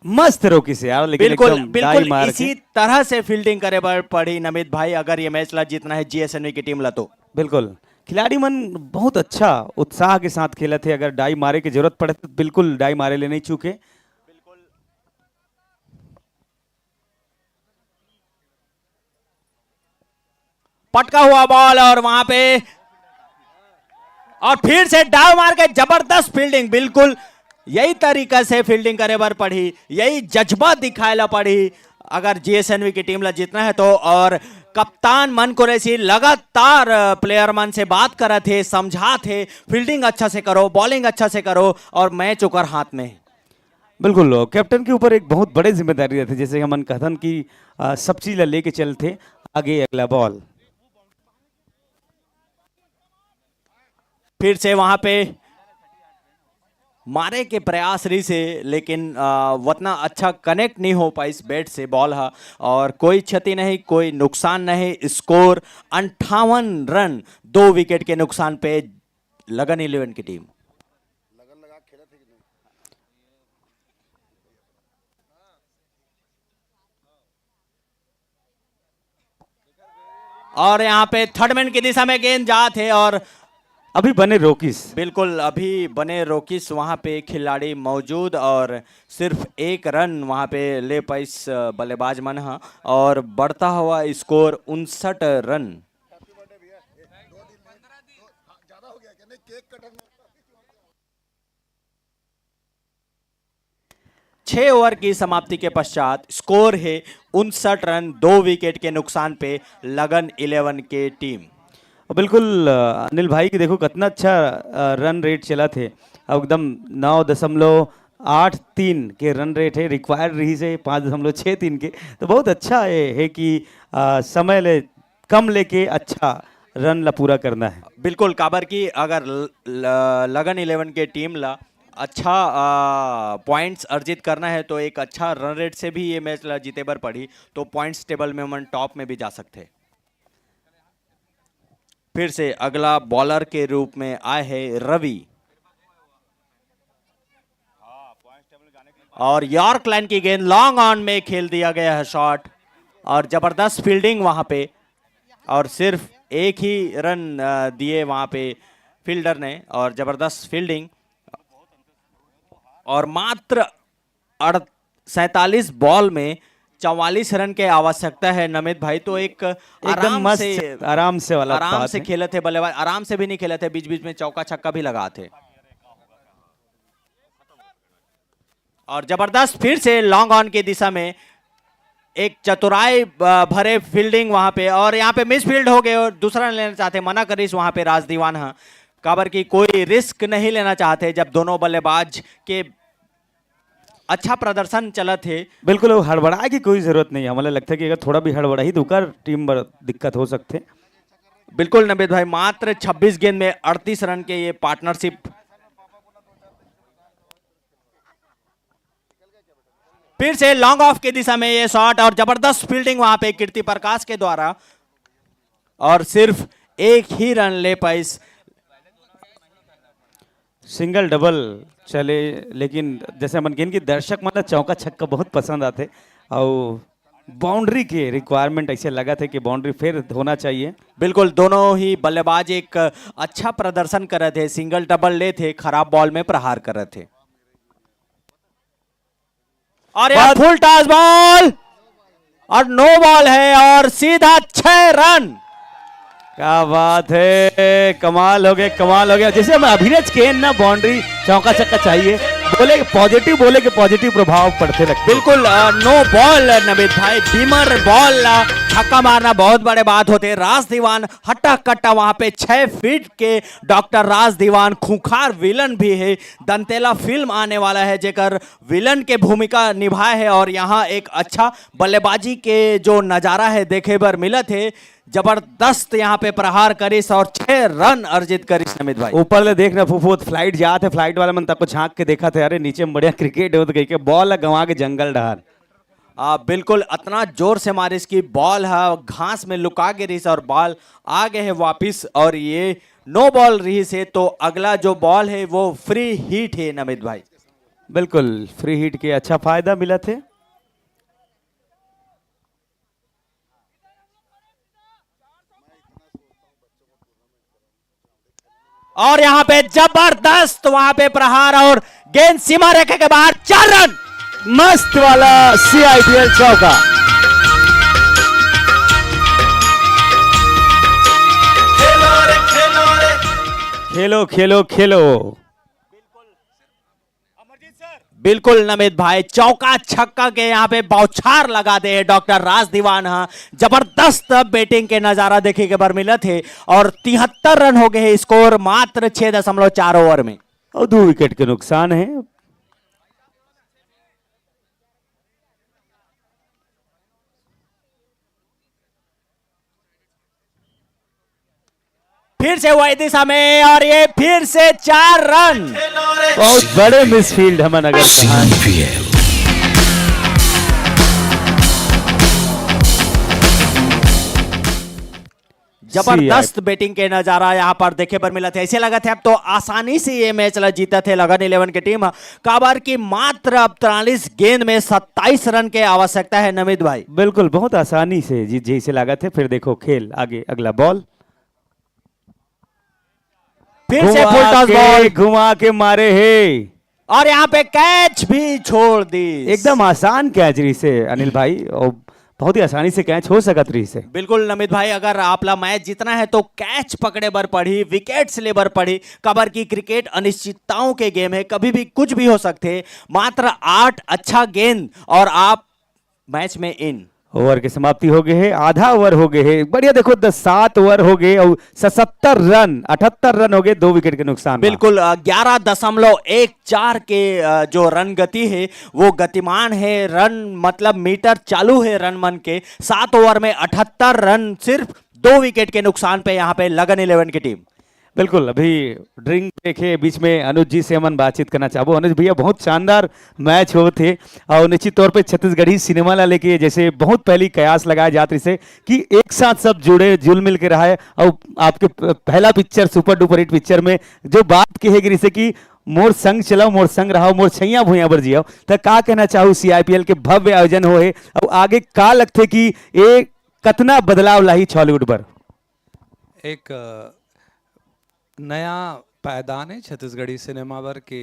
मस्त रोकी से यार। लेकिन बिल्कुल इसी तरह से फील्डिंग करे पड़ी नमित भाई अगर ये मैच ला जीतना है जीएसएनवी की टीम ला तो। बिल्कुल खिलाड़ी मन बहुत अच्छा उत्साह के साथ खेला थे। अगर डाई मारे की जरूरत पड़े तो बिल्कुल डाई मारे ले नहीं चूके। पटका हुआ बॉल और वहां पे और फिर से डाव मार के जबरदस्त फील्डिंग। बिल्कुल यही तरीका से फील्डिंग करे बर पड़ी, यही जज्बा दिखाएला पड़ी अगर जीएसएनवी की टीम ला जीतना है तो। और कप्तान मन कुरैशी लगातार प्लेयर मन से बात कर थे, समझा थे फील्डिंग अच्छा से करो, बॉलिंग अच्छा से करो, और मैच ओकर हाथ में। बिल्कुल कैप्टन के ऊपर एक बहुत बड़ी जिम्मेदारी रहती है, जैसे हमन कथन की सब चीज लेके चलते आगे। अगला बॉल फिर से वहां पे मारे के प्रयास रही से, लेकिन उतना अच्छा कनेक्ट नहीं हो पाई इस बैट से बॉल है। और कोई क्षति नहीं, कोई नुकसान नहीं। स्कोर 58 रन 2 विकेट के नुकसान पे लगन 11 की टीम। और यहाँ पे थर्ड मैन की दिशा में गेंद जा थे और अभी बने रोकिस। बिल्कुल अभी बने रोकिस वहाँ पे खिलाड़ी मौजूद और सिर्फ एक रन वहाँ पे ले पाइस बल्लेबाज मन हा और बढ़ता हुआ स्कोर 59 रन। छह ओवर की समाप्ति के पश्चात स्कोर है 59 रन, 2 विकेट के नुकसान पे लगन 11 के टीम। बिल्कुल अनिल भाई की देखो कितना अच्छा रन रेट चला थे। अब एकदम 9.83 के रन रेट है, रिक्वायर्ड रही से 5.63 के, तो बहुत अच्छा है कि समय ले कम लेके अच्छा रन ला पूरा करना है। बिल्कुल काबर की अगर लगन 11 के टीम ला अच्छा पॉइंट्स अर्जित करना है तो एक अच्छा रन रेट से भी ये मैच ला जीते बर पड़ी तो पॉइंट्स टेबल में मन टॉप में भी जा सकते। फिर से अगला बॉलर के रूप में आए हैं रवि और यॉर्क लाइन की गेंद लॉन्ग ऑन में खेल दिया गया है शॉट और जबरदस्त फील्डिंग वहां पे और सिर्फ एक ही रन दिए वहां पे फील्डर ने और जबरदस्त फील्डिंग और मात्र 47 बॉल में 44 रन के आवश्यकता है नमित भाई। तो एक एकदम आराम से खेले थे बल्लेबाज, आराम से भी नहीं खेले थे, बीच बीच में चौका छक्का भी लगा थे और जबरदस्त फिर से लॉन्ग ऑन की दिशा में एक चतुराई भरे फील्डिंग वहां पे और यहाँ पे मिस फील्ड हो गए और दूसरा लेना चाहते, मना करीस वहां पे राज दीवान है काबर की कोई रिस्क नहीं लेना चाहते जब दोनों बल्लेबाज के अच्छा प्रदर्शन चला थे। बिल्कुल हड़बड़ाए की कोई जरूरत नहीं है, हमें लगता है कि अगर थोड़ा भी हड़बड़ाई तो कर टीम पर दिक्कत हो सकते। बिल्कुल नमित भाई मात्र 26 गेंद में 38 रन के ये पार्टनरशिप। फिर से लॉन्ग ऑफ की दिशा में ये शॉट और जबरदस्त फील्डिंग वहां पे कीर्ति प्रकाश के द्वारा और सिर्फ एक ही रन ले पाई। सिंगल डबल चले लेकिन जैसे मन गेंद की दर्शक मतलब चौका छक्का बहुत पसंद आते और बाउंड्री के रिक्वायरमेंट ऐसे लगा थे कि बाउंड्री फिर होना चाहिए। बिल्कुल दोनों ही बल्लेबाज एक अच्छा प्रदर्शन कर रहे थे, सिंगल डबल ले थे, खराब बॉल में प्रहार कर रहे थे और यह फुल टॉस बॉल और नो बॉल है और सीधा 6 रन। क्या बात है, कमाल हो गया। जैसे हम अभिनव के ना बाउंड्री चौका छक्का चाहिए बोले पॉजिटिव प्रभाव पड़ते लगते। बिल्कुल नो बॉल नमित भाई, बीमर बॉल छक्का मारना बहुत बड़े बात होते। राज दीवान हट्टा कट्टा वहां पे 6 फीट के डॉक्टर राज दीवान खूंखार विलन भी है, दंतेला फिल्म आने वाला है जेकर विलन के भूमिका निभाए है और यहाँ एक अच्छा बल्लेबाजी के जो नजारा है देखे बर मिला थे। जबरदस्त यहाँ पे प्रहार करिस और 6 रन अर्जित करिस नमित भाई। ऊपर ले देखना फुफुत फ्लाइट जाते, फ्लाइट वाला मन तक को झांक के देखा थे, अरे नीचे में बढ़िया क्रिकेट हो गई के बॉल गंवा के जंगल डहार। बिल्कुल इतना जोर से मारिस की बॉल है घास में लुका गिरिस और बॉल आ गए है वापिस और ये नो बॉल रही से तो अगला जो बॉल है वो फ्री हिट है नमित भाई। बिल्कुल फ्री हिट के अच्छा फायदा मिला थे। और यहां पे जबरदस्त वहां पे प्रहार और गेंद सीमा रेखा के बाहर 4 रन। मस्त वाला CIPL चौका। खेलो। बिल्कुल नमित भाई चौका छक्का के यहाँ पे बौछार लगा दे डॉक्टर राज दीवान। हाँ जबरदस्त बैटिंग के नजारा देखे के बार मिला थे और 73 रन हो गए स्कोर मात्र 6.4 ओवर में और 2 विकेट के नुकसान है। फिर से वही दिशा में और ये फिर से 4 रन। बहुत बड़े मिसफील्ड हम नगर जबरदस्त बैटिंग के नजारा यहाँ पर देखे पर मिला था। ऐसे लगा था अब तो आसानी से ये मैच जीता थे लगन 11 की टीम। काबर की मात्र अब 43 गेंद में 27 रन की आवश्यकता है नमित भाई। बिल्कुल बहुत आसानी से जीत जैसे लगा थे। फिर देखो खेल आगे, अगला बॉल फिर से फुल टॉस बॉल घुमा के मारे है और यहाँ पे कैच भी छोड़ दी। एकदम आसान कैच रही से अनिल भाई, और बहुत ही आसानी से कैच हो सकत रही से। बिल्कुल नमित भाई, अगर आपला मैच जीतना है तो कैच पकड़े बर पड़ी, विकेट्स ले बर पड़ी। कबर की क्रिकेट अनिश्चितताओं के गेम है, कभी भी कुछ भी हो सकते। मात्र 8 अच्छा गेंद और आप मैच में इन। ओवर की समाप्ति हो गई है, आधा ओवर हो गए है। बढ़िया देखो 7 ओवर हो गए और 77 रन 78 रन हो गए, 2 विकेट के नुकसान। बिल्कुल 11.14 के जो रन गति है वो गतिमान है। रन मतलब मीटर चालू है रन मन के। 7 ओवर में 78 रन सिर्फ 2 विकेट के नुकसान पे यहाँ पे लगन 11 की टीम। बिल्कुल अभी ड्रिंक देखे बीच में अनुज जी से हम बातचीत करना चाहूँ। अनुज भैया बहुत शानदार मैच हो थे और निश्चित तौर पे छत्तीसगढ़ी सिनेमा ला लेके जैसे बहुत पहली कयास लगाया जाती से कि एक साथ सब जुड़े जुल मिल के रहा है। और आपके पहला picture super duper hit picture में जो बात कहेगी से कि मोर संग चलाओ, मोर संग रहो, मोर छैया भूया बर जियो, तो का कहना चाहूँ CIPL के भव्य आयोजन हो है और आगे का लगते कि एक कतना बदलाव लाई छॉलीवुड पर। एक नया पायदान है छत्तीसगढ़ी सिनेमा पर कि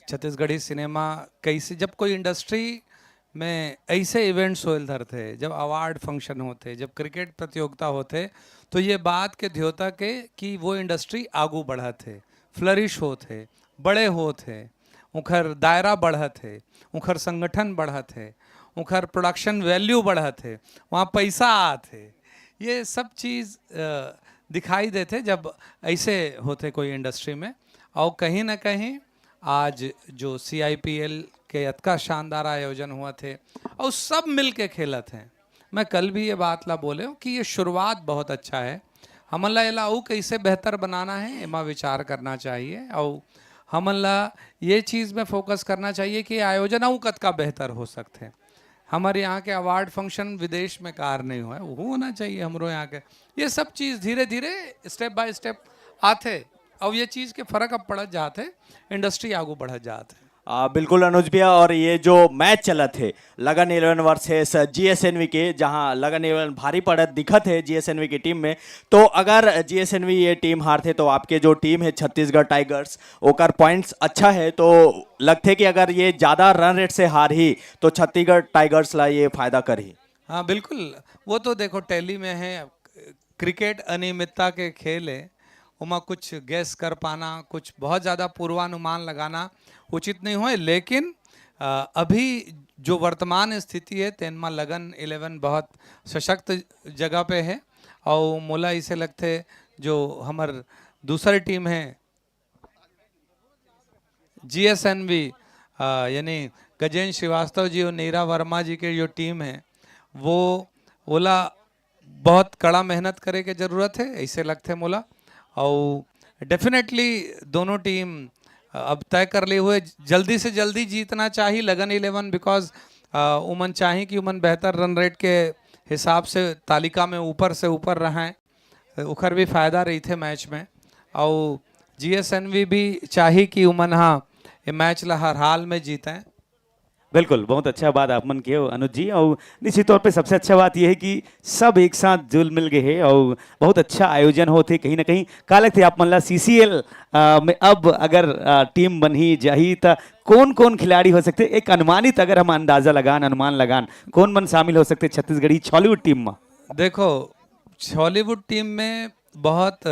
छत्तीसगढ़ी सिनेमा कैसे जब कोई इंडस्ट्री में ऐसे इवेंट्स होल धरते, जब अवार्ड फंक्शन होते, जब क्रिकेट प्रतियोगिता होते, तो ये बात के ध्योता के कि वो इंडस्ट्री आगू बढ़त है, फ्लरिश होते, बड़े होते, उखर दायरा बढ़त है, उखर संगठन बढ़त है, उखर प्रोडक्शन वैल्यू बढ़त है, वहाँ पैसा आते, ये सब चीज़ दिखाई देते जब ऐसे होते कोई इंडस्ट्री में। और कहीं ना कहीं आज जो CIPL के अतका शानदार आयोजन हुआ थे और सब मिल के खेला थे। मैं कल भी ये बात ला बोले हूँ कि ये शुरुआत बहुत अच्छा है। हमन ला एलाऊ कैसे बेहतर बनाना है एमा विचार करना चाहिए और हमन ला ये चीज़ में फोकस करना चाहिए कि आयोजन और कतका बेहतर हो सकते हैं। हमारे यहाँ के अवार्ड फंक्शन विदेश में कार नहीं हुआ है, वो होना चाहिए हमरो यहाँ के। ये सब चीज़ धीरे धीरे स्टेप बाय स्टेप आते और ये चीज़ के फर्क अब पड़त जाते, इंडस्ट्री आगू बढ़त जाते। बिल्कुल अनुज भैया, और ये जो मैच चला थे लगन 11 वर्सेस GSNV के, जहां लगन 11 भारी पड़त दिखत है GSNV की टीम में। तो अगर GSNV ये टीम हारते तो आपके जो टीम है छत्तीसगढ़ टाइगर्स ओकर पॉइंट्स अच्छा है, तो लगते कि अगर ये ज़्यादा रन रेट से हार ही तो छत्तीसगढ़ टाइगर्स ला ये फायदा कर ही। हाँ बिल्कुल, वो तो देखो टैली में है, क्रिकेट अनियमितता के खेल है, उमा कुछ गैस कर पाना, कुछ बहुत ज़्यादा पूर्वानुमान लगाना उचित नहीं हुए। लेकिन अभी जो वर्तमान स्थिति है तेनमा लगन 11 बहुत सशक्त जगह पे है और मोला इसे लगते जो हमार दूसरी टीम है GSNV यानी गजेंद्र श्रीवास्तव जी और नीरा वर्मा जी के जो टीम है वो ओला बहुत कड़ा मेहनत करे के ज़रूरत है ऐसे लगते मोला। और डेफिनेटली दोनों टीम अब तय कर लिए हुए जल्दी से जल्दी जीतना चाहिए लगन 11, बिकॉज उमन चाहिए कि उमन बेहतर रन रेट के हिसाब से तालिका में ऊपर से ऊपर रहें, उखर भी फायदा रही थे मैच में। और GSNV भी चाहिए कि उमन हाँ ये मैच ला हर हाल में जीतें। बिल्कुल बहुत अच्छा बात आप मन किए अनुज जी। और निश्चित तौर पे सबसे अच्छा बात यह है कि सब एक साथ जुल मिल गए हैं और बहुत अच्छा आयोजन होते। कहीं ना कहीं का लगते आप मन ला CCL में अब अगर टीम बनी जाही तो कौन कौन खिलाड़ी हो सकते, एक अनुमानित अगर हम अंदाजा लगान अनुमान लगान कौन मन शामिल हो सकते छत्तीसगढ़ी छॉलीवुड टीम में? देखो हॉलीवुड टीम में बहुत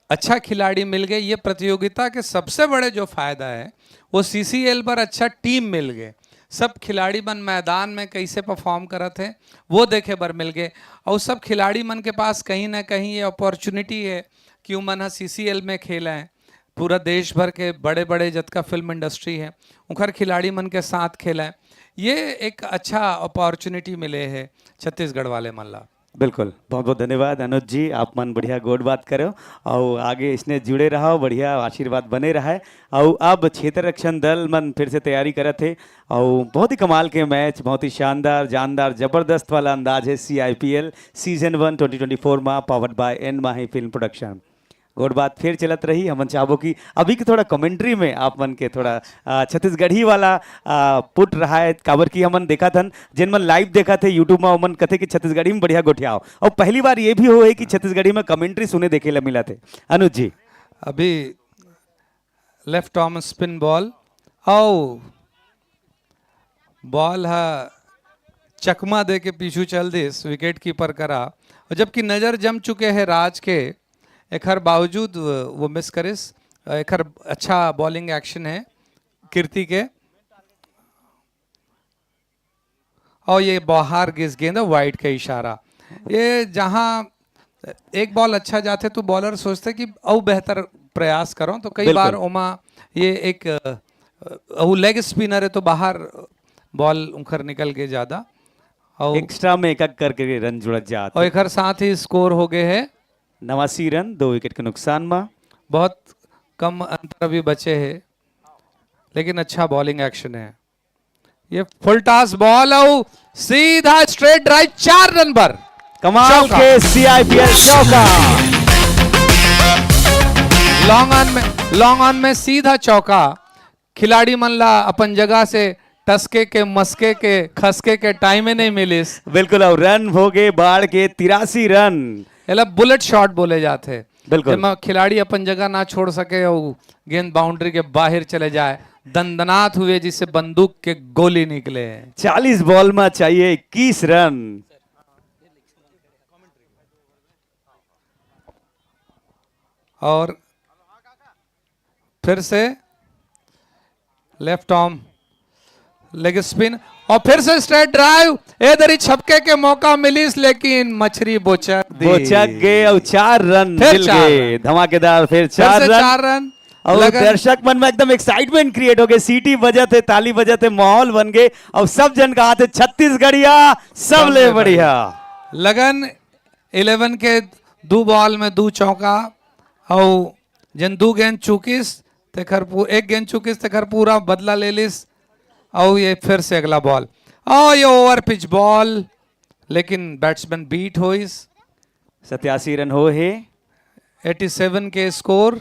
अच्छा खिलाड़ी मिल गए। ये प्रतियोगिता के सबसे बड़े जो फायदा है वो CCL पर अच्छा टीम मिल गए। सब खिलाड़ी मन मैदान में कैसे परफॉर्म करत है वो देखे बर मिल गए और सब खिलाड़ी मन के पास कहीं ना कहीं ये अपॉर्चुनिटी है कि उमन हा CCL में खेला है। पूरा देश भर के बड़े बड़े जतका फिल्म इंडस्ट्री है उखर खिलाड़ी मन के साथ खेला है। ये एक अच्छा अपॉर्चुनिटी मिले है छत्तीसगढ़ वाले मन ला। बिल्कुल, बहुत बहुत धन्यवाद अनुज जी, आप मन बढ़िया गोड बात करो और आगे इसने जुड़े रहो, बढ़िया आशीर्वाद बने रहा और अब क्षेत्र रक्षण दल मन फिर से तैयारी करत है और बहुत ही कमाल के मैच, बहुत ही शानदार जानदार जबरदस्त वाला अंदाज है CIPL सीजन 1 2024 में powered by N Mahi film production. गोड बात फिर चलत रही, हमन चाहबो कि अभी के थोड़ा कमेंट्री में आप मन के थोड़ा छत्तीसगढ़ी वाला पुट रहा है, काबर की हमन देखा थन जिन मन लाइव देखा थे यूट्यूब में हमन कथे कि छत्तीसगढ़ी में बढ़िया गोठियाओ और पहली बार ये भी हो है कि छत्तीसगढ़ी में कमेंट्री सुने देखे ला मिला थे। अनुज जी अभी लेफ्ट आर्म स्पिन बॉल और बॉल है चकमा दे के पीछू चल दिस विकेट कीपर करा और जबकि नज़र जम चुके हैं राज के एक हर बावजूद वो मिस करिस। एक हर अच्छा बॉलिंग एक्शन है कीर्ति के और ये बाहर गिस गेंद वाइड का इशारा। ये जहां एक बॉल अच्छा जाते तो बॉलर सोचते कि और बेहतर प्रयास करो, तो कई बार ओमा ये एक लेग स्पिनर है तो बाहर बॉल उखर निकल के ज्यादा और एक्स्ट्रा में एक करके रन जुड़त जाते और एक हर साथ ही स्कोर हो गए है 89 रन 2 विकेट के नुकसान में। बहुत कम अंतर अभी बचे हैं लेकिन अच्छा बॉलिंग एक्शन है। ये फुल टॉस बॉल और सीधा स्ट्रेट ड्राइव 4 रन पर कमाल के CIPL चौका। लॉन्ग ऑन में सीधा चौका। खिलाड़ी मनला अपन जगह से टसके के मस्के के खसके के टाइम में नहीं मिलिस। बिल्कुल और रन हो गए बाढ़ के 83 रन। बुलेट शॉट बोले जाते। बिल्कुल खिलाड़ी अपन जगह ना छोड़ सके और गेंद बाउंड्री के बाहर चले जाए, दंदनात हुए जिससे बंदूक के गोली निकले। 40 बॉल में चाहिए 21 रन। और फिर से लेफ्ट आर्म लेग स्पिन और फिर से स्ट्रेट ड्राइव। इधर ही छपके के मौका मिलिस लेकिन मछली बोचक गए और 4 रन मिल गए। धमाकेदार फिर 4 रन और दर्शक मन में एकदम एक्साइटमेंट क्रिएट हो गए, सीटी बजे थे, ताली बजे थे, माहौल बन गए और सब जन कहा थे छत्तीसगढ़िया सब ले बढ़िया। लगन 11 के 2 बॉल में 2 चौका और जन 2 गेंद चूकिस तेखर एक गेंद चूकिस तेखर पूरा बदला ले लिस और ये फिर से अगला बॉल और ये ओवर पिच बॉल लेकिन बैट्समैन बीट हो इस 87 रन हो है 87 के स्कोर।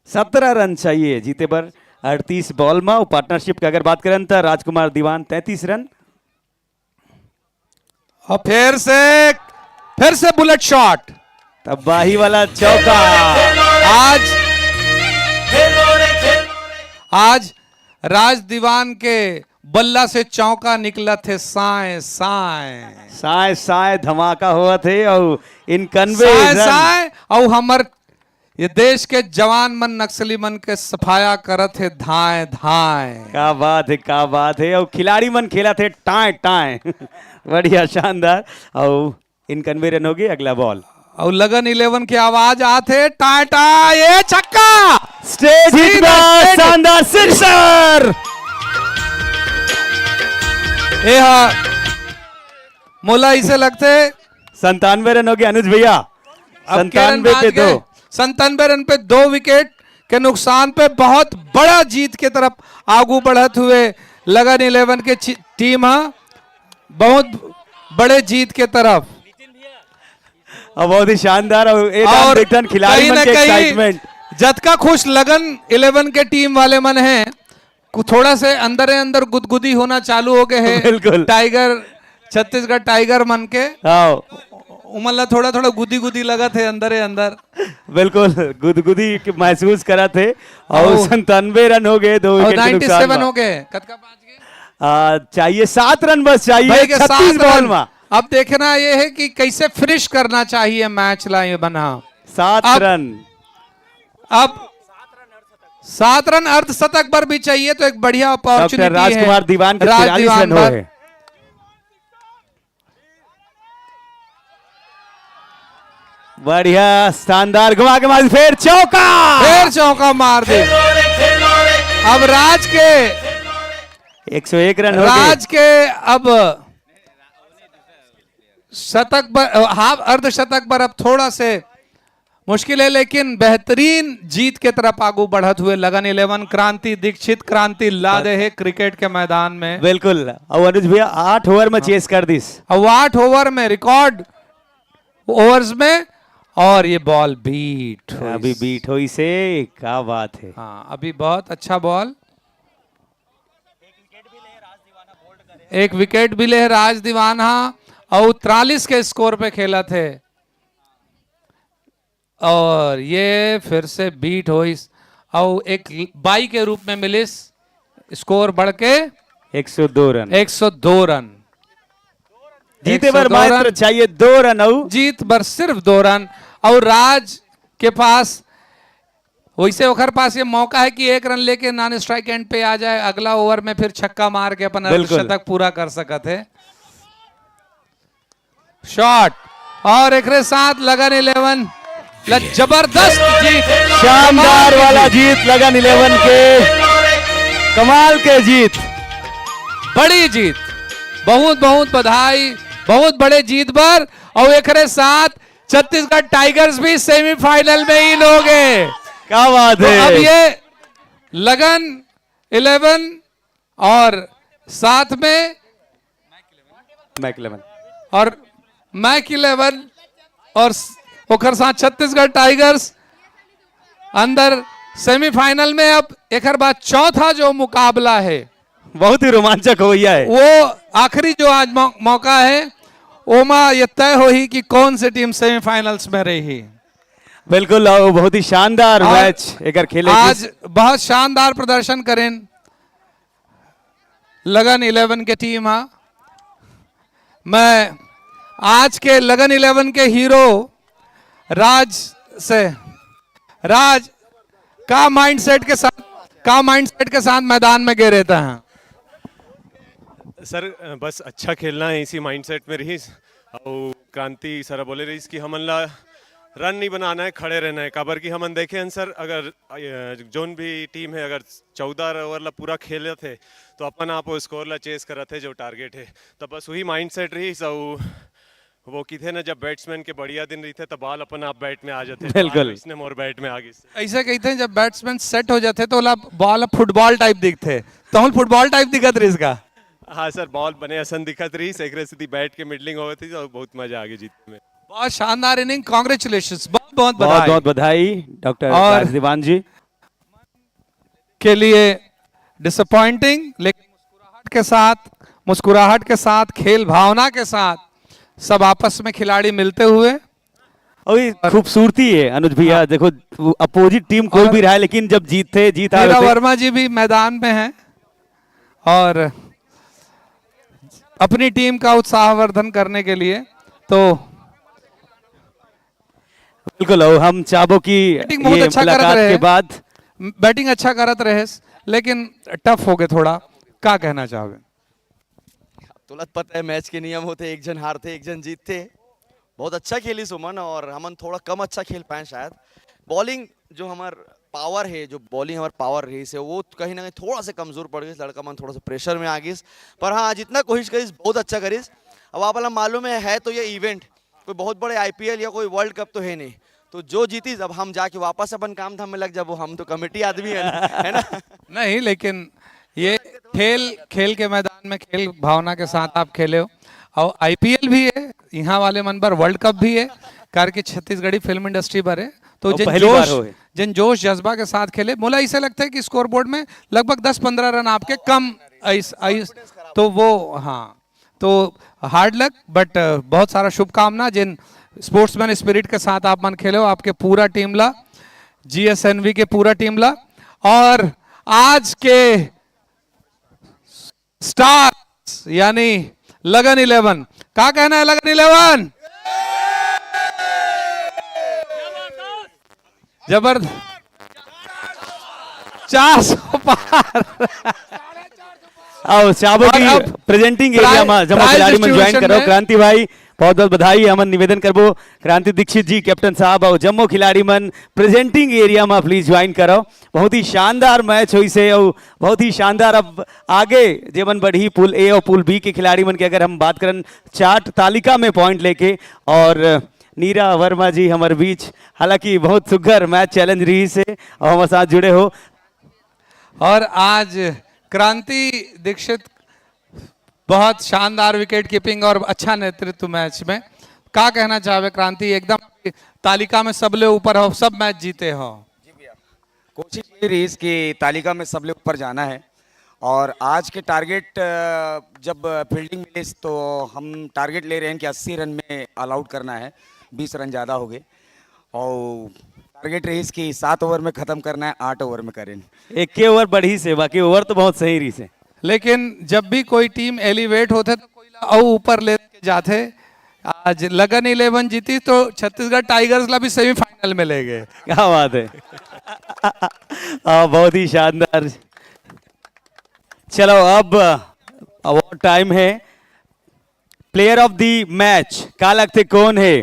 17 रन चाहिए जीते पर 38 बॉल में। पार्टनरशिप की अगर बात करें तो राजकुमार दीवान 33 रन और फिर से बुलेट शॉट तबाही वाला चौका। आज राज दीवान के बल्ला से चौका निकला थे साए धमाका हुआ थे और इन कन्वे और हमर ये देश के जवान मन नक्सली मन के सफाया करत है धाए क्या बात है और खिलाड़ी मन खेला थे टाए बढ़िया शानदार और इन कन्वे रन हो गए। अगला बॉल और लगन 11 की आवाज आते टाटा ये छक्का स्टेज शानदार सिक्सर। मोला इसे लगते 97 रन हो गए अनुज भैया। 97 रन पे 2 विकेट के नुकसान पे बहुत बड़ा जीत के तरफ आगू बढ़त हुए लगन 11 के टीम बहुत बड़े जीत के तरफ और बहुत ही शानदार और खिलाड़ी मन के एक्साइटमेंट जतका खुश लगन 11 के टीम वाले मन हैं थोड़ा से अंदर गुदगुदी होना चालू हो गए हैं। बिल्कुल टाइगर छत्तीसगढ़ टाइगर मन के उमला थोड़ा गुदी लगा थे अंदर बिल्कुल गुदगुदी महसूस करा थे और 97 रन हो गए 2 विकेट के नुकसान 97 हो गए कतका पांच गए चाहिए 7 रन बस चाहिए 36 बॉल में। अब देखना ये है कि कैसे फिनिश करना चाहिए मैच ला ये बना 7 रन। अब 7 रन अर्धशतक पर भी चाहिए तो एक बढ़िया अपॉर्चुनिटी है। राजकुमार दीवान के 43 रन हुए। बढ़िया शानदार घुमा के मार फिर चौका मार दे। अब राज के 101 रन हो गए। राज के अब शतक पर, हाफ अर्धशतक पर अब थोड़ा से मुश्किल है, लेकिन बेहतरीन जीत के तरफ आगू बढ़त हुए लगन 11 क्रांति दीक्षित क्रांति ला दे है क्रिकेट के मैदान में। बिल्कुल। और अनुज भैया 8 ओवर में चेस कर दी, अब 8 ओवर में रिकॉर्ड ओवर्स में, और ये बॉल बीट हुई। अभी बीट हुई से, क्या बात है। हाँ, अभी बहुत अच्छा बॉल। एक विकेट भी ले राज दीवाना और 43 के स्कोर पे खेला थे, और ये फिर से बीट हुई और एक बाई के रूप में मिली, स्कोर बढ़ के 102 रन। 102 रन जीते पर मात्र चाहिए 2 रन, जीत पर सिर्फ 2 रन। और राज के पास वैसे ओखर पास ये मौका है कि 1 रन लेके नॉन स्ट्राइक एंड पे आ जाए, अगला ओवर में फिर छक्का मार के अपन अर्धशतक पूरा कर सकते है। शॉट, और एक साथ लगन 11 जबरदस्त जीत, शानदार वाला जीत लगन 11 के, कमाल के जीत, बड़ी जीत, बहुत बहुत बधाई, बहुत बड़े जीत पर। और एक साथ छत्तीसगढ़ टाइगर्स भी सेमीफाइनल में ही लोग हैं। क्या बात है। तो अब ये लगन 11 और साथ में मैक 11 और मैक 11 और ओखर साथ छत्तीसगढ़ टाइगर्स अंदर सेमीफाइनल में। अब एक बाद चौथा जो मुकाबला है बहुत ही रोमांचक हो गया है, वो आखिरी जो आज मौका है, ओमा ये तय हो ही कि कौन सी टीम सेमीफाइनल्स में रही। बिल्कुल, बहुत ही शानदार मैच एक खेले, आज बहुत शानदार प्रदर्शन करें लगन 11 के टीम। हाँ, मैं आज के लगन 11 के हीरो राज से, राज का माइंडसेट के साथ मैदान में गिरे थे। हैं सर, बस अच्छा खेलना है, इसी माइंडसेट में रही। और क्रांति सर बोले रही कि हमन ला रन नहीं बनाना है, खड़े रहना है। काबर की हमन देखे हैं सर, अगर जोन भी टीम है अगर 14 ओवर ला पूरा खेले थे तो अपन आप स्कोर ला चेस करते थे जो टारगेट है, तो बस वही माइंडसेट रही। सब वो की थे ना, जब बैट्समैन के बढ़िया दिन रही थे तब बाल अपन आप बैट में आ जाते। बिल्कुल, इसने मोर बैट में आ गई। ऐसे कहते हैं जब बैट्समैन सेट हो जाते तो बॉल फुटबॉल टाइप दिखते, तो फुटबॉल टाइप दिखत रही इसका। हाँ सर, बॉल बने असन दिखत रही, सेकरे सीधी बैट के मिडलिंग हो थी, तो बहुत मजा आ गया जीतने में। बहुत शानदार इनिंग, कांग्रेचुलेशंस, बहुत बहुत बहुत बधाई। बहुत बधाई डॉक्टर राज दीवान जी के लिए। डिसअपॉइंटिंग लेकिन मुस्कुराहट के साथ खेल भावना के साथ सब आपस में खिलाड़ी मिलते हुए। और खूबसूरती है अनुज भैया, देखो अपोजिट टीम कोई भी रहा है, लेकिन जब जीत मीरा वर्मा जी भी मैदान में हैं और अपनी टीम का उत्साहवर्धन करने के लिए। तो बिल्कुल, हम चाहबो कि बैटिंग बहुत अच्छा करत रहे के बाद बैटिंग अच्छा करत रहे, लेकिन टफ हो गए थोड़ा। क्या कहना चाहोगे? तुलत पता है मैच के नियम होते, एक जन हारते एक जन जीतते। बहुत अच्छा खेली सुमन, और हमन थोड़ा कम अच्छा खेल पाए शायद। बॉलिंग जो हमार पावर है, जो बॉलिंग हमार पावर रही से, वो कहीं ना कहीं थोड़ा सा कमजोर पड़ गई। लड़का मन थोड़ा सा प्रेशर में आ गई, पर हाँ जितना कोशिश करीस बहुत अच्छा करीस। अब आप मालूम है तो ये इवेंट कोई बहुत बड़े IPL या कोई वर्ल्ड कप तो है नहीं, तो जो जीती अब हम जाके वापस अपन काम धाम में लग जाबो। हम तो कमेटी आदमी है ना। नहीं, लेकिन ये खेल के मैदान में खेल भावना के साथ आप खेले हो, और IPL भी है यहाँ वाले मन पर, वर्ल्ड कप भी है, करके छत्तीसगढ़ी फिल्म इंडस्ट्री पर है। तो जिन जोश जज्बा के साथ खेले, मोला ऐसा लगता है कि स्कोर बोर्ड में लगभग 10-15 रन आपके कम तो वो, हाँ, तो हार्ड लक, बट बहुत सारा शुभकामना जिन स्पोर्ट्समैन स्पिरिट के साथ आप मन खेले हो, आपके पूरा टीम ला, GSNV के पूरा टीम ला। और आज के स्टार्स यानी लगन 11, क्या कहना है लगन 11? जबरदस्त, 400 पार। आओ चाबो की प्रेजेंटिंग एरिया में जमा खिलाड़ी में ज्वाइन करो। क्रांति भाई बहुत बहुत बधाई हमन निवेदन करबो क्रांति दीक्षित जी कैप्टन साहब और जम्मो खिलाड़ी मन प्रेजेंटिंग एरिया में प्लीज ज्वाइन करो। बहुत ही शानदार मैच हुई से और बहुत ही शानदार अब आगे जेमन बढ़ी पूल ए और पूल बी के खिलाड़ी मन के अगर हम बात करें चार्ट तालिका में पॉइंट लेके, और नीरा वर्मा जी हमारे बीच, हालांकि बहुत सुघर मैच चैलेंज रही से और हमारे साथ जुड़े हो। और आज क्रांति दीक्षित बहुत शानदार विकेट कीपिंग और अच्छा नेतृत्व मैच में, क्या कहना चाहे क्रांति? एकदम तालिका में सबले ऊपर हो, सब मैच जीते हो। कोशिश ये रही कि तालिका में सबले ऊपर जाना है, और आज के टारगेट जब फील्डिंग मिले तो हम टारगेट ले रहे हैं कि 80 रन में ऑल आउट करना है, 20 रन ज़्यादा हो गए, और टारगेट रही कि 7 ओवर में ख़त्म करना है, 8 ओवर में करें। एक के ओवर बढ़ी से, बाकी ओवर तो बहुत सही रही से। लेकिन जब भी कोई टीम एलिवेट होते तो कोई और ऊपर ले के जाते। आज लगन 11 जीती तो छत्तीसगढ़ टाइगर्स ला भी सेमीफाइनल में ले गए। क्या बात है। बहुत ही शानदार। चलो अब अवार्ड टाइम है। प्लेयर ऑफ द मैच क्या लगते कौन है?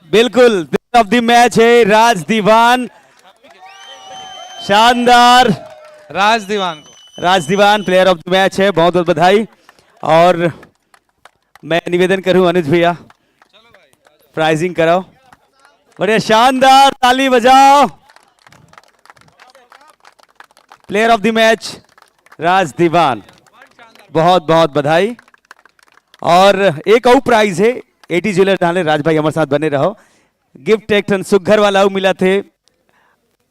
बिल्कुल प्लेयर ऑफ द मैच है राज दीवान। शानदार, राज दीवान को, राज दीवान प्लेयर ऑफ द मैच है, बहुत बहुत बधाई। और मैं निवेदन करूं अनुज भैया प्राइजिंग कराओ, बढ़िया शानदार, ताली बजाओ। प्लेयर ऑफ द मैच राज दीवान, बहुत बहुत बधाई। और एक और प्राइज है एटी ज्वेलर डाले, राज भाई हमारे साथ बने रहो। गिफ्ट एक सुघर वाला मिला थे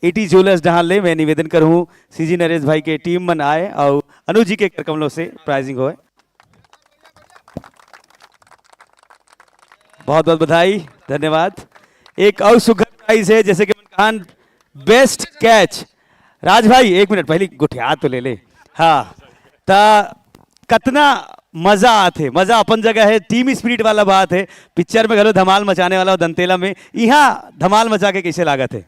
एटी ज्वेलर्स डाले। मैं निवेदन करूं सीजी नरेश भाई के टीम मन आए और अनुज जी के करकमलों से प्राइजिंग होए। बहुत बहुत बधाई, धन्यवाद। एक और सुघर प्राइज है जैसे कि कहा बेस्ट कैच। राज भाई एक मिनट पहले गुठिया तो ले ले। हाँ ता कितना मजा आते, मजा अपन जगह है, टीम स्पिरिट वाला बात है। पिक्चर में घलो धमाल मचाने वाला दंतेला में, यहाँ धमाल मचा के कैसे लागत है?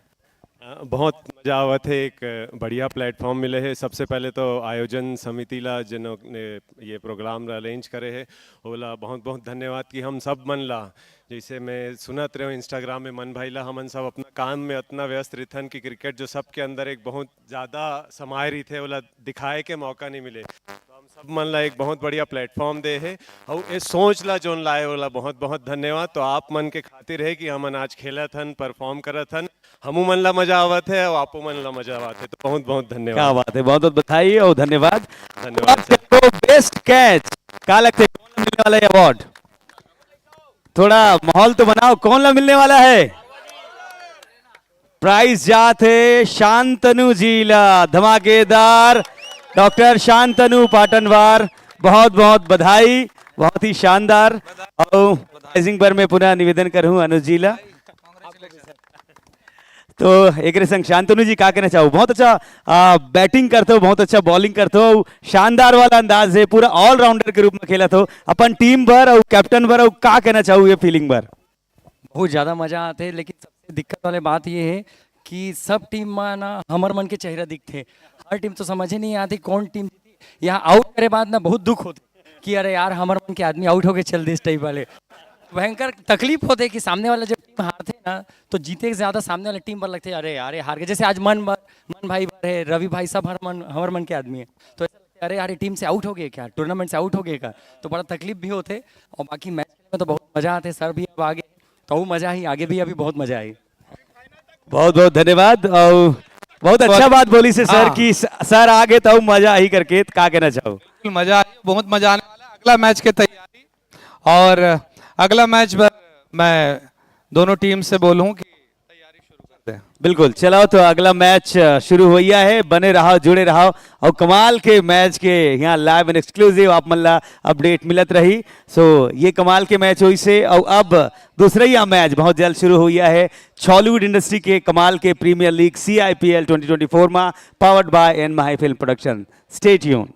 बहुत मजा आवत है, एक बढ़िया प्लेटफॉर्म मिले है। सबसे पहले तो आयोजन समिति ला जिन्होंने ये प्रोग्राम अरेंज करे है ओला बहुत बहुत धन्यवाद कि हम सब मन ला, जैसे मैं सुनत रहे इंस्टाग्राम में मन भाई ला हमन सब अपना काम में इतना व्यस्त रहन कि क्रिकेट जो सबके अंदर एक बहुत ज़्यादा समाये रही थे ओला दिखाए के मौका नहीं मिले। तो हम सब मन ला एक बहुत बढ़िया प्लेटफॉर्म दे है और ये सोच ला जोन लाए ओला बहुत बहुत धन्यवाद। तो आप मन के खातिर है कि हमन आज खेलत हन, परफॉर्म करत हन, हमू मन ला मजा आवत है और आपो मन ला मजा आवत है। तो बहुत बहुत धन्यवाद। क्या बात है, बहुत बहुत बधाई और धन्यवाद। धन्यवाद। तो बेस्ट कैच क्या लगते कौन मिलने वाला है अवार्ड? थोड़ा माहौल तो बनाओ, कौन ला मिलने वाला है? प्राइज जाते शांतनु जी ला, धमाकेदार डॉक्टर शांतनु पाटनवार, बहुत बहुत बधाई, बहुत ही शानदार। और प्राइजिंग पर मैं पुनः निवेदन करूं अनुज जी ला। तो एक संग शांतनु जी क्या कहना चाहो? बहुत अच्छा बैटिंग करते हो, बहुत अच्छा बॉलिंग करते हो, शानदार वाला अंदाज है, पूरा ऑलराउंडर के रूप में खेला तो अपन टीम पर और कैप्टन पर, और क्या कहना चाहो ये फीलिंग पर? बहुत ज़्यादा मजा आते है, लेकिन सबसे दिक्कत वाली बात ये है कि सब टीम में ना हमार मन के चेहरा दिखते, हर टीम तो समझ ही नहीं आती कौन टीम जीती। यहाँ आउट करे बाद ना बहुत दुख होते कि अरे यार हमार मन के आदमी आउट होके चल दे, इस टाइप वाले भयंकर तकलीफ होते कि सामने वाला जब टीम हारते ना तो जीते से ज्यादा सामने वाले टीम पर लगते अरे यार हार गए। जैसे आज मन भाई है, रवि भाई सब हमारे मन के आदमी है, तो ऐसा लगता है अरे यार टीम से आउट हो गए क्या, टूर्नामेंट से आउट हो गए क्या, तो बड़ा तकलीफ भी होते। और बाकी मैच में तो बहुत मजा आते, सर भी अब आगे तो वो मजा ही, आगे भी अभी बहुत मजा आई। बहुत बहुत धन्यवाद। और बहुत अच्छा बात बोली से सर की सर आगे तो मजा ही करके, क्या कहना चाहो? मजा, बहुत मजा आने वाला। अगला मैच की तैयारी, और अगला मैच पर मैं दोनों टीम से बोलूं कि तैयारी शुरू करते हैं। बिल्कुल, चलो तो अगला मैच शुरू हो गया है, बने रहो, जुड़े रहो, और कमाल के मैच के यहाँ लाइव एंड एक्सक्लूसिव आप मल्ला अपडेट मिलत रही। सो ये कमाल के मैच हुई से, और अब दूसरा ही मैच बहुत जल्द शुरू हो गया है छॉलीवुड इंडस्ट्री के कमाल के प्रीमियर लीग CIPL 2024 में, powered by N Mahi film production. Stay tune.